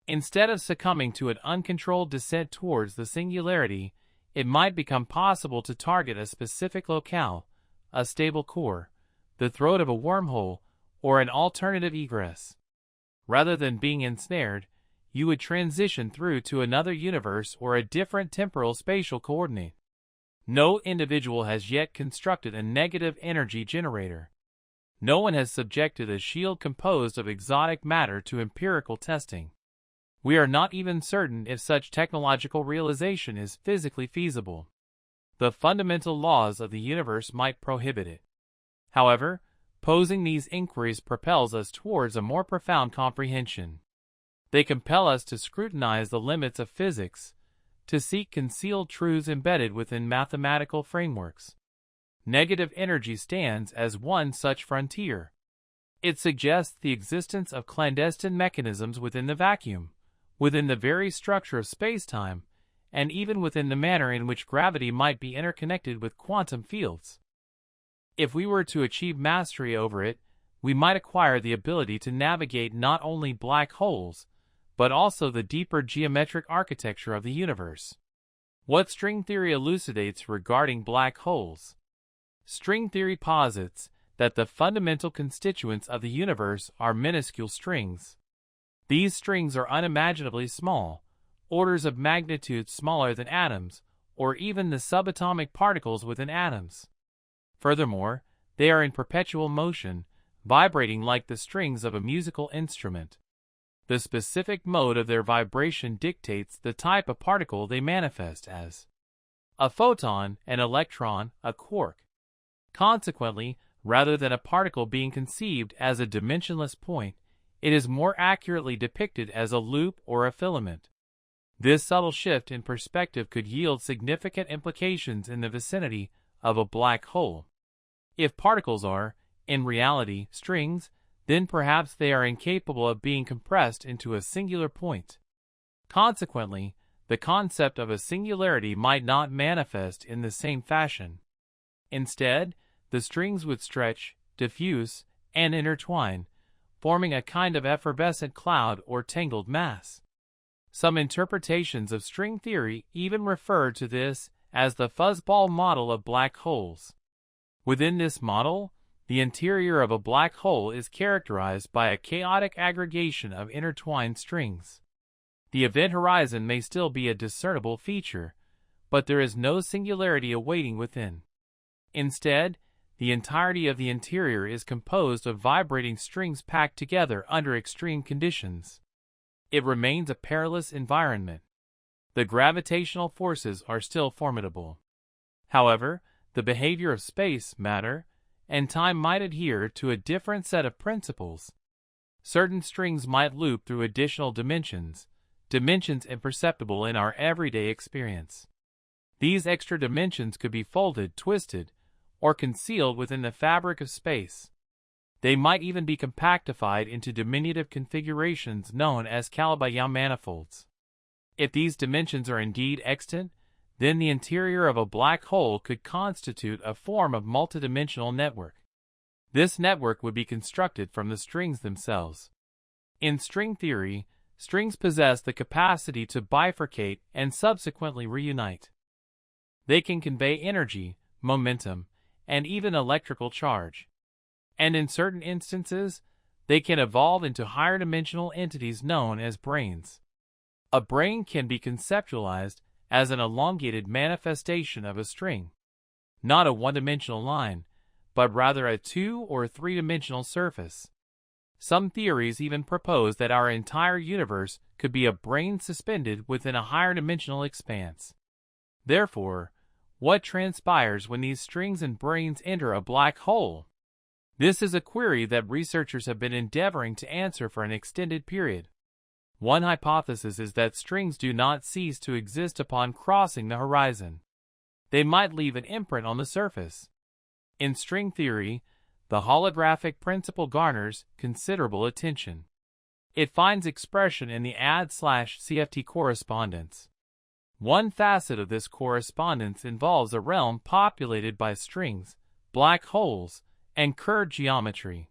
Instead of succumbing to an uncontrolled descent towards the singularity, it might become possible to target a specific locale, a stable core, the throat of a wormhole, or an alternative egress. Rather than being ensnared, you would transition through to another universe or a different temporal spatial coordinate. No individual has yet constructed a negative energy generator. No one has subjected a shield composed of exotic matter to empirical testing. We are not even certain if such technological realization is physically feasible. The fundamental laws of the universe might prohibit it. However, posing these inquiries propels us towards a more profound comprehension. They compel us to scrutinize the limits of physics, to seek concealed truths embedded within mathematical frameworks. Negative energy stands as one such frontier. It suggests the existence of clandestine mechanisms within the vacuum, within the very structure of space-time, and even within the manner in which gravity might be interconnected with quantum fields. If we were to achieve mastery over it, we might acquire the ability to navigate not only black holes, but also the deeper geometric architecture of the universe. What string theory elucidates regarding black holes? String theory posits that the fundamental constituents of the universe are minuscule strings. These strings are unimaginably small, orders of magnitude smaller than atoms, or even the subatomic particles within atoms. Furthermore, they are in perpetual motion, vibrating like the strings of a musical instrument. The specific mode of their vibration dictates the type of particle they manifest as. A photon, an electron, a quark. Consequently, rather than a particle being conceived as a dimensionless point, it is more accurately depicted as a loop or a filament. This subtle shift in perspective could yield significant implications in the vicinity of a black hole. If particles are, in reality, strings, then perhaps they are incapable of being compressed into a singular point. Consequently, the concept of a singularity might not manifest in the same fashion. Instead, the strings would stretch, diffuse, and intertwine, forming a kind of effervescent cloud or tangled mass. Some interpretations of string theory even refer to this as the fuzzball model of black holes. Within this model, the interior of a black hole is characterized by a chaotic aggregation of intertwined strings. The event horizon may still be a discernible feature, but there is no singularity awaiting within. Instead, the entirety of the interior is composed of vibrating strings packed together under extreme conditions. It remains a perilous environment. The gravitational forces are still formidable. However, the behavior of space, matter, and time might adhere to a different set of principles. Certain strings might loop through additional dimensions imperceptible in our everyday experience. These extra dimensions could be folded, twisted, or concealed within the fabric of space. They might even be compactified into diminutive configurations known as Calabi-Yau manifolds. If these dimensions are indeed extant, then the interior of a black hole could constitute a form of multidimensional network. This network would be constructed from the strings themselves. In string theory, strings possess the capacity to bifurcate and subsequently reunite. They can convey energy, momentum, and even electrical charge. And in certain instances, they can evolve into higher dimensional entities known as brains. A brain can be conceptualized as an elongated manifestation of a string. Not a one-dimensional line, but rather a two- or three-dimensional surface. Some theories even propose that our entire universe could be a brain suspended within a higher dimensional expanse. Therefore, what transpires when these strings and brains enter a black hole? This is a query that researchers have been endeavoring to answer for an extended period. One hypothesis is that strings do not cease to exist upon crossing the horizon. They might leave an imprint on the surface. In string theory, the holographic principle garners considerable attention. It finds expression in the AD/CFT correspondence. One facet of this correspondence involves a realm populated by strings, black holes, and Kerr geometry.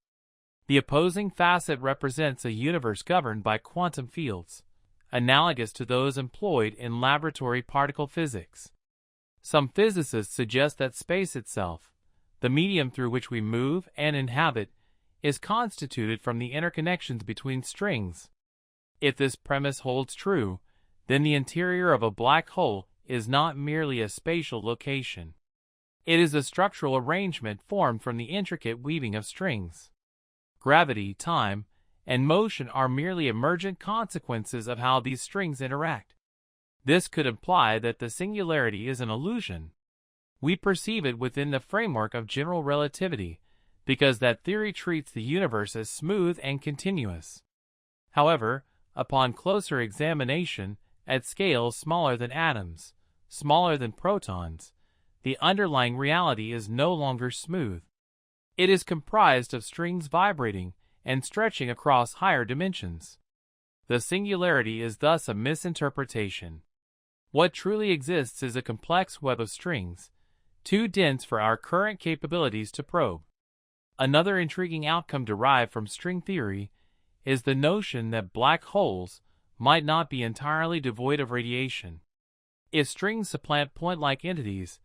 The opposing facet represents a universe governed by quantum fields, analogous to those employed in laboratory particle physics. Some physicists suggest that space itself, the medium through which we move and inhabit, is constituted from the interconnections between strings. If this premise holds true, then the interior of a black hole is not merely a spatial location. It is a structural arrangement formed from the intricate weaving of strings. Gravity, time, and motion are merely emergent consequences of how these strings interact. This could imply that the singularity is an illusion. We perceive it within the framework of general relativity, because that theory treats the universe as smooth and continuous. However, upon closer examination, at scales smaller than atoms, smaller than protons, the underlying reality is no longer smooth. It is comprised of strings vibrating and stretching across higher dimensions. The singularity is thus a misinterpretation. What truly exists is a complex web of strings, too dense for our current capabilities to probe. Another intriguing outcome derived from string theory is the notion that black holes might not be entirely devoid of radiation. If strings supplant point-like entities,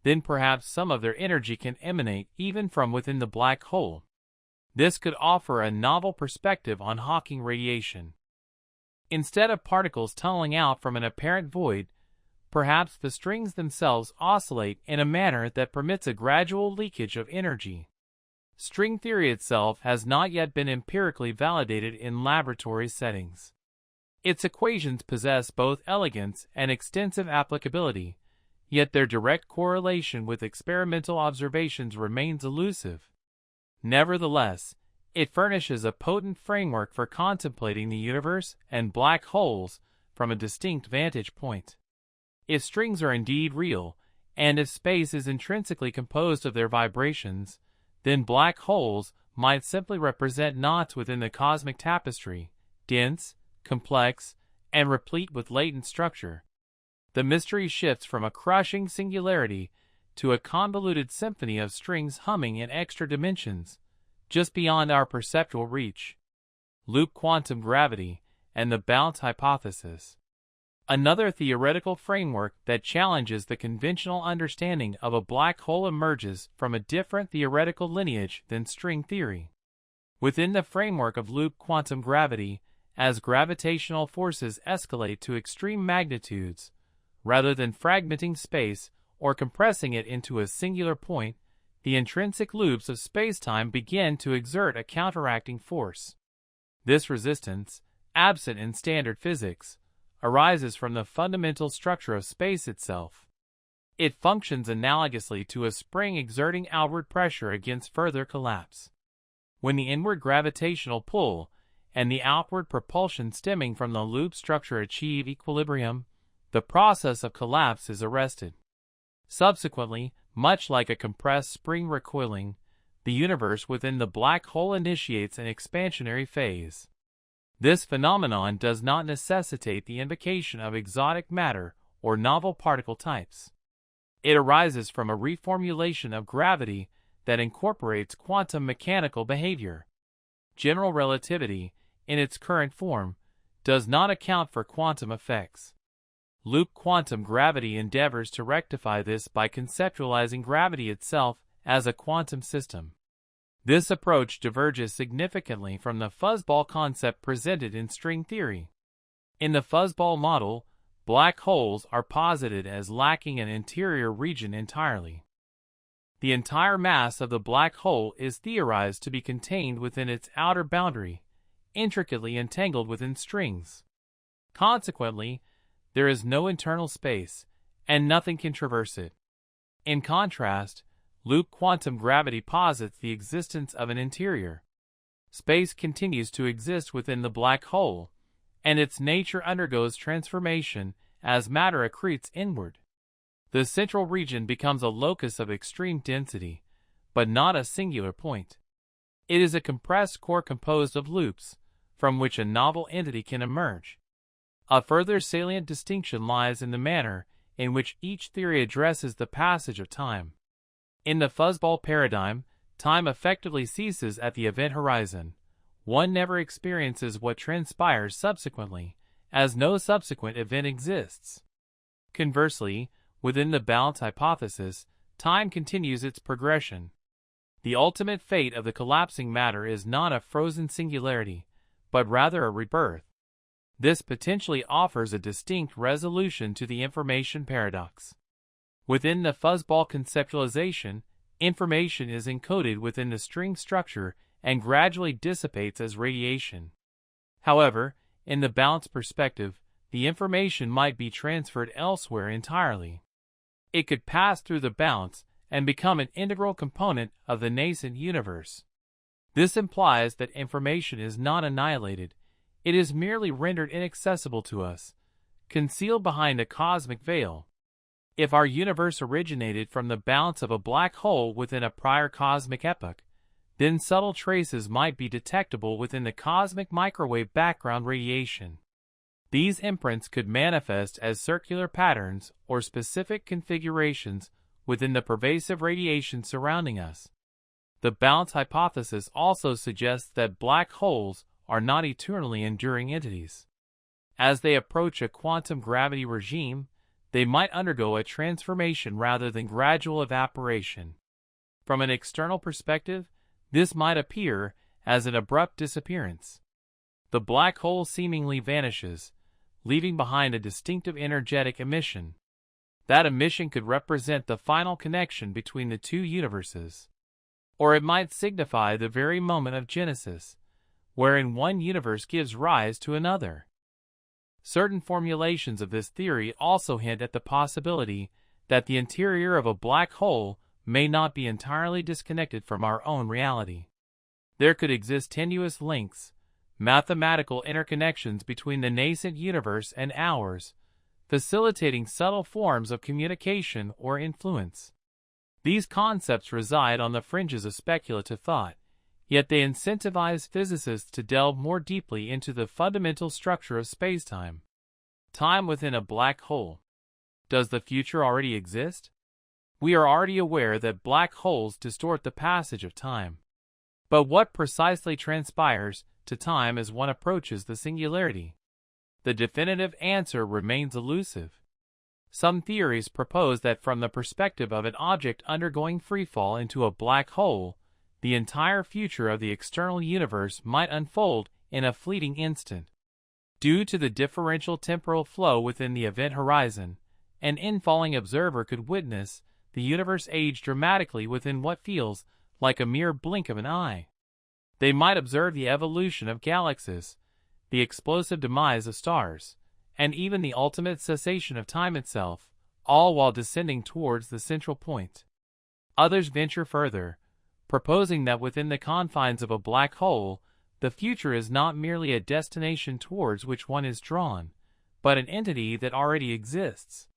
then perhaps some of their energy can emanate even from within the black hole. This could offer a novel perspective on Hawking radiation. Instead of particles tunneling out from an apparent void, perhaps the strings themselves oscillate in a manner that permits a gradual leakage of energy. String theory itself has not yet been empirically validated in laboratory settings. Its equations possess both elegance and extensive applicability, yet their direct correlation with experimental observations remains elusive. Nevertheless, it furnishes a potent framework for contemplating the universe and black holes from a distinct vantage point. If strings are indeed real, and if space is intrinsically composed of their vibrations, then black holes might simply represent knots within the cosmic tapestry, dense, complex, and replete with latent structure. The mystery shifts from a crushing singularity to a convoluted symphony of strings humming in extra dimensions, just beyond our perceptual reach. Loop quantum gravity and the bounce hypothesis. Another theoretical framework that challenges the conventional understanding of a black hole emerges from a different theoretical lineage than string theory. Within the framework of loop quantum gravity, as gravitational forces escalate to extreme magnitudes, rather than fragmenting space or compressing it into a singular point, the intrinsic loops of spacetime begin to exert a counteracting force. This resistance, absent in standard physics, arises from the fundamental structure of space itself. It functions analogously to a spring exerting outward pressure against further collapse. When the inward gravitational pull and the outward propulsion stemming from the loop structure achieve equilibrium, the process of collapse is arrested. Subsequently, much like a compressed spring recoiling, the universe within the black hole initiates an expansionary phase. This phenomenon does not necessitate the invocation of exotic matter or novel particle types. It arises from a reformulation of gravity that incorporates quantum mechanical behavior. General relativity, in its current form, does not account for quantum effects. Loop quantum gravity endeavors to rectify this by conceptualizing gravity itself as a quantum system. This approach diverges significantly from the fuzzball concept presented in string theory. In the fuzzball model, black holes are posited as lacking an interior region entirely. The entire mass of the black hole is theorized to be contained within its outer boundary, intricately entangled within strings. Consequently, there is no internal space, and nothing can traverse it. In contrast, loop quantum gravity posits the existence of an interior. Space continues to exist within the black hole, and its nature undergoes transformation as matter accretes inward. The central region becomes a locus of extreme density, but not a singular point. It is a compressed core composed of loops, from which a novel entity can emerge. A further salient distinction lies in the manner in which each theory addresses the passage of time. In the fuzzball paradigm, time effectively ceases at the event horizon. One never experiences what transpires subsequently, as no subsequent event exists. Conversely, within the bounce hypothesis, time continues its progression. The ultimate fate of the collapsing matter is not a frozen singularity, but rather a rebirth. This potentially offers a distinct resolution to the information paradox. Within the fuzzball conceptualization, information is encoded within the string structure and gradually dissipates as radiation. However, in the balanced perspective, the information might be transferred elsewhere entirely. It could pass through the balance and become an integral component of the nascent universe. This implies that information is not annihilated, it is merely rendered inaccessible to us, concealed behind a cosmic veil. If our universe originated from the balance of a black hole within a prior cosmic epoch, then subtle traces might be detectable within the cosmic microwave background radiation. These imprints could manifest as circular patterns or specific configurations within the pervasive radiation surrounding us. The balance hypothesis also suggests that black holes are not eternally enduring entities. As they approach a quantum gravity regime, they might undergo a transformation rather than gradual evaporation. From an external perspective, this might appear as an abrupt disappearance. The black hole seemingly vanishes, leaving behind a distinctive energetic emission. That emission could represent the final connection between the two universes. Or it might signify the very moment of genesis, wherein one universe gives rise to another. Certain formulations of this theory also hint at the possibility that the interior of a black hole may not be entirely disconnected from our own reality. There could exist tenuous links, mathematical interconnections between the nascent universe and ours, facilitating subtle forms of communication or influence. These concepts reside on the fringes of speculative thought, yet they incentivize physicists to delve more deeply into the fundamental structure of spacetime. Time within a black hole. Does the future already exist? We are already aware that black holes distort the passage of time. But what precisely transpires to time as one approaches the singularity? The definitive answer remains elusive. Some theories propose that from the perspective of an object undergoing freefall into a black hole, the entire future of the external universe might unfold in a fleeting instant. Due to the differential temporal flow within the event horizon, an infalling observer could witness the universe age dramatically within what feels like a mere blink of an eye. They might observe the evolution of galaxies, the explosive demise of stars, and even the ultimate cessation of time itself, all while descending towards the central point. Others venture further, proposing that within the confines of a black hole, the future is not merely a destination towards which one is drawn, but an entity that already exists.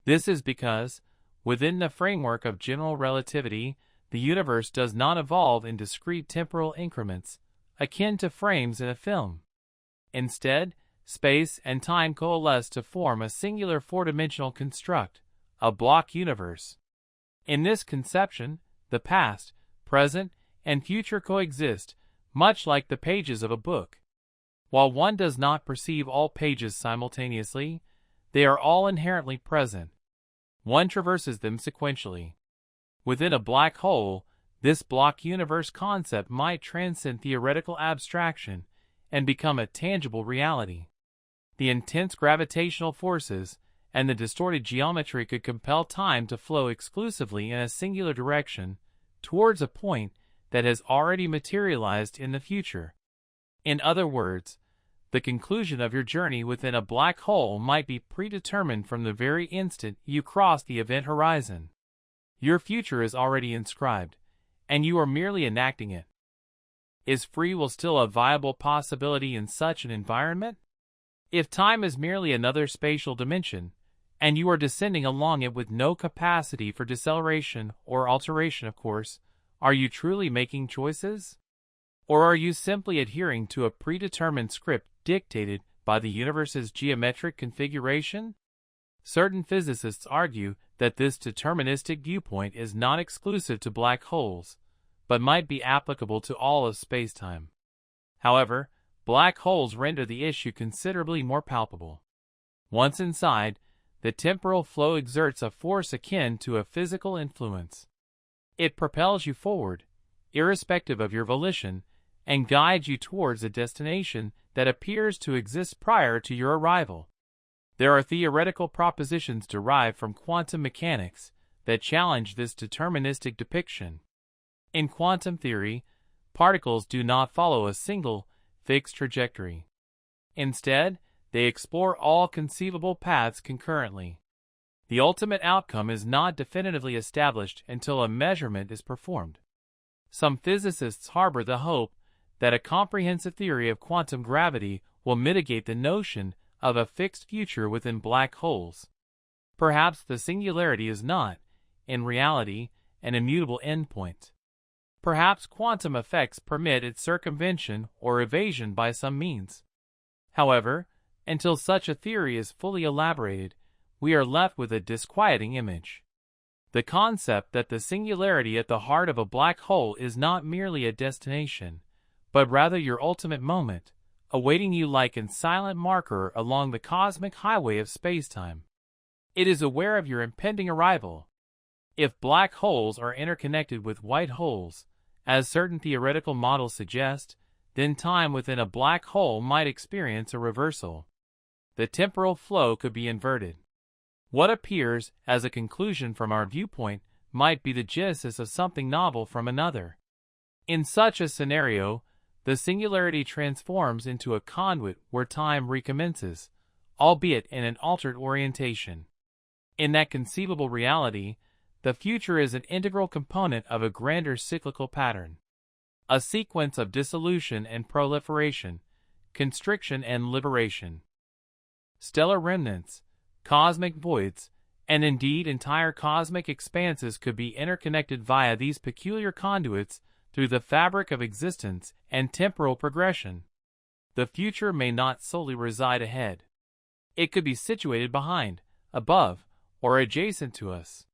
This is because, within the framework of general relativity, the universe does not evolve in discrete temporal increments, akin to frames in a film. Instead, space and time coalesce to form a singular four-dimensional construct, a block universe. In this conception, the past, present, and future coexist, much like the pages of a book. While one does not perceive all pages simultaneously, they are all inherently present. One traverses them sequentially. Within a black hole, this block universe concept might transcend theoretical abstraction and become a tangible reality. The intense gravitational forces and the distorted geometry could compel time to flow exclusively in a singular direction towards a point that has already materialized in the future. In other words, the conclusion of your journey within a black hole might be predetermined from the very instant you cross the event horizon. Your future is already inscribed, and you are merely enacting it. Is free will still a viable possibility in such an environment? If time is merely another spatial dimension, and you are descending along it with no capacity for deceleration or alteration, of course, are you truly making choices? Or are you simply adhering to a predetermined script dictated by the universe's geometric configuration? Certain physicists argue that this deterministic viewpoint is not exclusive to black holes, but might be applicable to all of spacetime. However, black holes render the issue considerably more palpable. Once inside, the temporal flow exerts a force akin to a physical influence. It propels you forward, irrespective of your volition, and guides you towards a destination that appears to exist prior to your arrival. There are theoretical propositions derived from quantum mechanics that challenge this deterministic depiction. In quantum theory, particles do not follow a single, fixed trajectory. Instead, they explore all conceivable paths concurrently. The ultimate outcome is not definitively established until a measurement is performed. Some physicists harbor the hope that a comprehensive theory of quantum gravity will mitigate the notion of a fixed future within black holes. Perhaps the singularity is not, in reality, an immutable endpoint. Perhaps quantum effects permit its circumvention or evasion by some means. However, until such a theory is fully elaborated, we are left with a disquieting image. The concept that the singularity at the heart of a black hole is not merely a destination, but rather your ultimate moment, awaiting you like a silent marker along the cosmic highway of spacetime. It is aware of your impending arrival. If black holes are interconnected with white holes, as certain theoretical models suggest, then time within a black hole might experience a reversal. The temporal flow could be inverted. What appears as a conclusion from our viewpoint might be the genesis of something novel from another. In such a scenario, the singularity transforms into a conduit where time recommences, albeit in an altered orientation. In that conceivable reality, the future is an integral component of a grander cyclical pattern. A sequence of dissolution and proliferation, constriction and liberation. Stellar remnants, cosmic voids, and indeed entire cosmic expanses could be interconnected via these peculiar conduits through the fabric of existence and temporal progression. The future may not solely reside ahead. It could be situated behind, above, or adjacent to us.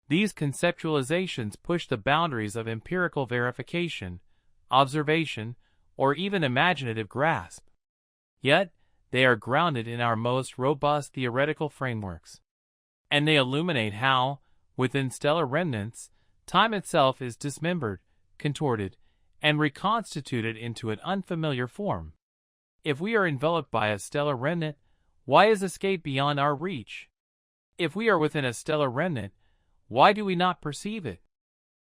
These conceptualizations push the boundaries of empirical verification, observation, or even imaginative grasp. Yet, they are grounded in our most robust theoretical frameworks. And they illuminate how, within stellar remnants, time itself is dismembered, contorted, and reconstituted into an unfamiliar form. If we are enveloped by a stellar remnant, why is escape beyond our reach? If we are within a stellar remnant, why do we not perceive it?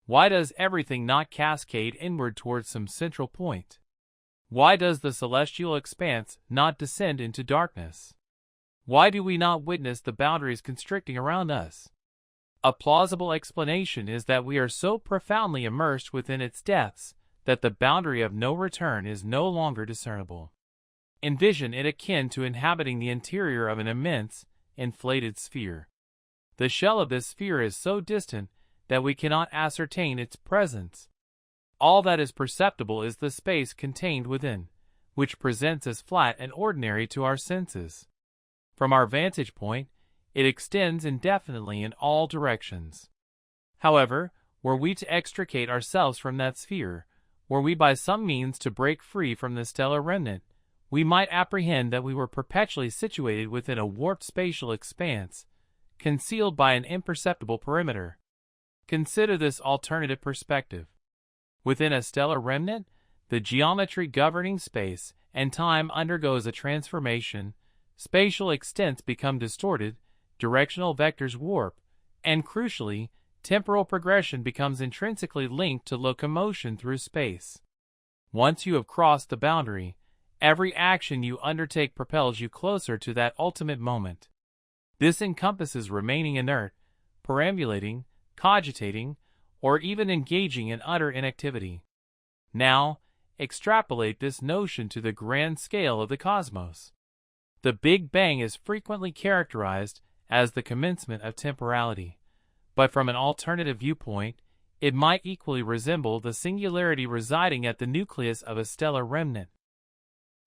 Why does everything not cascade inward towards some central point? Why does the celestial expanse not descend into darkness? Why do we not witness the boundaries constricting around us? A plausible explanation is that we are so profoundly immersed within its depths that the boundary of no return is no longer discernible. Envision it akin to inhabiting the interior of an immense, inflated sphere. The shell of this sphere is so distant that we cannot ascertain its presence. All that is perceptible is the space contained within, which presents as flat and ordinary to our senses. From our vantage point, it extends indefinitely in all directions. However, were we to extricate ourselves from that sphere, were we by some means to break free from the stellar remnant, we might apprehend that we were perpetually situated within a warped spatial expanse, concealed by an imperceptible perimeter. Consider this alternative perspective. Within a stellar remnant, the geometry governing space and time undergoes a transformation, spatial extents become distorted, directional vectors warp, and crucially, temporal progression becomes intrinsically linked to locomotion through space. Once you have crossed the boundary, every action you undertake propels you closer to that ultimate moment. This encompasses remaining inert, perambulating, cogitating, or even engaging in utter inactivity. Now, extrapolate this notion to the grand scale of the cosmos. The Big Bang is frequently characterized as the commencement of temporality, but from an alternative viewpoint, it might equally resemble the singularity residing at the nucleus of a stellar remnant.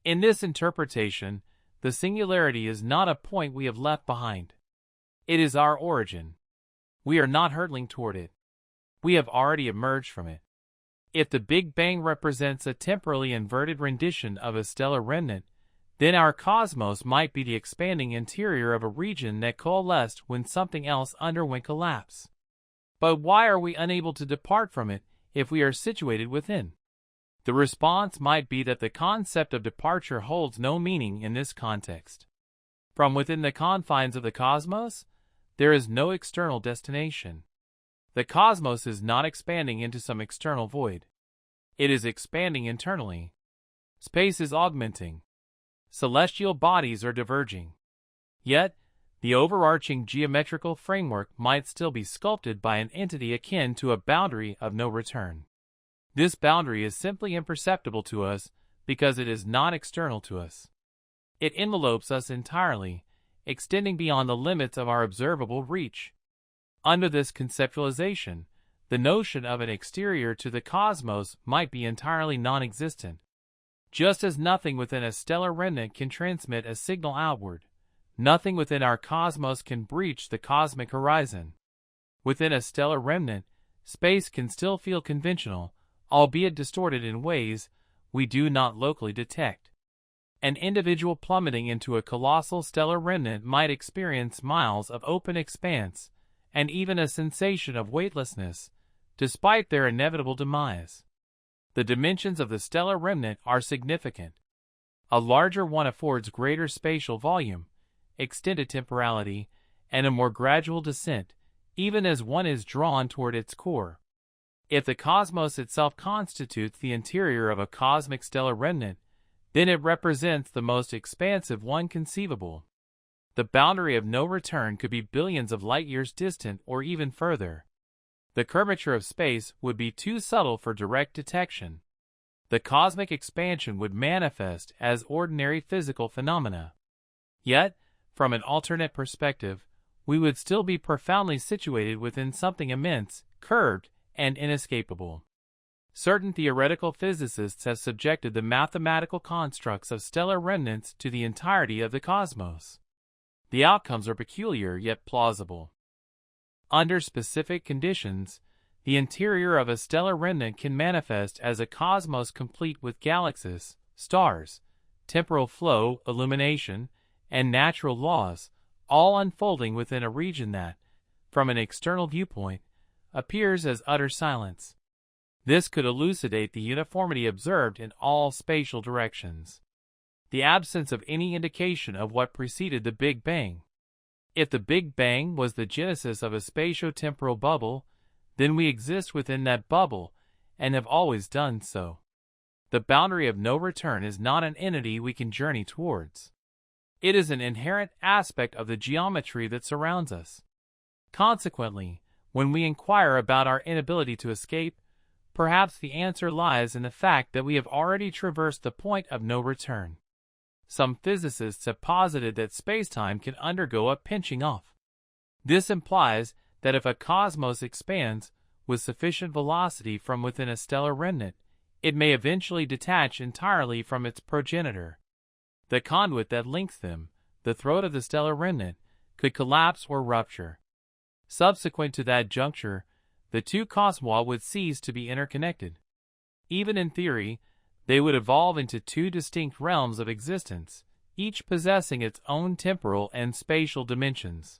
In this interpretation, the singularity is not a point we have left behind. It is our origin. We are not hurtling toward it. We have already emerged from it. If the Big Bang represents a temporally inverted rendition of a stellar remnant, then our cosmos might be the expanding interior of a region that coalesced when something else underwent collapse. But why are we unable to depart from it if we are situated within? The response might be that the concept of departure holds no meaning in this context. From within the confines of the cosmos, there is no external destination. The cosmos is not expanding into some external void. It is expanding internally. Space is augmenting. Celestial bodies are diverging. Yet, the overarching geometrical framework might still be sculpted by an entity akin to a boundary of no return. This boundary is simply imperceptible to us because it is not external to us. It envelopes us entirely, extending beyond the limits of our observable reach. Under this conceptualization, the notion of an exterior to the cosmos might be entirely non-existent. Just as nothing within a stellar remnant can transmit a signal outward, nothing within our cosmos can breach the cosmic horizon. Within a stellar remnant, space can still feel conventional, albeit distorted in ways we do not locally detect. An individual plummeting into a colossal stellar remnant might experience miles of open expanse and even a sensation of weightlessness, despite their inevitable demise. The dimensions of the stellar remnant are significant. A larger one affords greater spatial volume, extended temporality, and a more gradual descent, even as one is drawn toward its core. If the cosmos itself constitutes the interior of a cosmic stellar remnant, then it represents the most expansive one conceivable. The boundary of no return could be billions of light-years distant or even further. The curvature of space would be too subtle for direct detection. The cosmic expansion would manifest as ordinary physical phenomena. Yet, from an alternate perspective, we would still be profoundly situated within something immense, curved, and inescapable. Certain theoretical physicists have subjected the mathematical constructs of stellar remnants to the entirety of the cosmos. The outcomes are peculiar yet plausible. Under specific conditions, the interior of a stellar remnant can manifest as a cosmos complete with galaxies, stars, temporal flow, illumination, and natural laws, all unfolding within a region that, from an external viewpoint, appears as utter silence. This could elucidate the uniformity observed in all spatial directions. The absence of any indication of what preceded the Big Bang. If the Big Bang was the genesis of a spatio-temporal bubble, then we exist within that bubble and have always done so. The boundary of no return is not an entity we can journey towards. It is an inherent aspect of the geometry that surrounds us. Consequently, when we inquire about our inability to escape, perhaps the answer lies in the fact that we have already traversed the point of no return. Some physicists have posited that spacetime can undergo a pinching off. This implies that if a cosmos expands with sufficient velocity from within a stellar remnant, it may eventually detach entirely from its progenitor. The conduit that links them, the throat of the stellar remnant, could collapse or rupture. Subsequent to that juncture, the two cosmoi would cease to be interconnected. Even in theory, they would evolve into two distinct realms of existence, each possessing its own temporal and spatial dimensions.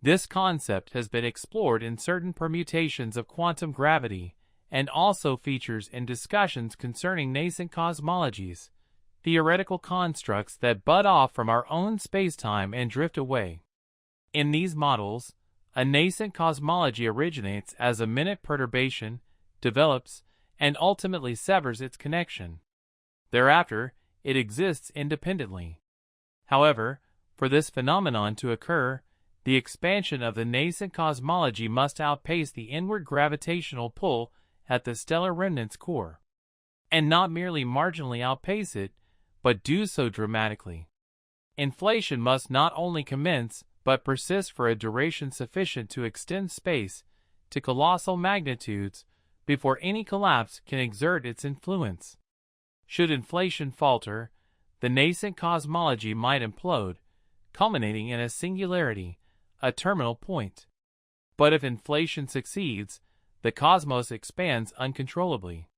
This concept has been explored in certain permutations of quantum gravity and also features in discussions concerning nascent cosmologies, theoretical constructs that bud off from our own spacetime and drift away. In these models, a nascent cosmology originates as a minute perturbation, develops, and ultimately severs its connection. Thereafter, it exists independently. However, for this phenomenon to occur, the expansion of the nascent cosmology must outpace the inward gravitational pull at the stellar remnant's core, and not merely marginally outpace it, but do so dramatically. Inflation must not only commence, but persist for a duration sufficient to extend space to colossal magnitudes before any collapse can exert its influence. Should inflation falter, the nascent cosmology might implode, culminating in a singularity, a terminal point. But if inflation succeeds, the cosmos expands uncontrollably.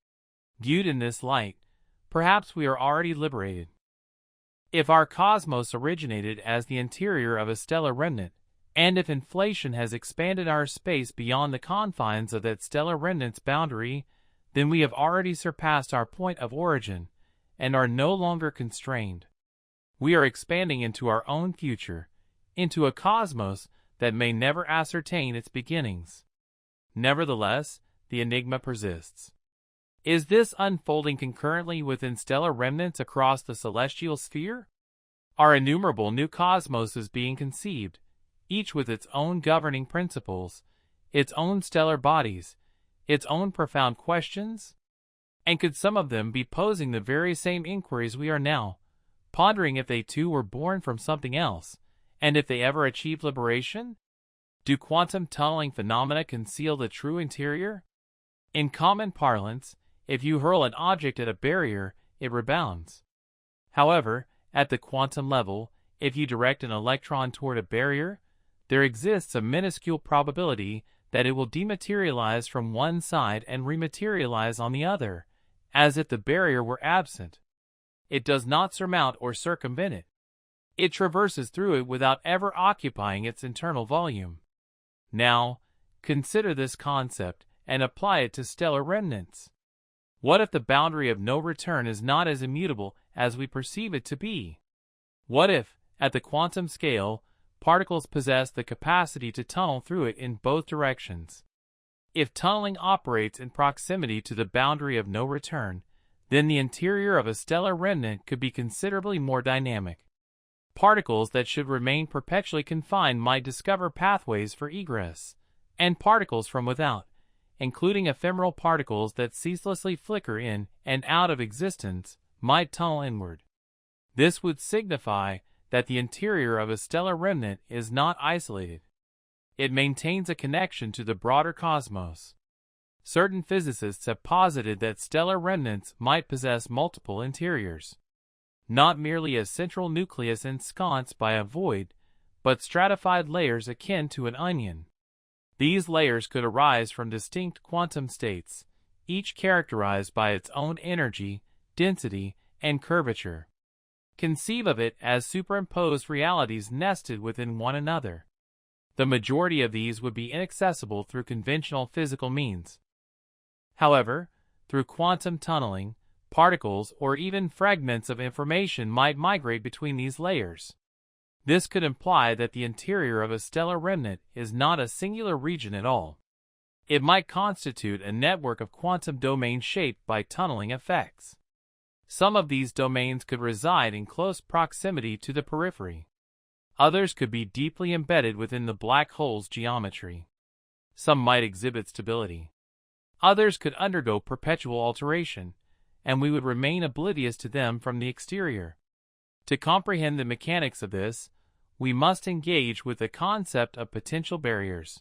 Viewed in this light, perhaps we are already liberated. If our cosmos originated as the interior of a stellar remnant, and if inflation has expanded our space beyond the confines of that stellar remnant's boundary, then we have already surpassed our point of origin and are no longer constrained. We are expanding into our own future, into a cosmos that may never ascertain its beginnings. Nevertheless, the enigma persists. Is this unfolding concurrently within stellar remnants across the celestial sphere? Are innumerable new cosmoses being conceived, each with its own governing principles, its own stellar bodies, its own profound questions? And could some of them be posing the very same inquiries we are now, pondering if they too were born from something else, and if they ever achieved liberation? Do quantum tunneling phenomena conceal the true interior? In common parlance, if you hurl an object at a barrier, it rebounds. However, at the quantum level, if you direct an electron toward a barrier, there exists a minuscule probability that it will dematerialize from one side and rematerialize on the other, as if the barrier were absent. It does not surmount or circumvent it. It traverses through it without ever occupying its internal volume. Now, consider this concept and apply it to stellar remnants. What if the boundary of no return is not as immutable as we perceive it to be? What if, at the quantum scale, particles possess the capacity to tunnel through it in both directions? If tunneling operates in proximity to the boundary of no return, then the interior of a stellar remnant could be considerably more dynamic. Particles that should remain perpetually confined might discover pathways for egress, and particles from without, including ephemeral particles that ceaselessly flicker in and out of existence, might tunnel inward. This would signify that the interior of a stellar remnant is not isolated. It maintains a connection to the broader cosmos. Certain physicists have posited that stellar remnants might possess multiple interiors. Not merely a central nucleus ensconced by a void, but stratified layers akin to an onion. These layers could arise from distinct quantum states, each characterized by its own energy, density, and curvature. Conceive of it as superimposed realities nested within one another. The majority of these would be inaccessible through conventional physical means. However, through quantum tunneling, particles or even fragments of information might migrate between these layers. This could imply that the interior of a stellar remnant is not a singular region at all. It might constitute a network of quantum domains shaped by tunneling effects. Some of these domains could reside in close proximity to the periphery. Others could be deeply embedded within the black hole's geometry. Some might exhibit stability. Others could undergo perpetual alteration, and we would remain oblivious to them from the exterior. To comprehend the mechanics of this, we must engage with the concept of potential barriers.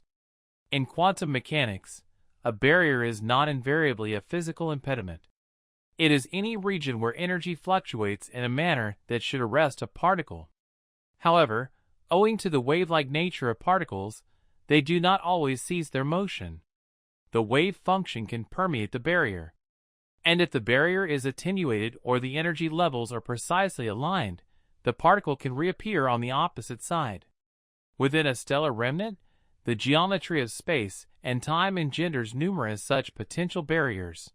In quantum mechanics, a barrier is not invariably a physical impediment. It is any region where energy fluctuates in a manner that should arrest a particle. However, owing to the wave-like nature of particles, they do not always cease their motion. The wave function can permeate the barrier. And if the barrier is attenuated or the energy levels are precisely aligned, the particle can reappear on the opposite side. Within a stellar remnant, the geometry of space and time engenders numerous such potential barriers.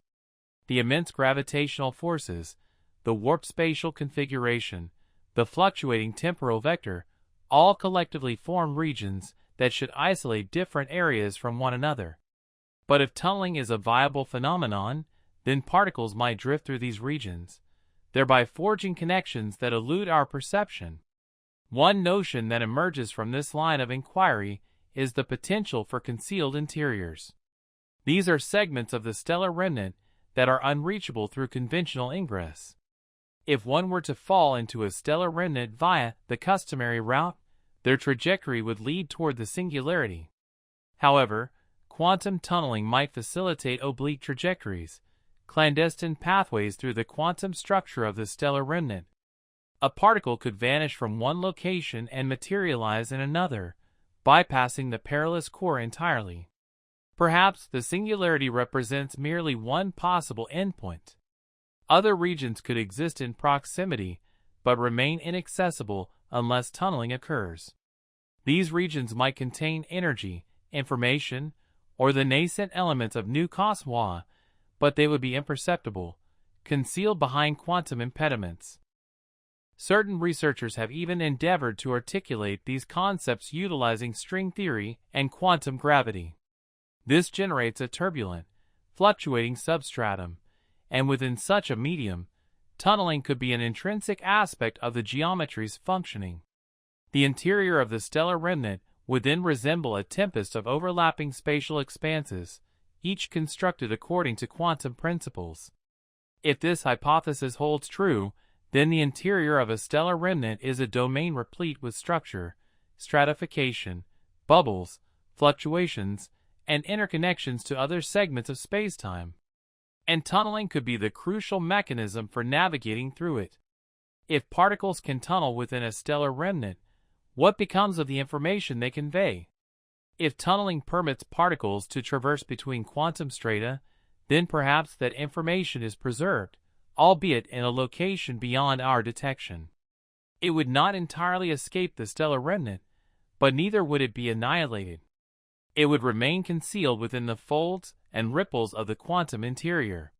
The immense gravitational forces, the warped spatial configuration, the fluctuating temporal vector, all collectively form regions that should isolate different areas from one another. But if tunneling is a viable phenomenon, then particles might drift through these regions, thereby forging connections that elude our perception. One notion that emerges from this line of inquiry is the potential for concealed interiors. These are segments of the stellar remnant that are unreachable through conventional ingress. If one were to fall into a stellar remnant via the customary route, their trajectory would lead toward the singularity. However, quantum tunneling might facilitate oblique trajectories, clandestine pathways through the quantum structure of the stellar remnant. A particle could vanish from one location and materialize in another, bypassing the perilous core entirely. Perhaps the singularity represents merely one possible endpoint. Other regions could exist in proximity, but remain inaccessible unless tunneling occurs. These regions might contain energy, information, or the nascent elements of new cosmos, but they would be imperceptible, concealed behind quantum impediments. Certain researchers have even endeavored to articulate these concepts utilizing string theory and quantum gravity. This generates a turbulent, fluctuating substratum, and within such a medium, tunneling could be an intrinsic aspect of the geometry's functioning. The interior of the stellar remnant would then resemble a tempest of overlapping spatial expanses, each constructed according to quantum principles. If this hypothesis holds true, then the interior of a stellar remnant is a domain replete with structure, stratification, bubbles, fluctuations, and interconnections to other segments of spacetime. And tunneling could be the crucial mechanism for navigating through it. If particles can tunnel within a stellar remnant, what becomes of the information they convey? If tunneling permits particles to traverse between quantum strata, then perhaps that information is preserved, albeit in a location beyond our detection. It would not entirely escape the stellar remnant, but neither would it be annihilated. It would remain concealed within the folds and ripples of the quantum interior.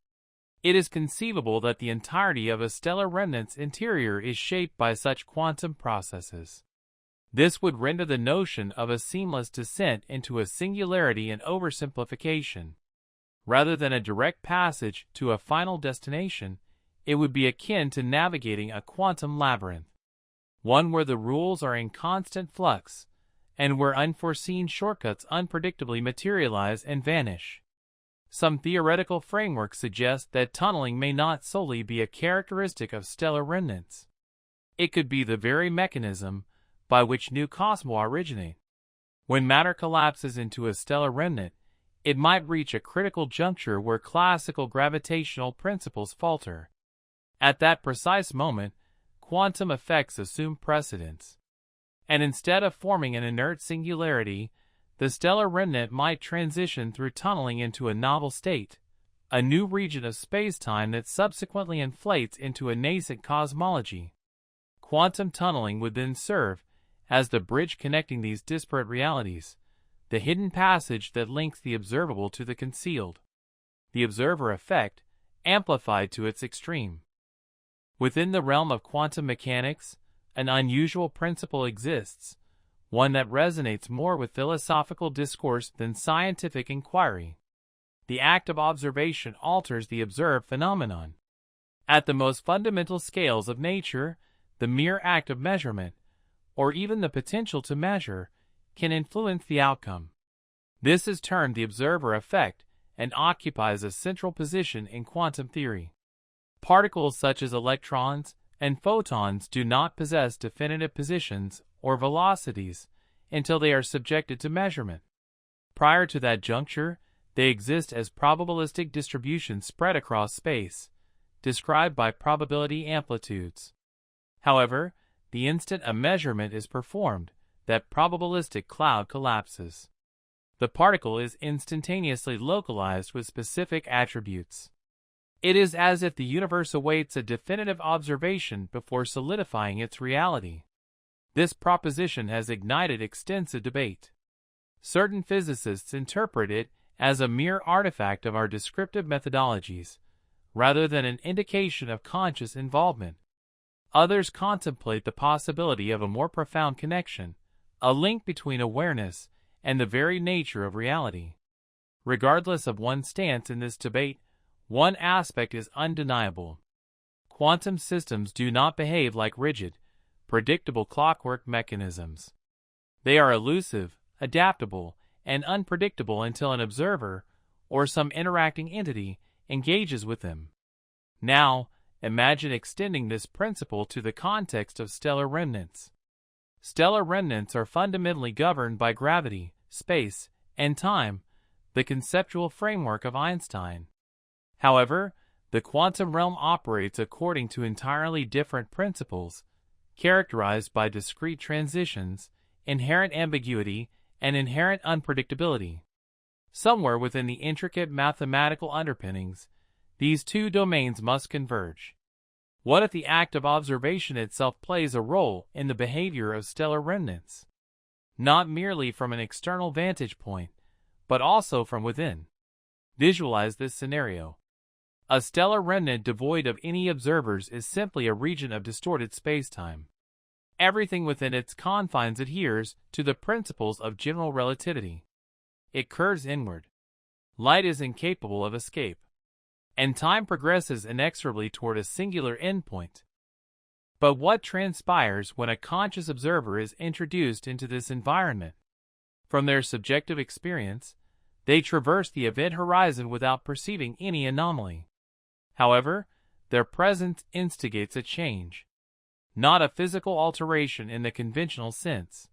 It is conceivable that the entirety of a stellar remnant's interior is shaped by such quantum processes. This would render the notion of a seamless descent into a singularity an oversimplification. Rather than a direct passage to a final destination, it would be akin to navigating a quantum labyrinth, one where the rules are in constant flux, and where unforeseen shortcuts unpredictably materialize and vanish. Some theoretical frameworks suggest that tunneling may not solely be a characteristic of stellar remnants. It could be the very mechanism by which new cosmos originate. When matter collapses into a stellar remnant, it might reach a critical juncture where classical gravitational principles falter. At that precise moment, quantum effects assume precedence. And instead of forming an inert singularity, the stellar remnant might transition through tunneling into a novel state, a new region of spacetime that subsequently inflates into a nascent cosmology. Quantum tunneling would then serve as the bridge connecting these disparate realities, the hidden passage that links the observable to the concealed. The observer effect, amplified to its extreme. Within the realm of quantum mechanics, an unusual principle exists, one that resonates more with philosophical discourse than scientific inquiry. The act of observation alters the observed phenomenon. At the most fundamental scales of nature, the mere act of measurement, or even the potential to measure, can influence the outcome. This is termed the observer effect and occupies a central position in quantum theory. Particles such as electrons and photons do not possess definitive positions or velocities until they are subjected to measurement. Prior to that juncture, they exist as probabilistic distributions spread across space, described by probability amplitudes. However, the instant a measurement is performed, that probabilistic cloud collapses. The particle is instantaneously localized with specific attributes. It is as if the universe awaits a definitive observation before solidifying its reality. This proposition has ignited extensive debate. Certain physicists interpret it as a mere artifact of our descriptive methodologies, rather than an indication of conscious involvement. Others contemplate the possibility of a more profound connection, a link between awareness and the very nature of reality. Regardless of one's stance in this debate, one aspect is undeniable. Quantum systems do not behave like rigid, predictable clockwork mechanisms. They are elusive, adaptable, and unpredictable until an observer, or some interacting entity, engages with them. Now, imagine extending this principle to the context of stellar remnants. Stellar remnants are fundamentally governed by gravity, space, and time, the conceptual framework of Einstein. However, the quantum realm operates according to entirely different principles, characterized by discrete transitions, inherent ambiguity, and inherent unpredictability. Somewhere within the intricate mathematical underpinnings, these two domains must converge. What if the act of observation itself plays a role in the behavior of stellar remnants? Not merely from an external vantage point, but also from within. Visualize this scenario. A stellar remnant devoid of any observers is simply a region of distorted spacetime. Everything within its confines adheres to the principles of general relativity. It curves inward. Light is incapable of escape. and time progresses inexorably toward a singular endpoint. But what transpires when a conscious observer is introduced into this environment? From their subjective experience, they traverse the event horizon without perceiving any anomaly. However, their presence instigates a change, not a physical alteration in the conventional sense.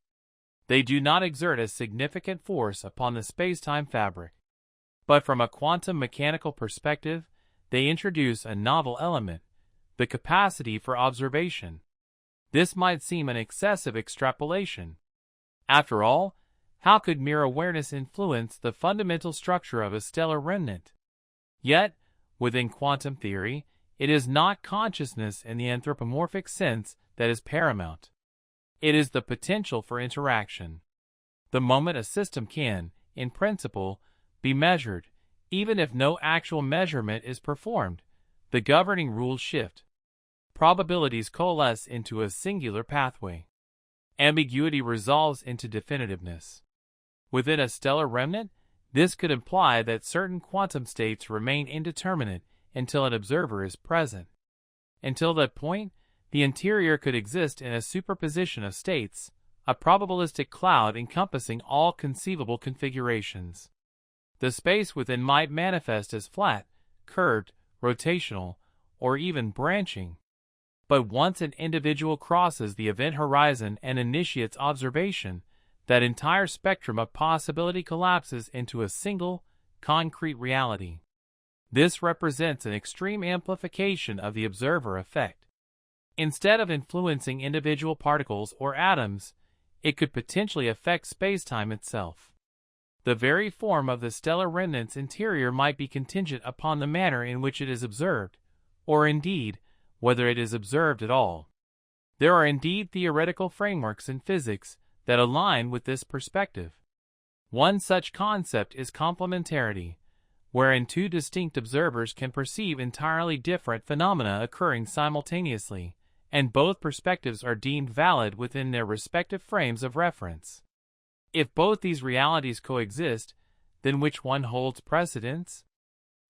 They do not exert a significant force upon the spacetime fabric, but from a quantum mechanical perspective, they introduce a novel element, the capacity for observation. This might seem an excessive extrapolation. After all, how could mere awareness influence the fundamental structure of a stellar remnant? Yet, within quantum theory, it is not consciousness in the anthropomorphic sense that is paramount. It is the potential for interaction. The moment a system can, in principle, be measured, even if no actual measurement is performed, the governing rules shift. Probabilities coalesce into a singular pathway. Ambiguity resolves into definitiveness. Within a stellar remnant, this could imply that certain quantum states remain indeterminate until an observer is present. Until that point, the interior could exist in a superposition of states, a probabilistic cloud encompassing all conceivable configurations. The space within might manifest as flat, curved, rotational, or even branching. But once an individual crosses the event horizon and initiates observation, that entire spectrum of possibility collapses into a single, concrete reality. This represents an extreme amplification of the observer effect. Instead of influencing individual particles or atoms, it could potentially affect spacetime itself. The very form of the stellar remnant's interior might be contingent upon the manner in which it is observed, or indeed, whether it is observed at all. There are indeed theoretical frameworks in physics that align with this perspective. One such concept is complementarity, wherein two distinct observers can perceive entirely different phenomena occurring simultaneously, and both perspectives are deemed valid within their respective frames of reference. If both these realities coexist, then which one holds precedence?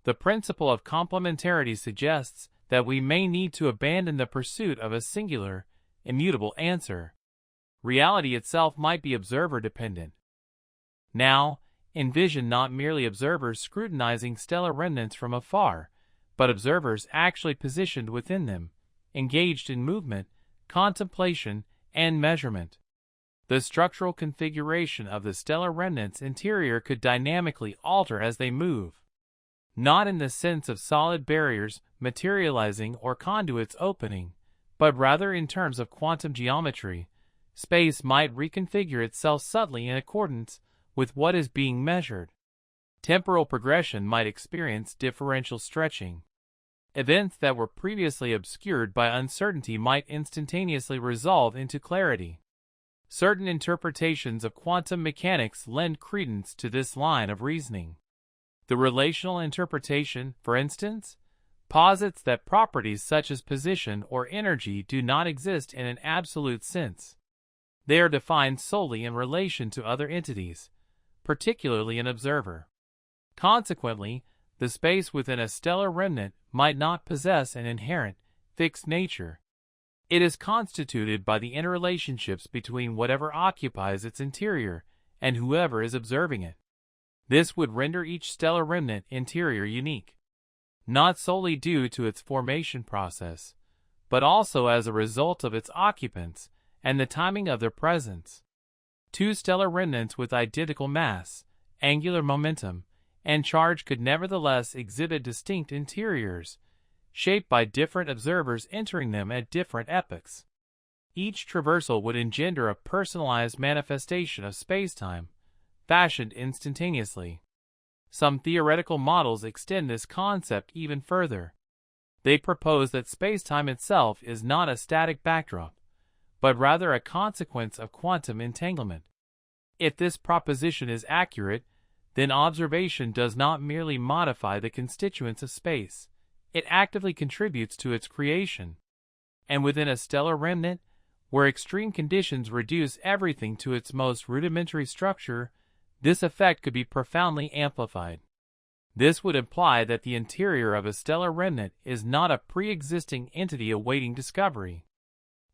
The principle of complementarity suggests that we may need to abandon the pursuit of a singular, immutable answer. Reality itself might be observer-dependent. Now, envision not merely observers scrutinizing stellar remnants from afar, but observers actually positioned within them, engaged in movement, contemplation, and measurement. The structural configuration of the stellar remnant's interior could dynamically alter as they move. Not in the sense of solid barriers materializing or conduits opening, but rather in terms of quantum geometry. Space might reconfigure itself subtly in accordance with what is being measured. Temporal progression might experience differential stretching. Events that were previously obscured by uncertainty might instantaneously resolve into clarity. Certain interpretations of quantum mechanics lend credence to this line of reasoning. The relational interpretation, for instance, posits that properties such as position or energy do not exist in an absolute sense. They are defined solely in relation to other entities, particularly an observer. Consequently, the space within a stellar remnant might not possess an inherent, fixed nature. It is constituted by the interrelationships between whatever occupies its interior and whoever is observing it. This would render each stellar remnant interior unique, not solely due to its formation process, but also as a result of its occupants and the timing of their presence. Two stellar remnants with identical mass, angular momentum, and charge could nevertheless exhibit distinct interiors, shaped by different observers entering them at different epochs. Each traversal would engender a personalized manifestation of spacetime, fashioned instantaneously. Some theoretical models extend this concept even further. They propose that spacetime itself is not a static backdrop, but rather a consequence of quantum entanglement. If this proposition is accurate, then observation does not merely modify the constituents of space, it actively contributes to its creation. And within a stellar remnant, where extreme conditions reduce everything to its most rudimentary structure, this effect could be profoundly amplified. This would imply that the interior of a stellar remnant is not a pre-existing entity awaiting discovery.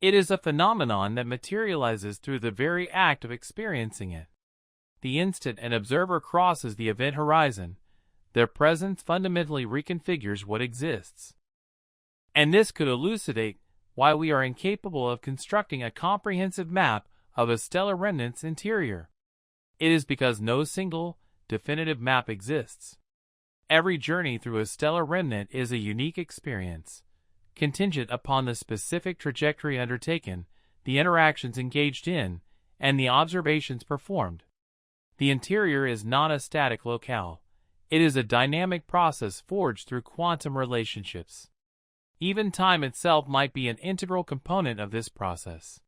It is a phenomenon that materializes through the very act of experiencing it. The instant an observer crosses the event horizon, their presence fundamentally reconfigures what exists. And this could elucidate why we are incapable of constructing a comprehensive map of a stellar remnant's interior. It is because no single, definitive map exists. Every journey through a stellar remnant is a unique experience, contingent upon the specific trajectory undertaken, the interactions engaged in, and the observations performed. The interior is not a static locale. It is a dynamic process forged through quantum relationships. Even time itself might be an integral component of this process.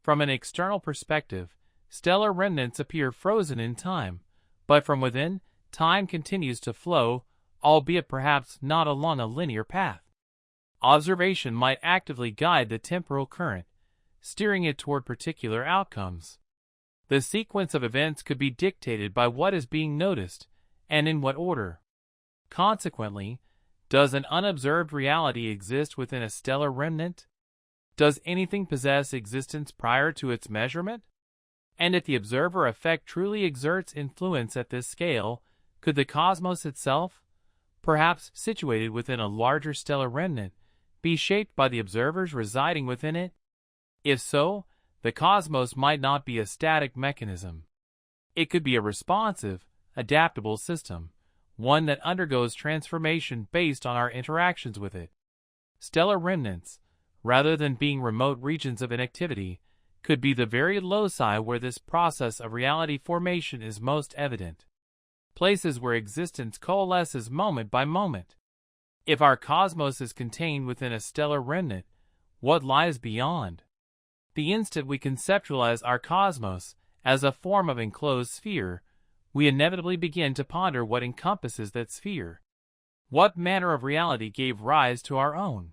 From an external perspective, stellar remnants appear frozen in time, but from within, time continues to flow, albeit perhaps not along a linear path. Observation might actively guide the temporal current, steering it toward particular outcomes. The sequence of events could be dictated by what is being noticed, and in what order. Consequently, does an unobserved reality exist within a stellar remnant? Does anything possess existence prior to its measurement? And if the observer effect truly exerts influence at this scale, could the cosmos itself, perhaps situated within a larger stellar remnant, be shaped by the observers residing within it? If so, the cosmos might not be a static mechanism. It could be a responsive, adaptable system, one that undergoes transformation based on our interactions with it. Stellar remnants, rather than being remote regions of inactivity, could be the very loci where this process of reality formation is most evident. Places where existence coalesces moment by moment. If our cosmos is contained within a stellar remnant, what lies beyond? The instant we conceptualize our cosmos as a form of enclosed sphere, we inevitably begin to ponder what encompasses that sphere. What manner of reality gave rise to our own?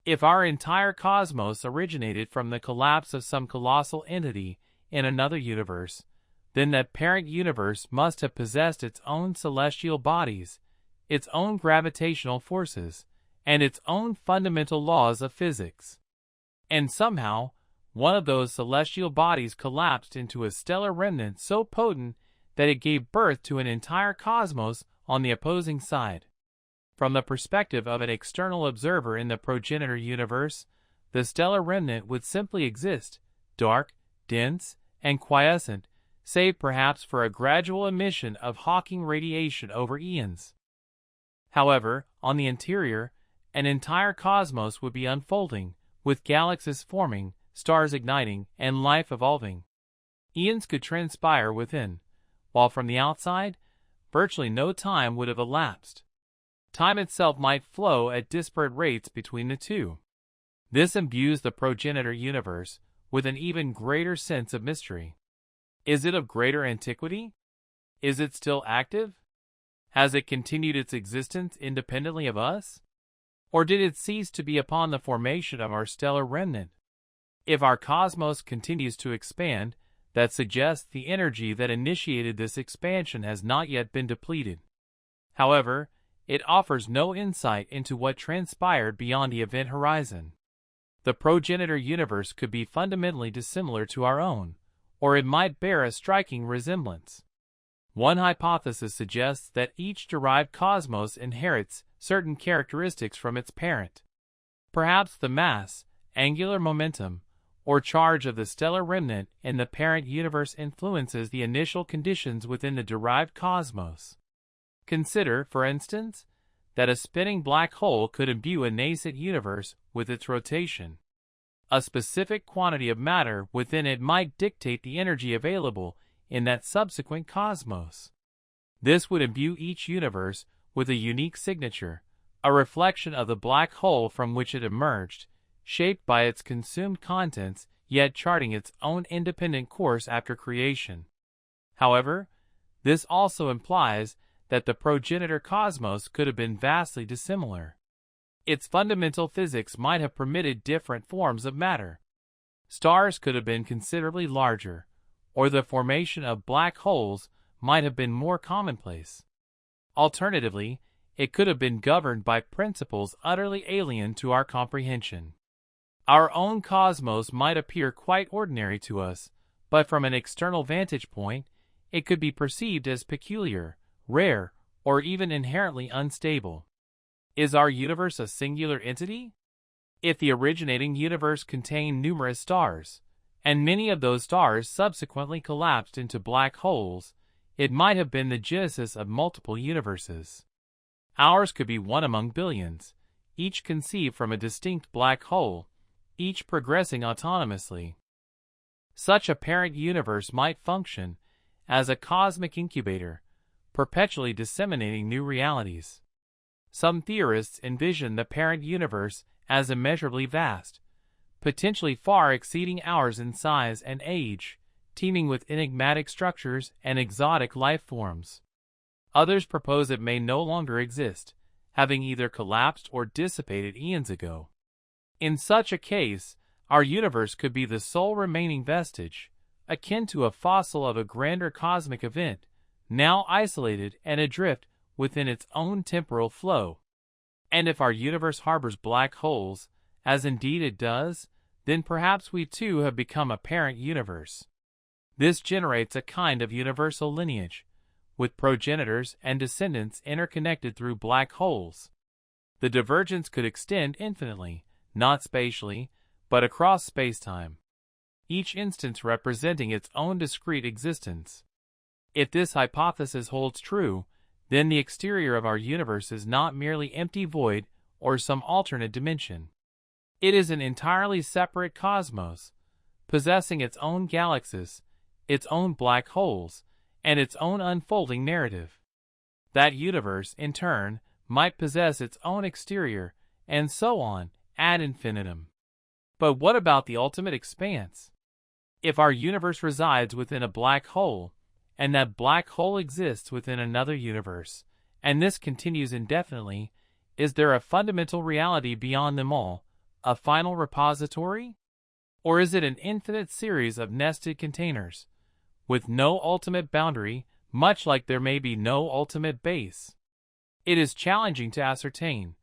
If our entire cosmos originated from the collapse of some colossal entity in another universe, then that parent universe must have possessed its own celestial bodies, its own gravitational forces, and its own fundamental laws of physics. And somehow, one of those celestial bodies collapsed into a stellar remnant so potent that it gave birth to an entire cosmos on the opposing side. From the perspective of an external observer in the progenitor universe, the stellar remnant would simply exist, dark, dense, and quiescent, save perhaps for a gradual emission of Hawking radiation over eons. However, on the interior, an entire cosmos would be unfolding, with galaxies forming, stars igniting, and life evolving. Eons could transpire within, while from the outside, virtually no time would have elapsed. Time itself might flow at disparate rates between the two. This imbues the progenitor universe with an even greater sense of mystery. Is it of greater antiquity? Is it still active? Has it continued its existence independently of us? Or did it cease to be upon the formation of our stellar remnant? If our cosmos continues to expand, that suggests the energy that initiated this expansion has not yet been depleted. However, it offers no insight into what transpired beyond the event horizon. The progenitor universe could be fundamentally dissimilar to our own, or it might bear a striking resemblance. One hypothesis suggests that each derived cosmos inherits certain characteristics from its parent. Perhaps the mass, angular momentum, or charge of the stellar remnant in the parent universe influences the initial conditions within the derived cosmos. Consider, for instance, that a spinning black hole could imbue a nascent universe with its rotation. A specific quantity of matter within it might dictate the energy available in that subsequent cosmos. This would imbue each universe with a unique signature, a reflection of the black hole from which it emerged, shaped by its consumed contents, yet charting its own independent course after creation. However, this also implies that the progenitor cosmos could have been vastly dissimilar. Its fundamental physics might have permitted different forms of matter. Stars could have been considerably larger, or the formation of black holes might have been more commonplace. Alternatively, it could have been governed by principles utterly alien to our comprehension. Our own cosmos might appear quite ordinary to us, but from an external vantage point, it could be perceived as peculiar, rare, or even inherently unstable. Is our universe a singular entity? If the originating universe contained numerous stars, and many of those stars subsequently collapsed into black holes, it might have been the genesis of multiple universes. Ours could be one among billions, each conceived from a distinct black hole, each progressing autonomously. Such a parent universe might function as a cosmic incubator, perpetually disseminating new realities. Some theorists envision the parent universe as immeasurably vast, potentially far exceeding ours in size and age, teeming with enigmatic structures and exotic life forms. Others propose it may no longer exist, having either collapsed or dissipated eons ago. In such a case, our universe could be the sole remaining vestige, akin to a fossil of a grander cosmic event, now isolated and adrift within its own temporal flow. And if our universe harbors black holes, as indeed it does, then perhaps we too have become a parent universe. This generates a kind of universal lineage, with progenitors and descendants interconnected through black holes. The divergence could extend infinitely, not spatially, but across spacetime, each instance representing its own discrete existence. If this hypothesis holds true, then the exterior of our universe is not merely empty void or some alternate dimension. It is an entirely separate cosmos, possessing its own galaxies, its own black holes, and its own unfolding narrative. That universe, in turn, might possess its own exterior, and so on, ad infinitum. But what about the ultimate expanse? If our universe resides within a black hole, and that black hole exists within another universe, and this continues indefinitely, is there a fundamental reality beyond them all, a final repository? Or is it an infinite series of nested containers, with no ultimate boundary, much like there may be no ultimate base? It is challenging to ascertain,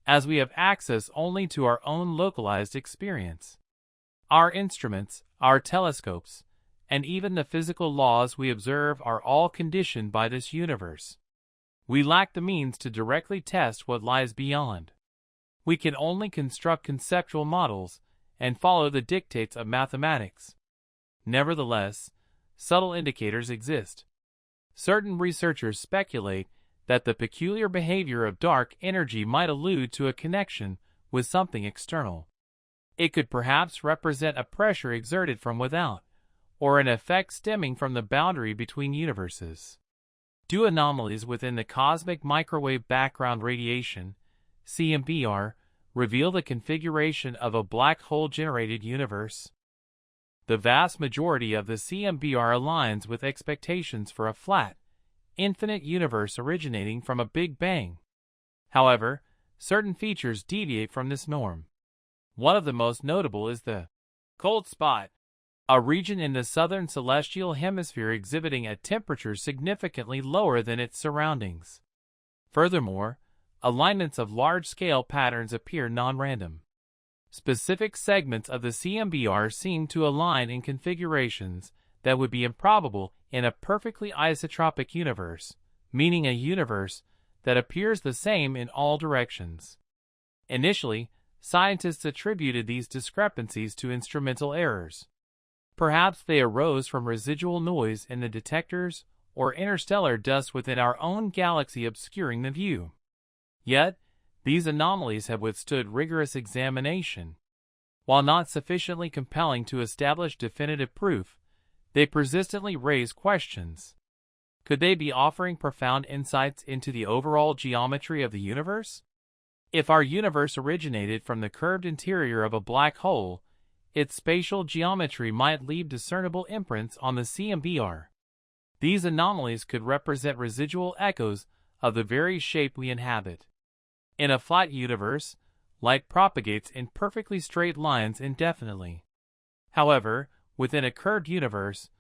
as we have access only to our own localized experience. Our instruments, our telescopes, and even the physical laws we observe are all conditioned by this universe. We lack the means to directly test what lies beyond. We can only construct conceptual models and follow the dictates of mathematics. Nevertheless, subtle indicators exist. Certain researchers speculate that the peculiar behavior of dark energy might allude to a connection with something external. It could perhaps represent a pressure exerted from without, or an effect stemming from the boundary between universes. Do anomalies within the cosmic microwave background radiation, CMBR, reveal the configuration of a black hole-generated universe? The vast majority of the CMBR aligns with expectations for a flat, infinite universe originating from a Big Bang. However, certain features deviate from this norm. One of the most notable is the cold spot, a region in the southern celestial hemisphere exhibiting a temperature significantly lower than its surroundings. Furthermore, alignments of large-scale patterns appear non-random. Specific segments of the CMBR seem to align in configurations that would be improbable in a perfectly isotropic universe, meaning a universe that appears the same in all directions. Initially, scientists attributed these discrepancies to instrumental errors. Perhaps they arose from residual noise in the detectors or interstellar dust within our own galaxy obscuring the view. Yet, these anomalies have withstood rigorous examination. While not sufficiently compelling to establish definitive proof, they persistently raise questions. Could they be offering profound insights into the overall geometry of the universe? If our universe originated from the curved interior of a black hole, its spatial geometry might leave discernible imprints on the CMBR. These anomalies could represent residual echoes of the very shape we inhabit. In a flat universe, light propagates in perfectly straight lines indefinitely. However, within a curved universe,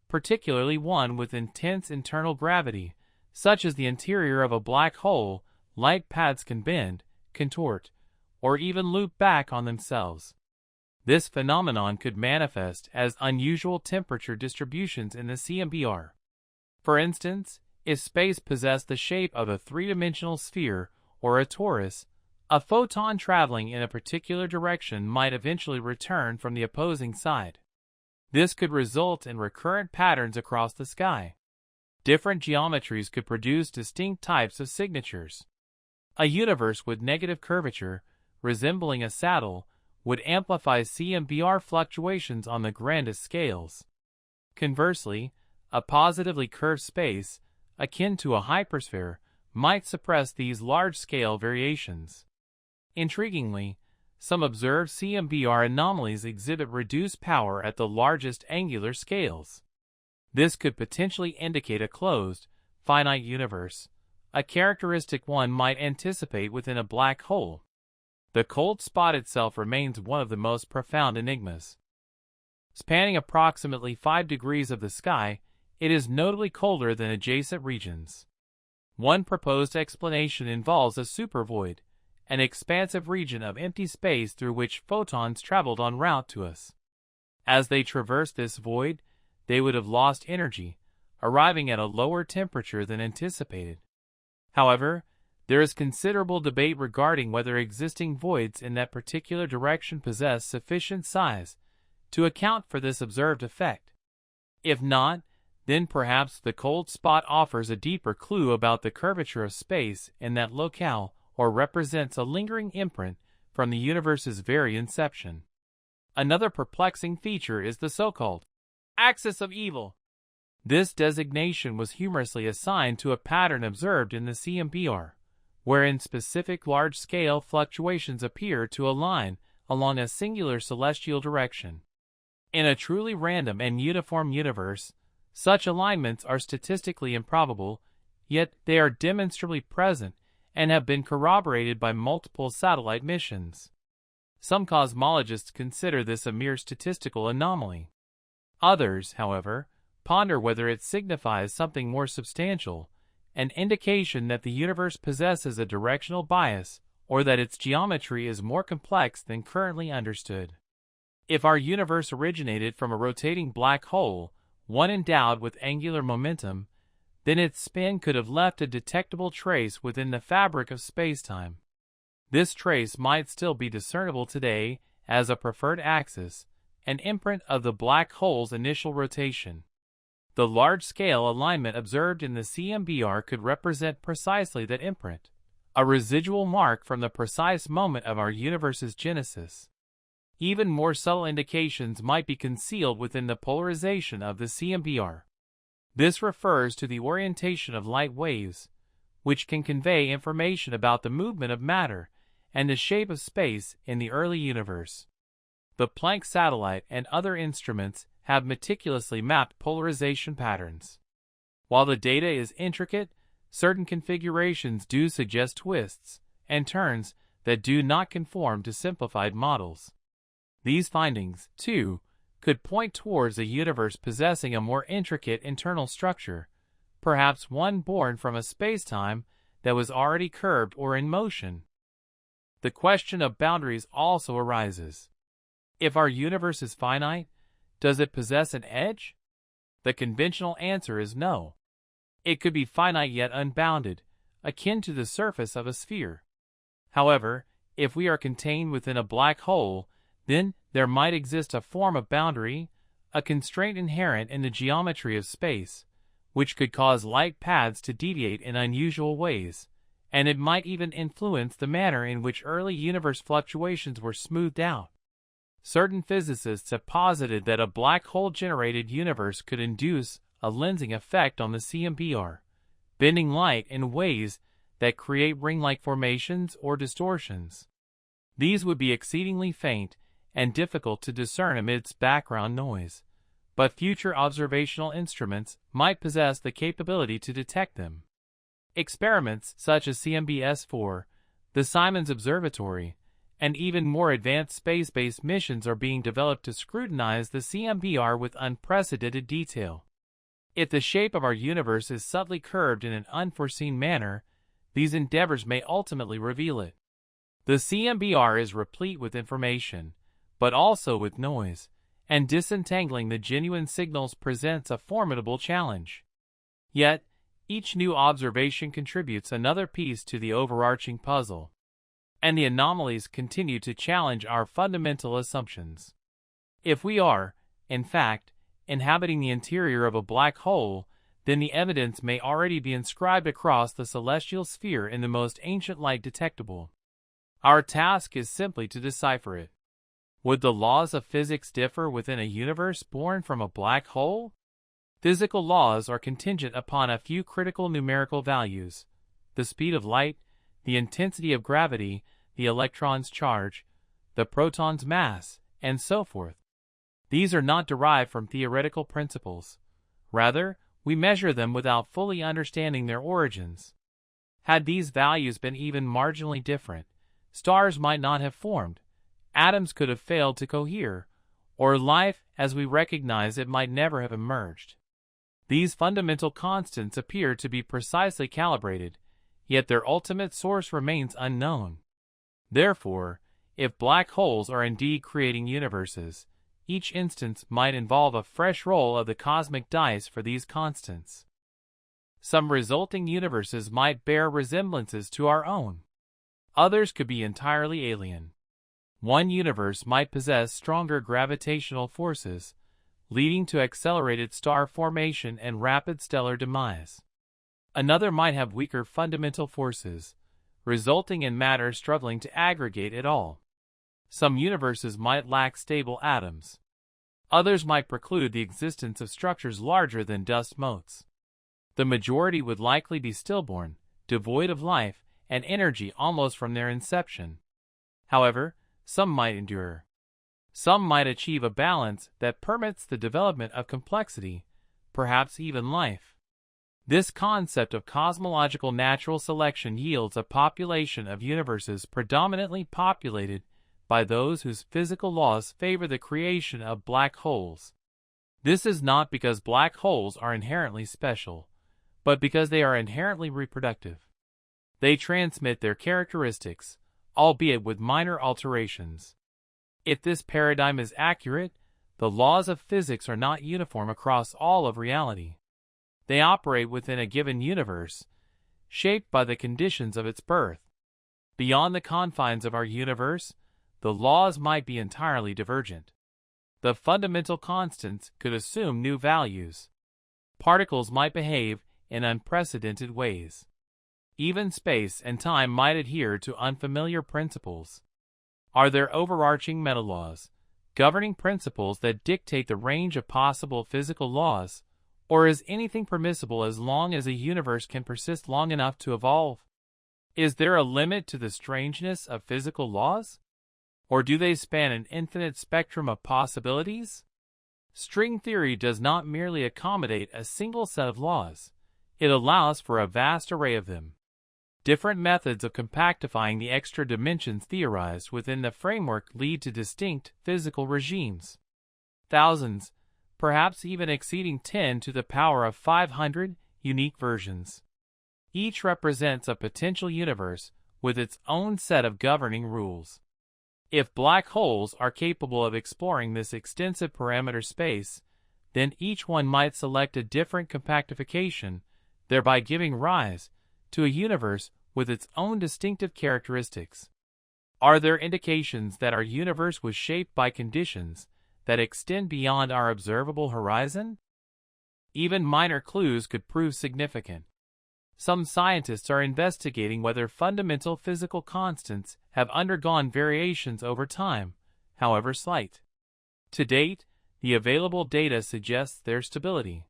particularly one with intense internal gravity, such as the interior of a black hole, light paths can bend, contort, or even loop back on themselves. This phenomenon could manifest as unusual temperature distributions in the CMBR. For instance, if space possessed the shape of a three-dimensional sphere or a torus, a photon traveling in a particular direction might eventually return from the opposing side. This could result in recurrent patterns across the sky. Different geometries could produce distinct types of signatures. A universe with negative curvature, resembling a saddle, would amplify CMBR fluctuations on the grandest scales. Conversely, a positively curved space, akin to a hypersphere, might suppress these large-scale variations. Intriguingly, some observed CMBR anomalies exhibit reduced power at the largest angular scales. This could potentially indicate a closed, finite universe, a characteristic one might anticipate within a black hole. The cold spot itself remains one of the most profound enigmas. Spanning approximately 5 degrees of the sky, it is notably colder than adjacent regions. One proposed explanation involves a supervoid, an expansive region of empty space through which photons traveled en route to us. As they traversed this void, they would have lost energy, arriving at a lower temperature than anticipated. However, there is considerable debate regarding whether existing voids in that particular direction possess sufficient size to account for this observed effect. If not, then perhaps the cold spot offers a deeper clue about the curvature of space in that locale, or represents a lingering imprint from the universe's very inception. Another perplexing feature is the so-called axis of evil. This designation was humorously assigned to a pattern observed in the CMBR, wherein specific large-scale fluctuations appear to align along a singular celestial direction. In a truly random and uniform universe, such alignments are statistically improbable, yet they are demonstrably present and have been corroborated by multiple satellite missions. Some cosmologists consider this a mere statistical anomaly. Others, however, ponder whether it signifies something more substantial, an indication that the universe possesses a directional bias or that its geometry is more complex than currently understood. If our universe originated from a rotating black hole, one endowed with angular momentum, then its spin could have left a detectable trace within the fabric of spacetime. This trace might still be discernible today as a preferred axis, an imprint of the black hole's initial rotation. The large-scale alignment observed in the CMBR could represent precisely that imprint, a residual mark from the precise moment of our universe's genesis. Even more subtle indications might be concealed within the polarization of the CMBR. This refers to the orientation of light waves, which can convey information about the movement of matter and the shape of space in the early universe. The Planck satellite and other instruments have meticulously mapped polarization patterns. While the data is intricate, certain configurations do suggest twists and turns that do not conform to simplified models. These findings, too, could point towards a universe possessing a more intricate internal structure, perhaps one born from a spacetime that was already curved or in motion. The question of boundaries also arises. If our universe is finite, does it possess an edge? The conventional answer is no. It could be finite yet unbounded, akin to the surface of a sphere. However, if we are contained within a black hole, then there might exist a form of boundary, a constraint inherent in the geometry of space, which could cause light paths to deviate in unusual ways, and it might even influence the manner in which early universe fluctuations were smoothed out. Certain physicists have posited that a black hole-generated universe could induce a lensing effect on the CMBR, bending light in ways that create ring-like formations or distortions. These would be exceedingly faint and difficult to discern amidst background noise, but future observational instruments might possess the capability to detect them. Experiments such as CMB-S4, the Simons Observatory, and even more advanced space-based missions are being developed to scrutinize the CMBR with unprecedented detail. If the shape of our universe is subtly curved in an unforeseen manner, these endeavors may ultimately reveal it. The CMBR is replete with information, but also with noise, and disentangling the genuine signals presents a formidable challenge. Yet, each new observation contributes another piece to the overarching puzzle, and the anomalies continue to challenge our fundamental assumptions. If we are, in fact, inhabiting the interior of a black hole, then the evidence may already be inscribed across the celestial sphere in the most ancient light detectable. Our task is simply to decipher it. Would the laws of physics differ within a universe born from a black hole? Physical laws are contingent upon a few critical numerical values: the speed of light, the intensity of gravity, the electron's charge, the proton's mass, and so forth. These are not derived from theoretical principles. Rather, we measure them without fully understanding their origins. Had these values been even marginally different, stars might not have formed, atoms could have failed to cohere, or life as we recognize it might never have emerged. These fundamental constants appear to be precisely calibrated, yet their ultimate source remains unknown. Therefore, if black holes are indeed creating universes, each instance might involve a fresh roll of the cosmic dice for these constants. Some resulting universes might bear resemblances to our own. Others could be entirely alien. One universe might possess stronger gravitational forces, leading to accelerated star formation and rapid stellar demise. Another might have weaker fundamental forces, resulting in matter struggling to aggregate at all. Some universes might lack stable atoms. Others might preclude the existence of structures larger than dust motes. The majority would likely be stillborn, devoid of life and energy almost from their inception. However, some might endure. Some might achieve a balance that permits the development of complexity, perhaps even life. This concept of cosmological natural selection yields a population of universes predominantly populated by those whose physical laws favor the creation of black holes. This is not because black holes are inherently special, but because they are inherently reproductive. They transmit their characteristics, albeit with minor alterations. If this paradigm is accurate, the laws of physics are not uniform across all of reality. They operate within a given universe, shaped by the conditions of its birth. Beyond the confines of our universe, the laws might be entirely divergent. The fundamental constants could assume new values. Particles might behave in unprecedented ways. Even space and time might adhere to unfamiliar principles. Are there overarching metalaws, governing principles that dictate the range of possible physical laws, or is anything permissible as long as a universe can persist long enough to evolve? Is there a limit to the strangeness of physical laws? Or do they span an infinite spectrum of possibilities? String theory does not merely accommodate a single set of laws, it allows for a vast array of them. Different methods of compactifying the extra dimensions theorized within the framework lead to distinct physical regimes. Thousands, perhaps even exceeding 10 to the power of 500, unique versions. Each represents a potential universe with its own set of governing rules. If black holes are capable of exploring this extensive parameter space, then each one might select a different compactification, thereby giving rise to a universe with its own distinctive characteristics. Are there indications that our universe was shaped by conditions that extend beyond our observable horizon? Even minor clues could prove significant. Some scientists are investigating whether fundamental physical constants have undergone variations over time, however slight. To date, the available data suggests their stability.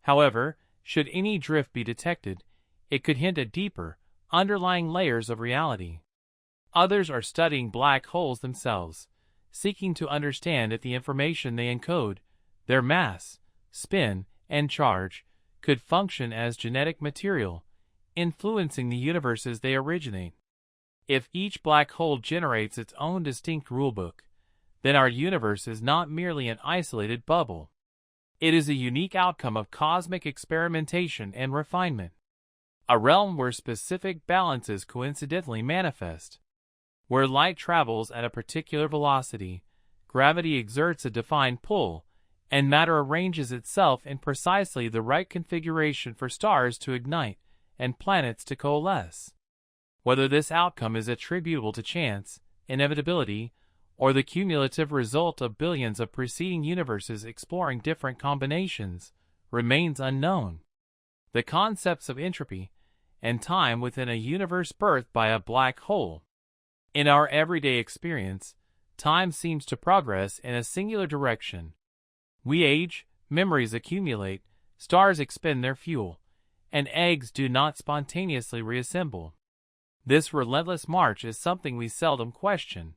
However, should any drift be detected, it could hint at deeper, underlying layers of reality. Others are studying black holes themselves, seeking to understand if the information they encode, their mass, spin, and charge, could function as genetic material, influencing the universes they originate. If each black hole generates its own distinct rulebook, then our universe is not merely an isolated bubble. It is a unique outcome of cosmic experimentation and refinement, a realm where specific balances coincidentally manifest. Where light travels at a particular velocity, gravity exerts a defined pull, and matter arranges itself in precisely the right configuration for stars to ignite and planets to coalesce. Whether this outcome is attributable to chance, inevitability, or the cumulative result of billions of preceding universes exploring different combinations, remains unknown. The concepts of entropy and time within a universe birthed by a black hole. In our everyday experience, time seems to progress in a singular direction. We age, memories accumulate, stars expend their fuel, and eggs do not spontaneously reassemble. This relentless march is something we seldom question.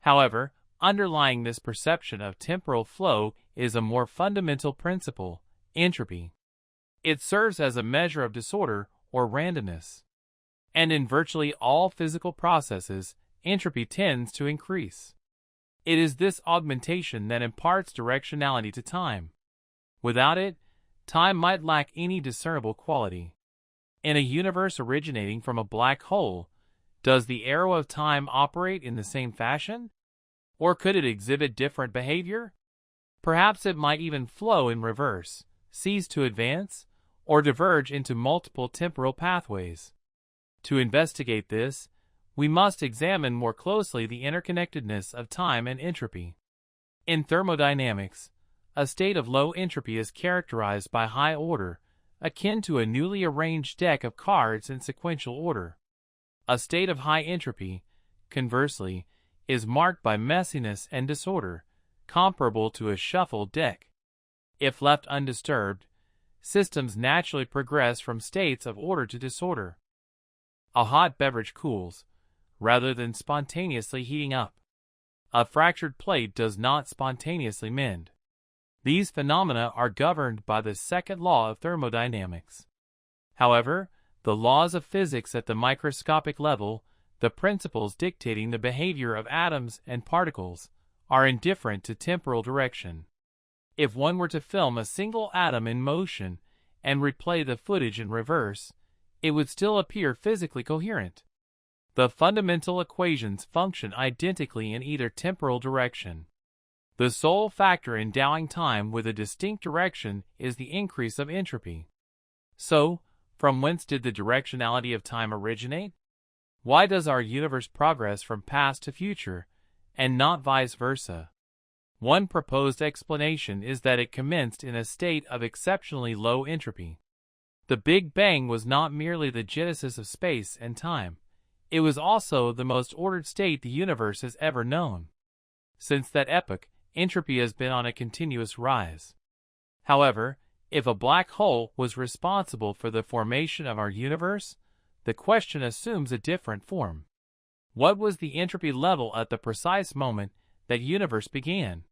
However, underlying this perception of temporal flow is a more fundamental principle, entropy. It serves as a measure of disorder or randomness. And in virtually all physical processes, entropy tends to increase. It is this augmentation that imparts directionality to time. Without it, time might lack any discernible quality. In a universe originating from a black hole, does the arrow of time operate in the same fashion? Or could it exhibit different behavior? Perhaps it might even flow in reverse, cease to advance, or diverge into multiple temporal pathways. To investigate this, we must examine more closely the interconnectedness of time and entropy. In thermodynamics, a state of low entropy is characterized by high order, akin to a newly arranged deck of cards in sequential order. A state of high entropy, conversely, is marked by messiness and disorder, comparable to a shuffled deck. If left undisturbed, systems naturally progress from states of order to disorder. A hot beverage cools, rather than spontaneously heating up. A fractured plate does not spontaneously mend. These phenomena are governed by the second law of thermodynamics. However, the laws of physics at the microscopic level, the principles dictating the behavior of atoms and particles, are indifferent to temporal direction. If one were to film a single atom in motion and replay the footage in reverse, it would still appear physically coherent. The fundamental equations function identically in either temporal direction. The sole factor endowing time with a distinct direction is the increase of entropy. So, from whence did the directionality of time originate? Why does our universe progress from past to future, and not vice versa? One proposed explanation is that it commenced in a state of exceptionally low entropy. The Big Bang was not merely the genesis of space and time. It was also the most ordered state the universe has ever known. Since that epoch, entropy has been on a continuous rise. However, if a black hole was responsible for the formation of our universe, the question assumes a different form. What was the entropy level at the precise moment that universe began?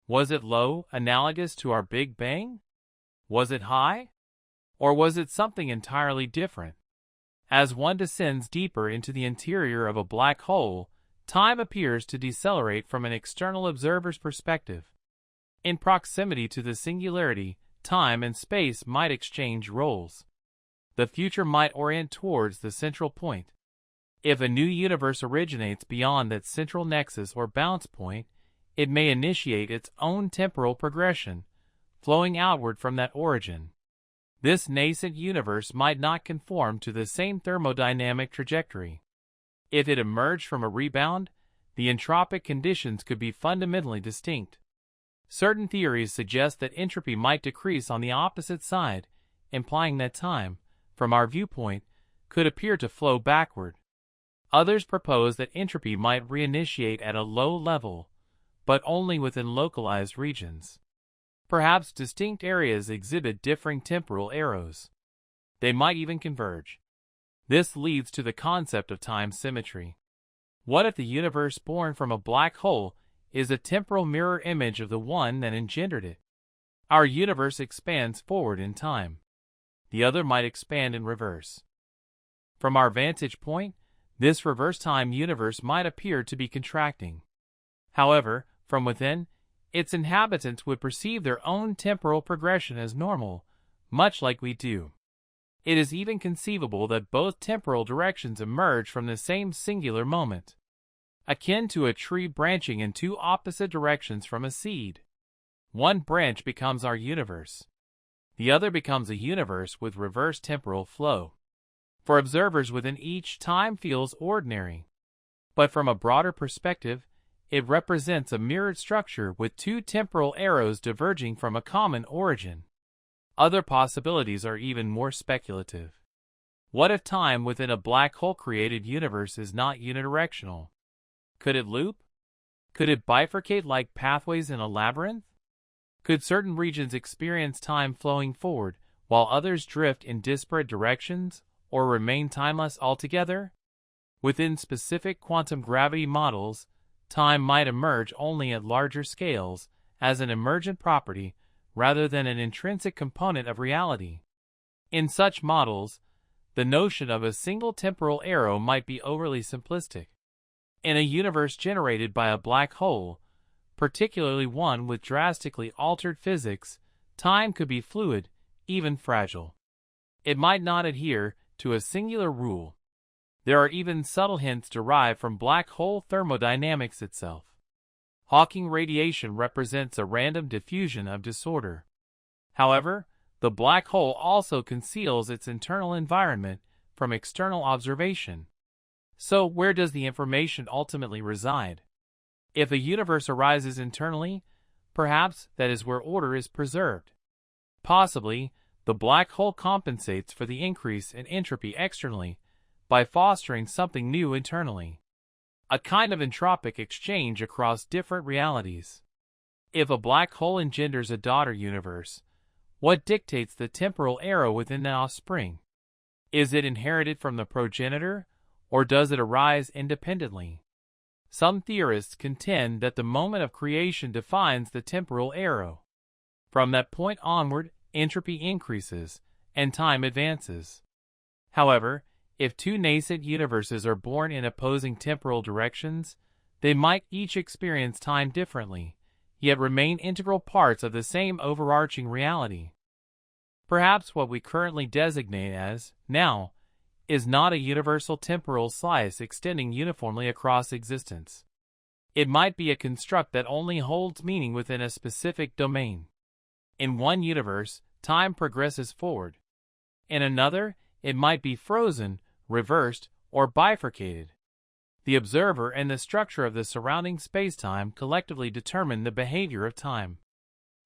Was it low, analogous to our Big Bang? Was it high? Or was it something entirely different? As one descends deeper into the interior of a black hole, time appears to decelerate from an external observer's perspective. In proximity to the singularity, time and space might exchange roles. The future might orient towards the central point. If a new universe originates beyond that central nexus or bounce point, it may initiate its own temporal progression, flowing outward from that origin. This nascent universe might not conform to the same thermodynamic trajectory. If it emerged from a rebound, the entropic conditions could be fundamentally distinct. Certain theories suggest that entropy might decrease on the opposite side, implying that time, from our viewpoint, could appear to flow backward. Others propose that entropy might reinitiate at a low level, but only within localized regions. Perhaps distinct areas exhibit differing temporal arrows. They might even converge. This leads to the concept of time symmetry. What if the universe born from a black hole is a temporal mirror image of the one that engendered it? Our universe expands forward in time. The other might expand in reverse. From our vantage point, this reverse time universe might appear to be contracting. However, from within, its inhabitants would perceive their own temporal progression as normal, much like we do. It is even conceivable that both temporal directions emerge from the same singular moment, akin to a tree branching in two opposite directions from a seed. One branch becomes our universe. The other becomes a universe with reverse temporal flow. For observers within each, time feels ordinary. But from a broader perspective, it represents a mirrored structure with two temporal arrows diverging from a common origin. Other possibilities are even more speculative. What if time within a black hole-created universe is not unidirectional? Could it loop? Could it bifurcate like pathways in a labyrinth? Could certain regions experience time flowing forward, while others drift in disparate directions, or remain timeless altogether? Within specific quantum gravity models, time might emerge only at larger scales, as an emergent property, rather than an intrinsic component of reality. In such models, the notion of a single temporal arrow might be overly simplistic. In a universe generated by a black hole, particularly one with drastically altered physics, time could be fluid, even fragile. It might not adhere to a singular rule. There are even subtle hints derived from black hole thermodynamics itself. Hawking radiation represents a random diffusion of disorder. However, the black hole also conceals its internal environment from external observation. So, where does the information ultimately reside? If a universe arises internally, perhaps that is where order is preserved. Possibly, the black hole compensates for the increase in entropy externally by fostering something new internally. A kind of entropic exchange across different realities. If a black hole engenders a daughter universe, what dictates the temporal arrow within the offspring? Is it inherited from the progenitor, or does it arise independently? Some theorists contend that the moment of creation defines the temporal arrow. From that point onward, entropy increases, and time advances. However, if two nascent universes are born in opposing temporal directions, they might each experience time differently, yet remain integral parts of the same overarching reality. Perhaps what we currently designate as now is not a universal temporal slice extending uniformly across existence. It might be a construct that only holds meaning within a specific domain. In one universe, time progresses forward. In another, it might be frozen, reversed, or bifurcated. The observer and the structure of the surrounding spacetime collectively determine the behavior of time.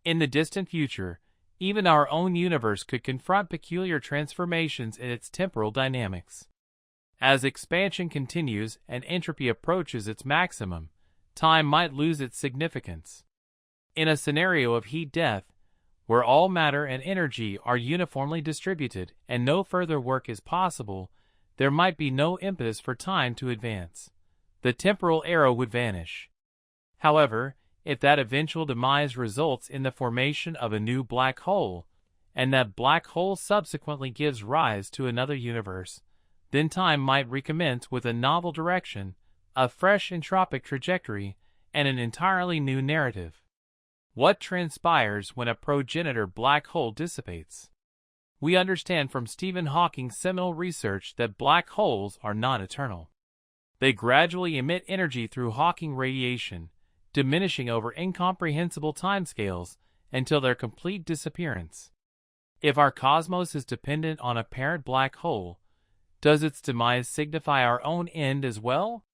In the distant future, even our own universe could confront peculiar transformations in its temporal dynamics. As expansion continues and entropy approaches its maximum, time might lose its significance. In a scenario of heat death, where all matter and energy are uniformly distributed and no further work is possible, there might be no impetus for time to advance. The temporal arrow would vanish. However, if that eventual demise results in the formation of a new black hole, and that black hole subsequently gives rise to another universe, then time might recommence with a novel direction, a fresh entropic trajectory, and an entirely new narrative. What transpires when a progenitor black hole dissipates? We understand from Stephen Hawking's seminal research that black holes are not eternal. They gradually emit energy through Hawking radiation, diminishing over incomprehensible timescales until their complete disappearance. If our cosmos is dependent on a parent black hole, does its demise signify our own end as well?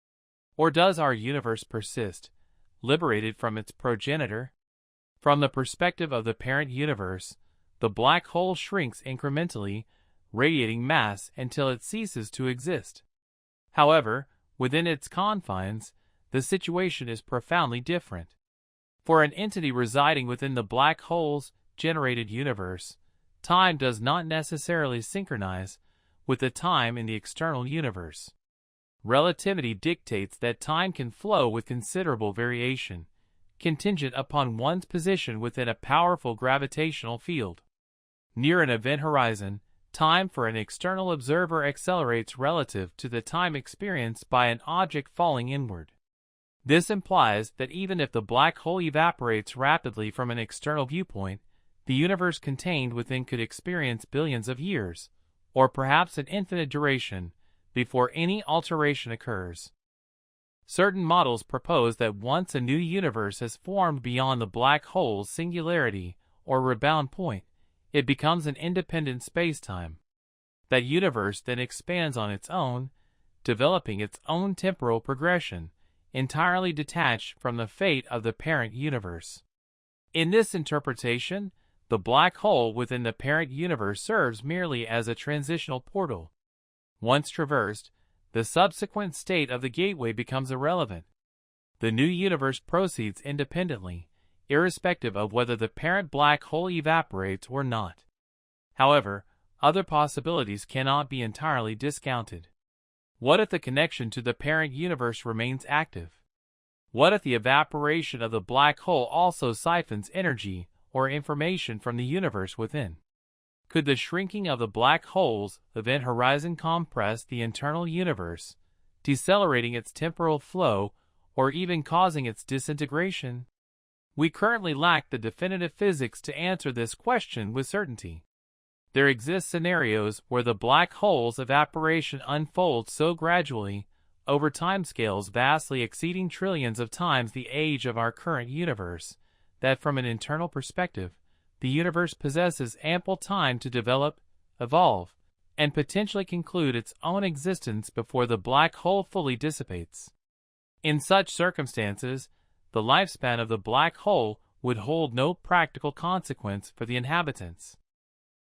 Or does our universe persist, liberated from its progenitor? From the perspective of the parent universe, the black hole shrinks incrementally, radiating mass until it ceases to exist. However, within its confines, the situation is profoundly different. For an entity residing within the black hole's generated universe, time does not necessarily synchronize with the time in the external universe. Relativity dictates that time can flow with considerable variation, contingent upon one's position within a powerful gravitational field. Near an event horizon, time for an external observer accelerates relative to the time experienced by an object falling inward. This implies that even if the black hole evaporates rapidly from an external viewpoint, the universe contained within could experience billions of years, or perhaps an infinite duration, before any alteration occurs. Certain models propose that once a new universe has formed beyond the black hole's singularity or rebound point, it becomes an independent spacetime. That universe then expands on its own, developing its own temporal progression, entirely detached from the fate of the parent universe. In this interpretation, the black hole within the parent universe serves merely as a transitional portal. Once traversed, the subsequent state of the gateway becomes irrelevant. The new universe proceeds independently, irrespective of whether the parent black hole evaporates or not. However, other possibilities cannot be entirely discounted. What if the connection to the parent universe remains active? What if the evaporation of the black hole also siphons energy or information from the universe within? Could the shrinking of the black hole's event horizon compress the internal universe, decelerating its temporal flow or even causing its disintegration? We currently lack the definitive physics to answer this question with certainty. There exist scenarios where the black hole's evaporation unfolds so gradually, over timescales vastly exceeding trillions of times the age of our current universe, that from an internal perspective, the universe possesses ample time to develop, evolve, and potentially conclude its own existence before the black hole fully dissipates. In such circumstances, the lifespan of the black hole would hold no practical consequence for the inhabitants.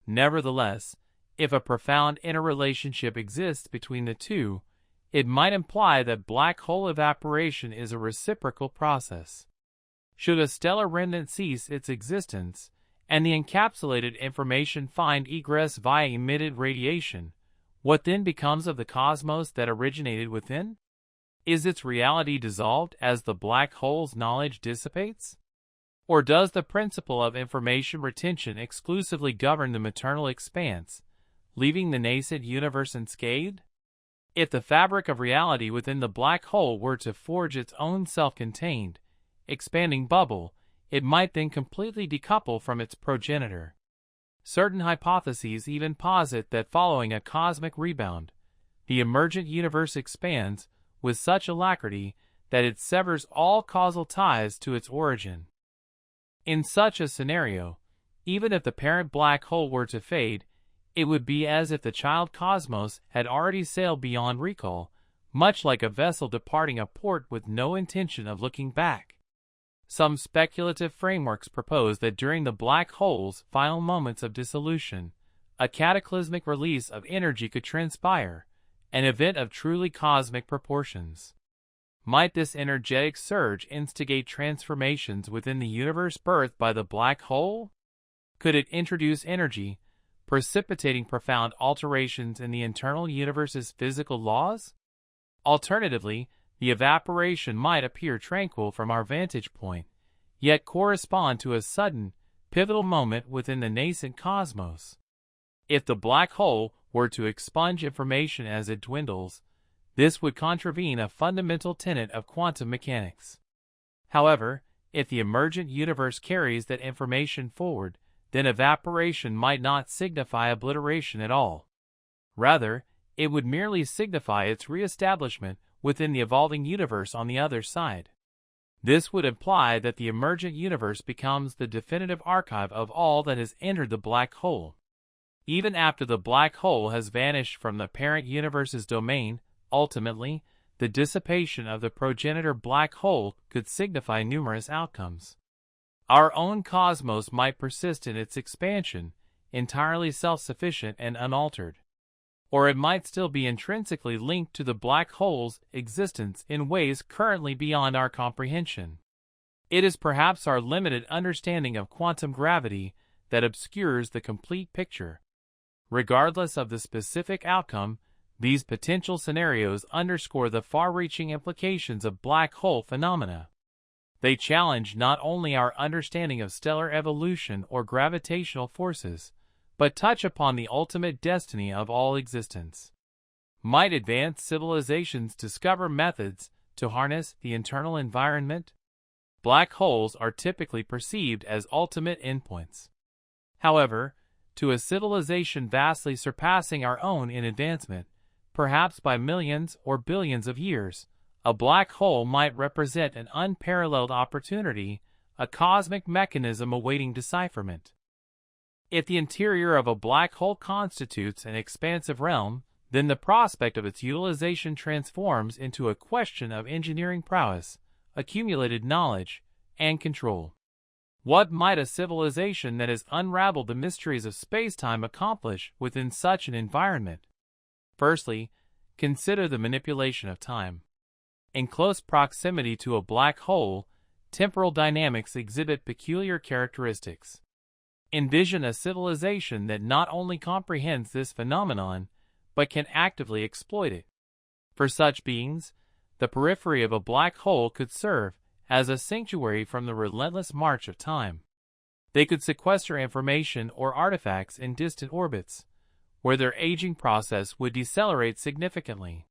Nevertheless, if a profound interrelationship exists between the two, it might imply that black hole evaporation is a reciprocal process. Should a stellar remnant cease its existence, and the encapsulated information find egress via emitted radiation, what then becomes of the cosmos that originated within? Is its reality dissolved as the black hole's knowledge dissipates? Or does the principle of information retention exclusively govern the maternal expanse, leaving the nascent universe unscathed? If the fabric of reality within the black hole were to forge its own self-contained, expanding bubble, it might then completely decouple from its progenitor. Certain hypotheses even posit that following a cosmic rebound, the emergent universe expands with such alacrity that it severs all causal ties to its origin. In such a scenario, even if the parent black hole were to fade, it would be as if the child cosmos had already sailed beyond recall, much like a vessel departing a port with no intention of looking back. Some speculative frameworks propose that during the black hole's final moments of dissolution, a cataclysmic release of energy could transpire, an event of truly cosmic proportions. Might this energetic surge instigate transformations within the universe birthed by the black hole? Could it introduce energy, precipitating profound alterations in the internal universe's physical laws? Alternatively, the evaporation might appear tranquil from our vantage point, yet correspond to a sudden, pivotal moment within the nascent cosmos. If the black hole were to expunge information as it dwindles, this would contravene a fundamental tenet of quantum mechanics. However, if the emergent universe carries that information forward, then evaporation might not signify obliteration at all. Rather, it would merely signify its reestablishment within the evolving universe on the other side. This would imply that the emergent universe becomes the definitive archive of all that has entered the black hole. Even after the black hole has vanished from the parent universe's domain, ultimately, the dissipation of the progenitor black hole could signify numerous outcomes. Our own cosmos might persist in its expansion, entirely self-sufficient and unaltered. Or it might still be intrinsically linked to the black hole's existence in ways currently beyond our comprehension. It is perhaps our limited understanding of quantum gravity that obscures the complete picture. Regardless of the specific outcome, these potential scenarios underscore the far-reaching implications of black hole phenomena. They challenge not only our understanding of stellar evolution or gravitational forces, but touch upon the ultimate destiny of all existence. Might advanced civilizations discover methods to harness the internal environment? Black holes are typically perceived as ultimate endpoints. However, to a civilization vastly surpassing our own in advancement, perhaps by millions or billions of years, a black hole might represent an unparalleled opportunity, a cosmic mechanism awaiting decipherment. If the interior of a black hole constitutes an expansive realm, then the prospect of its utilization transforms into a question of engineering prowess, accumulated knowledge, and control. What might a civilization that has unraveled the mysteries of space-time accomplish within such an environment? Firstly, consider the manipulation of time. In close proximity to a black hole, temporal dynamics exhibit peculiar characteristics. Envision a civilization that not only comprehends this phenomenon, but can actively exploit it. For such beings, the periphery of a black hole could serve as a sanctuary from the relentless march of time. They could sequester information or artifacts in distant orbits, where their aging process would decelerate significantly.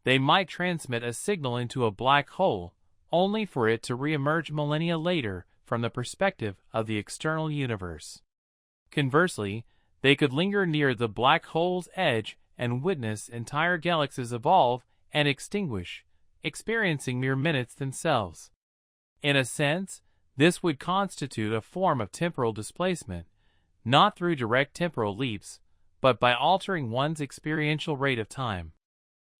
They might transmit a signal into a black hole, only for it to re-emerge millennia later from the perspective of the external universe. Conversely, they could linger near the black hole's edge and witness entire galaxies evolve and extinguish, experiencing mere minutes themselves. In a sense, this would constitute a form of temporal displacement, not through direct temporal leaps, but by altering one's experiential rate of time.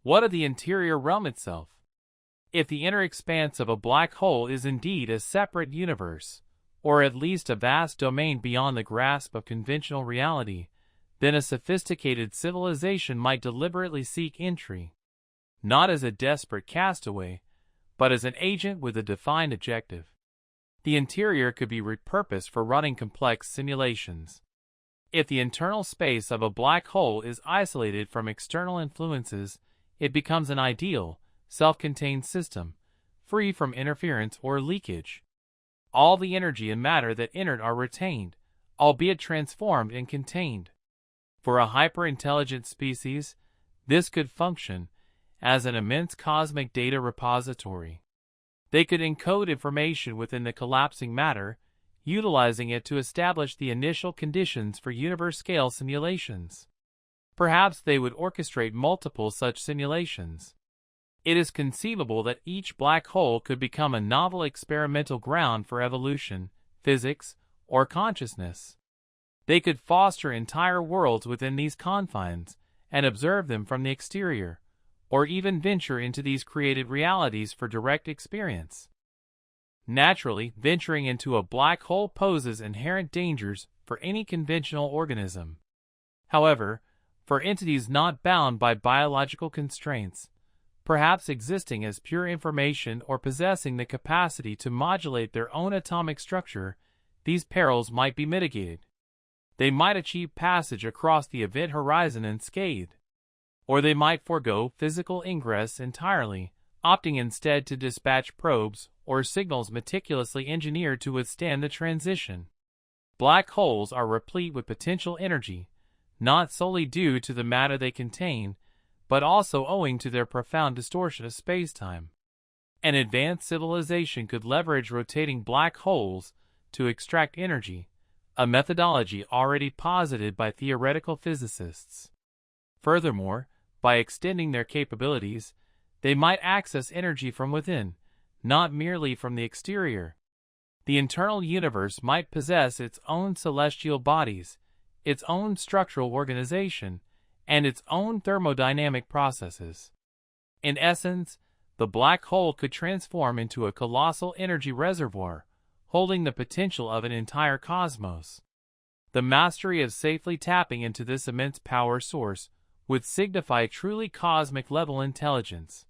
What of the interior realm itself? If the inner expanse of a black hole is indeed a separate universe, or at least a vast domain beyond the grasp of conventional reality, then a sophisticated civilization might deliberately seek entry, not as a desperate castaway, but as an agent with a defined objective. The interior could be repurposed for running complex simulations. If the internal space of a black hole is isolated from external influences, it becomes an ideal, self-contained system, free from interference or leakage. All the energy and matter that entered are retained, albeit transformed and contained. For a hyper-intelligent species, this could function as an immense cosmic data repository. They could encode information within the collapsing matter, utilizing it to establish the initial conditions for universe-scale simulations. Perhaps they would orchestrate multiple such simulations. It is conceivable that each black hole could become a novel experimental ground for evolution, physics, or consciousness. They could foster entire worlds within these confines and observe them from the exterior, or even venture into these created realities for direct experience. Naturally, venturing into a black hole poses inherent dangers for any conventional organism. However, for entities not bound by biological constraints, perhaps existing as pure information or possessing the capacity to modulate their own atomic structure, these perils might be mitigated. They might achieve passage across the event horizon unscathed, or they might forego physical ingress entirely, opting instead to dispatch probes or signals meticulously engineered to withstand the transition. Black holes are replete with potential energy, not solely due to the matter they contain, but also owing to their profound distortion of spacetime. An advanced civilization could leverage rotating black holes to extract energy, a methodology already posited by theoretical physicists. Furthermore, by extending their capabilities, they might access energy from within, not merely from the exterior. The internal universe might possess its own celestial bodies, its own structural organization, and its own thermodynamic processes. In essence, the black hole could transform into a colossal energy reservoir, holding the potential of an entire cosmos. The mastery of safely tapping into this immense power source would signify truly cosmic-level intelligence.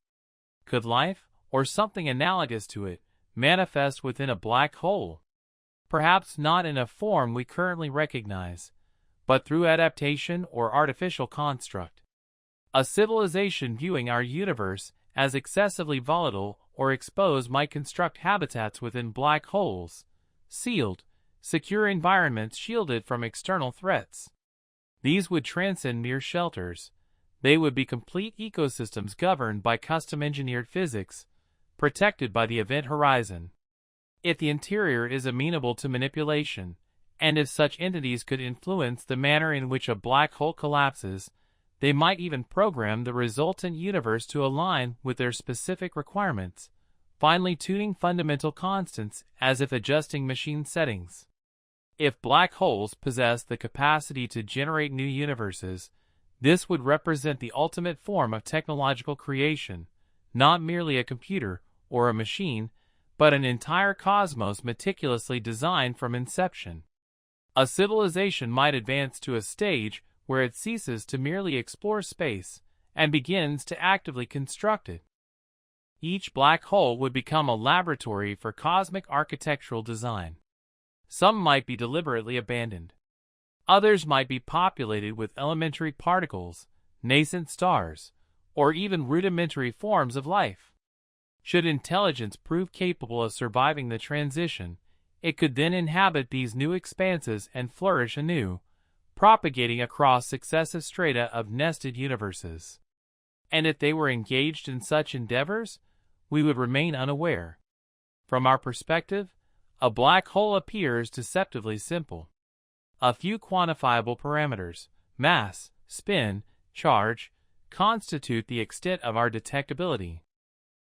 Could life, or something analogous to it, manifest within a black hole? Perhaps not in a form we currently recognize, but through adaptation or artificial construct. A civilization viewing our universe as excessively volatile or exposed might construct habitats within black holes, sealed, secure environments shielded from external threats. These would transcend mere shelters. They would be complete ecosystems governed by custom-engineered physics, protected by the event horizon. If the interior is amenable to manipulation, and if such entities could influence the manner in which a black hole collapses, they might even program the resultant universe to align with their specific requirements, finely tuning fundamental constants as if adjusting machine settings. If black holes possess the capacity to generate new universes, this would represent the ultimate form of technological creation, not merely a computer or a machine, but an entire cosmos meticulously designed from inception. A civilization might advance to a stage where it ceases to merely explore space and begins to actively construct it. Each black hole would become a laboratory for cosmic architectural design. Some might be deliberately abandoned. Others might be populated with elementary particles, nascent stars, or even rudimentary forms of life. Should intelligence prove capable of surviving the transition, it could then inhabit these new expanses and flourish anew, propagating across successive strata of nested universes. And if they were engaged in such endeavors, we would remain unaware. From our perspective, a black hole appears deceptively simple. A few quantifiable parameters, mass, spin, charge, constitute the extent of our detectability.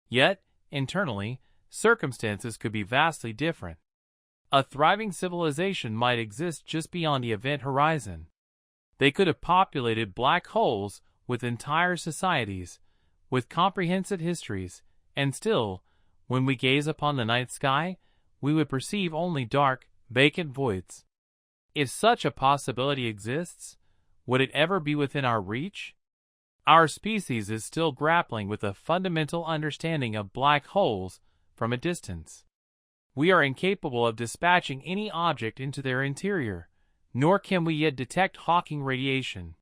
Yet, internally, circumstances could be vastly different. A thriving civilization might exist just beyond the event horizon. They could have populated black holes with entire societies, with comprehensive histories, and still, when we gaze upon the night sky, we would perceive only dark, vacant voids. If such a possibility exists, would it ever be within our reach? Our species is still grappling with a fundamental understanding of black holes from a distance. We are incapable of dispatching any object into their interior, nor can we yet detect Hawking radiation.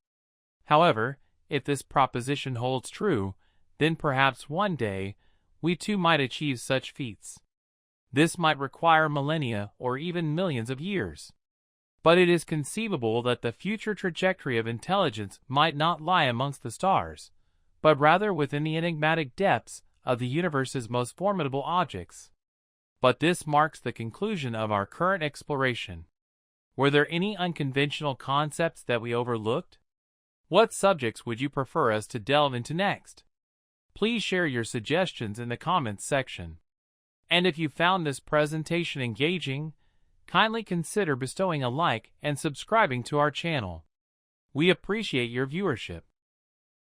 However, if this proposition holds true, then perhaps one day we too might achieve such feats. This might require millennia or even millions of years. But it is conceivable that the future trajectory of intelligence might not lie amongst the stars, but rather within the enigmatic depths of the universe's most formidable objects. But this marks the conclusion of our current exploration. Were there any unconventional concepts that we overlooked? What subjects would you prefer us to delve into next? Please share your suggestions in the comments section. And if you found this presentation engaging, kindly consider bestowing a like and subscribing to our channel. We appreciate your viewership.